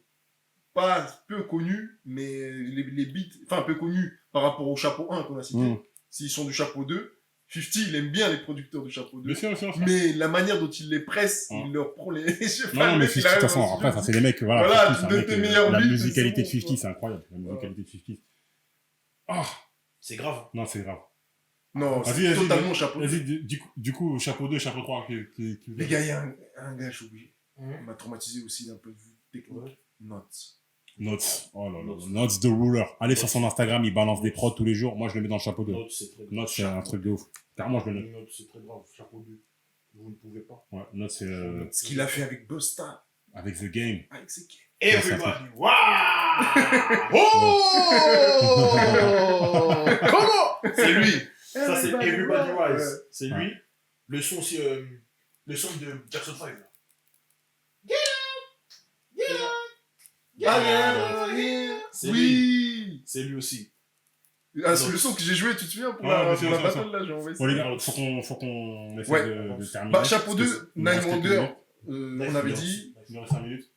pas peu connus, mais les beats, enfin peu connus par rapport au chapeau 1 qu'on a cité. Mm. S'ils sont du chapeau 2, 50, il aime bien les producteurs du chapeau 2. Bien sûr, bien sûr. Mais la manière dont il les presse, Mm. il leur prend les. Je sais Non, pas, le mais mec, 50, il de toute arrive façon, dans le après, ça, studio. c'est les mecs, voilà. Voilà, 50, c'est un tu mec, donnes tes meilleurs la beats, musicalité de c'est bon, 50, c'est incroyable. La musicalité de 50. Ah, C'est grave. non, c'est grave. Non, Vas-y, c'est vas-y, totalement chapeau 2. Vas-y, du coup, chapeau 2, chapeau 3. Les gars, il y a un gars, je suis obligé. Mhm. Il m'a traumatisé aussi d'un point de vue technique. Ouais. Notes. Notes. Oh là là. Notes the ruler. Allez sur son Instagram, il balance des prods tous les jours. Moi, je le mets dans le chapeau 2. Notes, c'est très grave. Notes, c'est un truc de ouf. Carrément, je le note. Notes, c'est très grave. Chapeau 2. Vous ne pouvez pas. Ouais, Notes, c'est Ce qu'il a fait avec Busta. avec The Game. Avec ses games. Everybody, wow! Oh! Comment? C'est lui. Ça, c'est Everybody Wise. C'est lui. Le son, c'est le son de Jackson 5. Là. C'est lui. Oui. C'est lui aussi. Ah, c'est le son que j'ai joué, tu te souviens, pour la battle, là, j'ai envoyé ça. Bon, les gars, faut qu'on essaie Ouais. de terminer. Bah, chapeau Parce 2, que il nous reste Nine quelques Wonder, minutes. on avait dit. Il nous reste 5 minutes.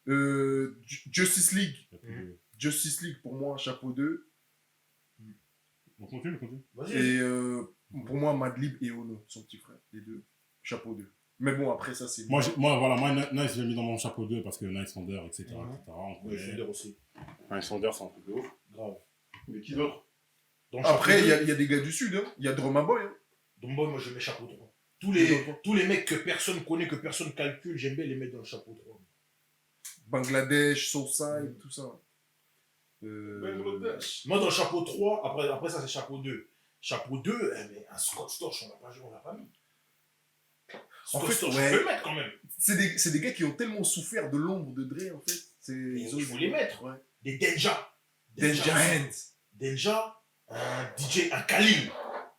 Justice League. Justice League, pour moi, chapeau 2. On continue. Vas-y. Et pour moi, Madlib et Ono, son petit frère, les deux. Chapeau 2. Mais bon, après ça, c'est. Moi, Nice, je l'ai mis dans mon chapeau 2 parce que Nice Wonder, etc. Ouais, je suis aussi. Nice Wonder, c'est un truc de ouf. Grave. Mais qui d'autre? Après, il y a des gars du Sud, hein. Il y a Drumma Boy. Hein. Donc moi, je mets chapeau 3. Tous les mecs que personne connaît, que personne calcule, j'aime bien les mettre dans le chapeau 3. Bangladesh, Southside, tout ça. Moi, dans le chapeau 3, après ça, c'est chapeau 2. Chapeau 2, mais un Scott Storch, on l'a pas mis. En fait, Storch, ouais. on peut le mettre quand même. C'est des gars qui ont tellement souffert de l'ombre de Dre, en fait. Il faut les mettre. Ouais. Des Denja. Denja Hands. Denja, un DJ, un Khalil.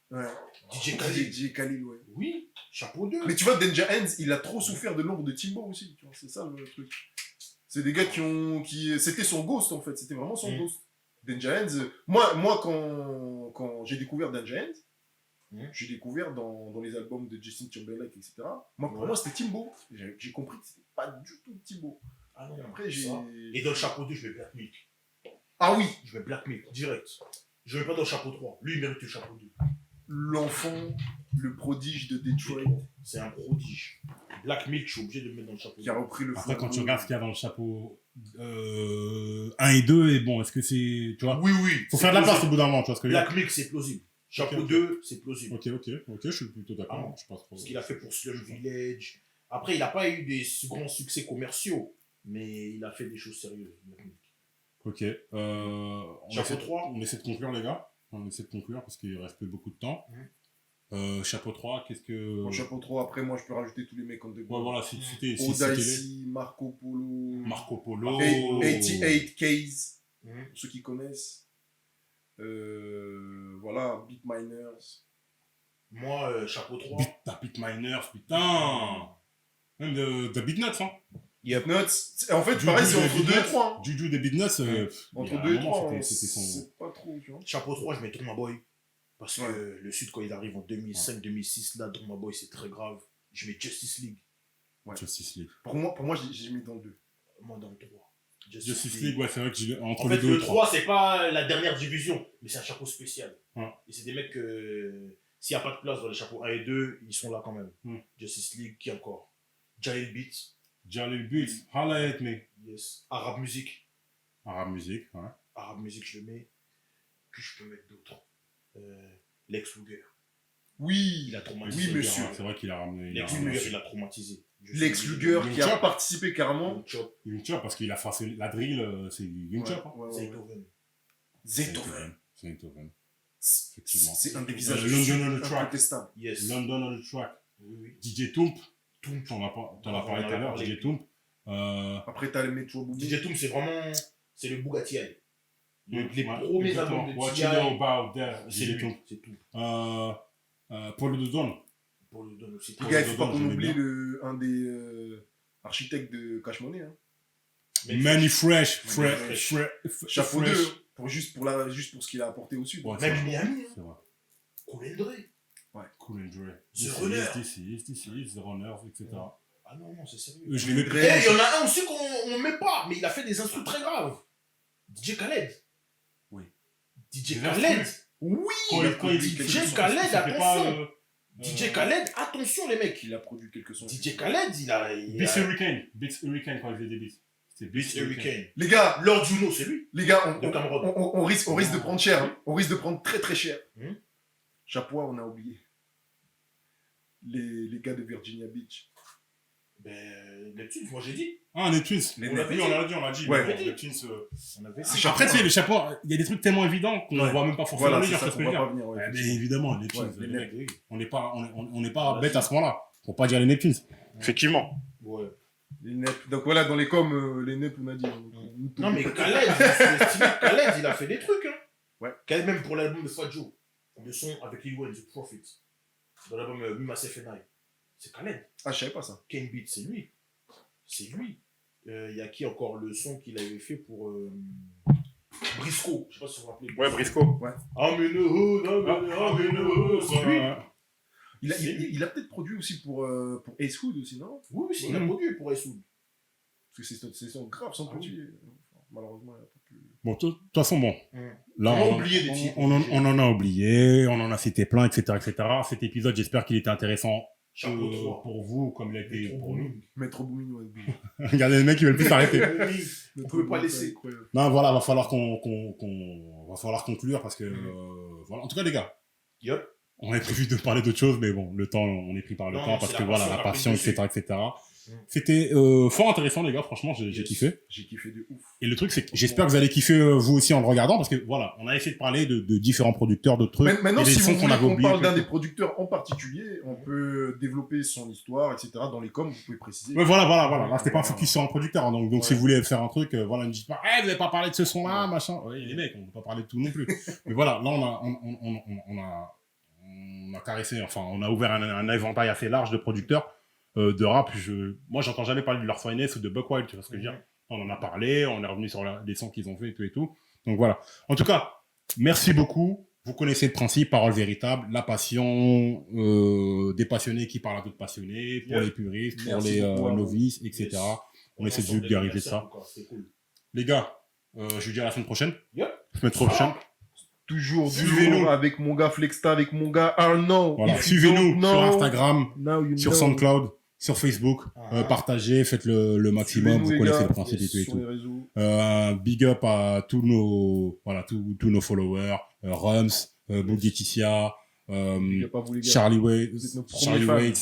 Ouais. DJ Khalil. DJ Khalil, ouais. Oui, chapeau 2. Mais tu vois, Denja Hands, il a trop souffert de l'ombre de Timbo aussi. Tu vois, c'est ça le truc. C'est des gars c'était son ghost, en fait. C'était vraiment son ghost. Denja Hands. Moi quand j'ai découvert Denja Hands, j'ai découvert dans les albums de Justin Timberlake, etc. Pour moi, c'était Timbo. J'ai compris que c'était pas du tout Timbo. Ah non, après, Et dans le chapeau 2, je mets Black Milk. Ah oui. Je mets Black Milk, direct. Je mets pas dans le chapeau 3. Lui, il mérite le chapeau 2. L'enfant, le prodige de Detroit. C'est un prodige. Black Milk, je suis obligé de le mettre dans le chapeau 2. Qui a repris le Après, quand tu regardes ce qu'il y a dans le chapeau 1 et 2, et bon, est-ce que c'est. Tu vois, oui. faut faire de la place au bout d'un moment, tu vois ce que je veux dire. Black Milk, c'est plausible. Chapeau 2, c'est plausible. Ok, je suis plutôt d'accord. Je pense ce qu'il a fait pour Slum Village. Après, il n'a pas eu des grands succès commerciaux, mais il a fait des choses sérieuses. Ok. Chapeau 3. On essaie de conclure, les gars. On essaie de conclure parce qu'il reste plus beaucoup de temps. Chapeau 3, qu'est-ce que. Bon, chapeau 3, après, moi, je peux rajouter tous les mecs en début. Ouais, voilà, c'était. Odaisi, Marco Polo. 88 Keys, pour ceux qui connaissent. Voilà, Beat Miners. Moi, chapeau 3. Beat Miners, putain. Même de Beat Nuts, hein. Yep. Nuts. En fait, pareil, c'est entre 2 et 3. Hein. Juju des Beat Nuts. Entre 2 et 3, c'était son. C'est pas trop, tu vois. Chapeau 3, je mets Drumma Boy. Parce que le Sud, quand il arrive en 2005-2006, là, Drumma Boy, c'est très grave. Je mets Justice League. Ouais. Justice League. Pour moi, j'ai mis dans le 2. Moi, dans le 3. Justice League, ouais, c'est vrai que j'ai entre en les fait, 2 et le 3. 3, c'est pas la dernière division, mais c'est un chapeau spécial. Ouais. Et c'est des mecs que, s'il n'y a pas de place dans les chapeaux 1 et 2, ils sont là quand même. Justice League, qui encore? Jalil Beats. Jalil Beats, Holla at me. Yes. Arab Music. Arab Music, ouais. Arab Music, je le mets. Puis je peux mettre d'autres. Lex Luger. Oui, il a traumatisé. Oui, monsieur. C'est vrai qu'il a ramené. Lex Luger, il a traumatisé. Lex Luger qui a participé carrément. Young Chop, parce qu'il a fait la drill, c'est Young Chop. Zaytoven. Effectivement. C'est un des visages London on the track. Yes. London on the track. Oui. DJ Toomp. T'en as parlé tout à l'heure, DJ Toomp. Après, t'as le Metro Boomin. DJ Toomp, c'est vraiment. C'est le Bugatti. Les premiers albums de What you know about that, c'est DJ Toomp. C'est tout. Paul de Don. Paul de Don aussi. Les gars, il faut pas qu'on oublie un des architectes de Cash Money. Hein. Manny Fresh. Chapeau 2. Juste pour ce qu'il a apporté au sud. Même Miami. C'est vrai. Cool and Dre. Ouais, Cool and Dre. The Runner. The Runners, etc. Ah non, c'est sérieux. Je les mets il y en a un aussi qu'on met pas, mais il a fait des instruments très graves. DJ Khaled. Oui. DJ Khaled. Oui. Quand il dit DJ Khaled, attention. DJ Khaled, attention les mecs. Il a produit quelques sons. DJ Khaled, il a... Beats Hurricane quand il faisait des beats. C'est Beats Hurricane. Les gars, Lord Juno, c'est lui. Les gars, on risque de prendre cher. Hein. On risque de prendre très très cher. Chapeau, on a oublié. Les gars de Virginia Beach. Neptune, moi j'ai dit. Ah, Neptunes. Les On l'a dit. Ouais. Mais bon, Neptunes, On avait après, tu sais, les chapeaux, il y a des trucs tellement évidents qu'on ne Ouais. voit même pas forcément Voilà, les c'est dire, ça qu'est-ce que qu'on je veux va dire. pas venir. Ouais, Mais évidemment, Neptunes, Ouais, les mecs, oui. on n'est pas bête à ce moment-là. Faut pas dire les Neptunes. Effectivement. Ouais. Les NEP. Donc voilà, dans les coms, les NEP, on a dit. Non, mais Khaled, Khaled, il a fait des trucs. Hein. Ouais. Khaled, même pour l'album de Fat Joe, le son avec Lil Wayne, The Prophet, dans l'album Mima Sefenai, c'est Khaled. Ah, je savais pas ça. Kane Beat, c'est lui. C'est lui. Il y a qui encore le son qu'il avait fait pour Briscoe, je sais pas si vous vous rappelez. Ouais, Briscoe. Ouais. I'm in the hood, I'm in the hood. C'est lui. Il a peut-être produit aussi pour Ace Hood aussi, non? Oui, oui, il a produit pour Ice Hood. Parce que c'est son grave, son petit. Malheureusement, il a pas pu. Bon, de toute façon, bon. Là, On a oublié des titres. on en a oublié, on en a cité plein, etc., etc. Cet épisode, j'espère qu'il était intéressant Chapeau 3. pour vous, comme il a été pour nous. Maître Boumine, ouais. Regardez les mecs, ils veulent plus s'arrêter. On pouvait pas laisser. Non, voilà, va falloir va falloir conclure parce que, voilà. En tout cas, les gars. Yup. On avait prévu de parler d'autre chose, mais bon, le temps, on est pris par le Non, temps parce c'est que la voilà, passion, la la passion, prise etc., dessus. etc. C'était fort intéressant, les gars. Franchement, j'ai kiffé. J'ai kiffé de ouf. Et le truc, c'est que j'espère que vous allez kiffer vous aussi en le regardant parce que voilà, on a essayé de parler de différents producteurs, de trucs. Maintenant, et des si sons vous voulez avait qu'on oubliés, parle d'un tout. des producteurs en particulier, on peut développer son histoire, etc. Dans les coms, vous pouvez préciser. Ouais, voilà. Là, c'était pas un focus sur un producteur. Hein, donc Ouais. si vous voulez faire un truc, voilà, ne dites pas, vous n'avez pas parlé de ce son-là, machin. Ouais, les mecs, on peut pas parler de tout non plus. Mais voilà, là, on a caressé, enfin, on a ouvert un éventail assez large de producteurs de rap. Moi, j'entends jamais parler de leur Finesse ou de Buck Wild, tu vois ce que je veux dire. On en a parlé, on est revenu sur les sons qu'ils ont fait et tout. Donc voilà. En tout cas, merci beaucoup. Vous connaissez le principe, parole véritable, la passion, des passionnés qui parlent à d'autres passionnés, pour les puristes, pour Merci les beaucoup, novices, etc. On essaie de vulgariser ça. C'est cool. Les gars, je vous dis à la semaine prochaine. Yep. Semaine prochaine. Toujours Suivez-nous. avec mon gars Flexta, avec mon gars Arnaud. Voilà. If you Suivez-nous don't sur know, Instagram, now you sur know. SoundCloud, sur Facebook. Partagez, faites le maximum. Suivez-nous, Vous les connaissez gars, le principe et tout et sur tout. les réseaux. Big up à tous nos followers, Rums, Boogie Titia, Il y a pas vous, les gars. Charlie Waits, Vous êtes nos premiers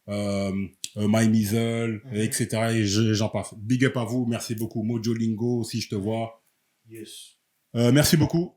fans. My Mizzle, etc. Et j'en passe. Big up à vous, merci beaucoup. Mojo Lingo, si je te vois. Yes. Merci beaucoup.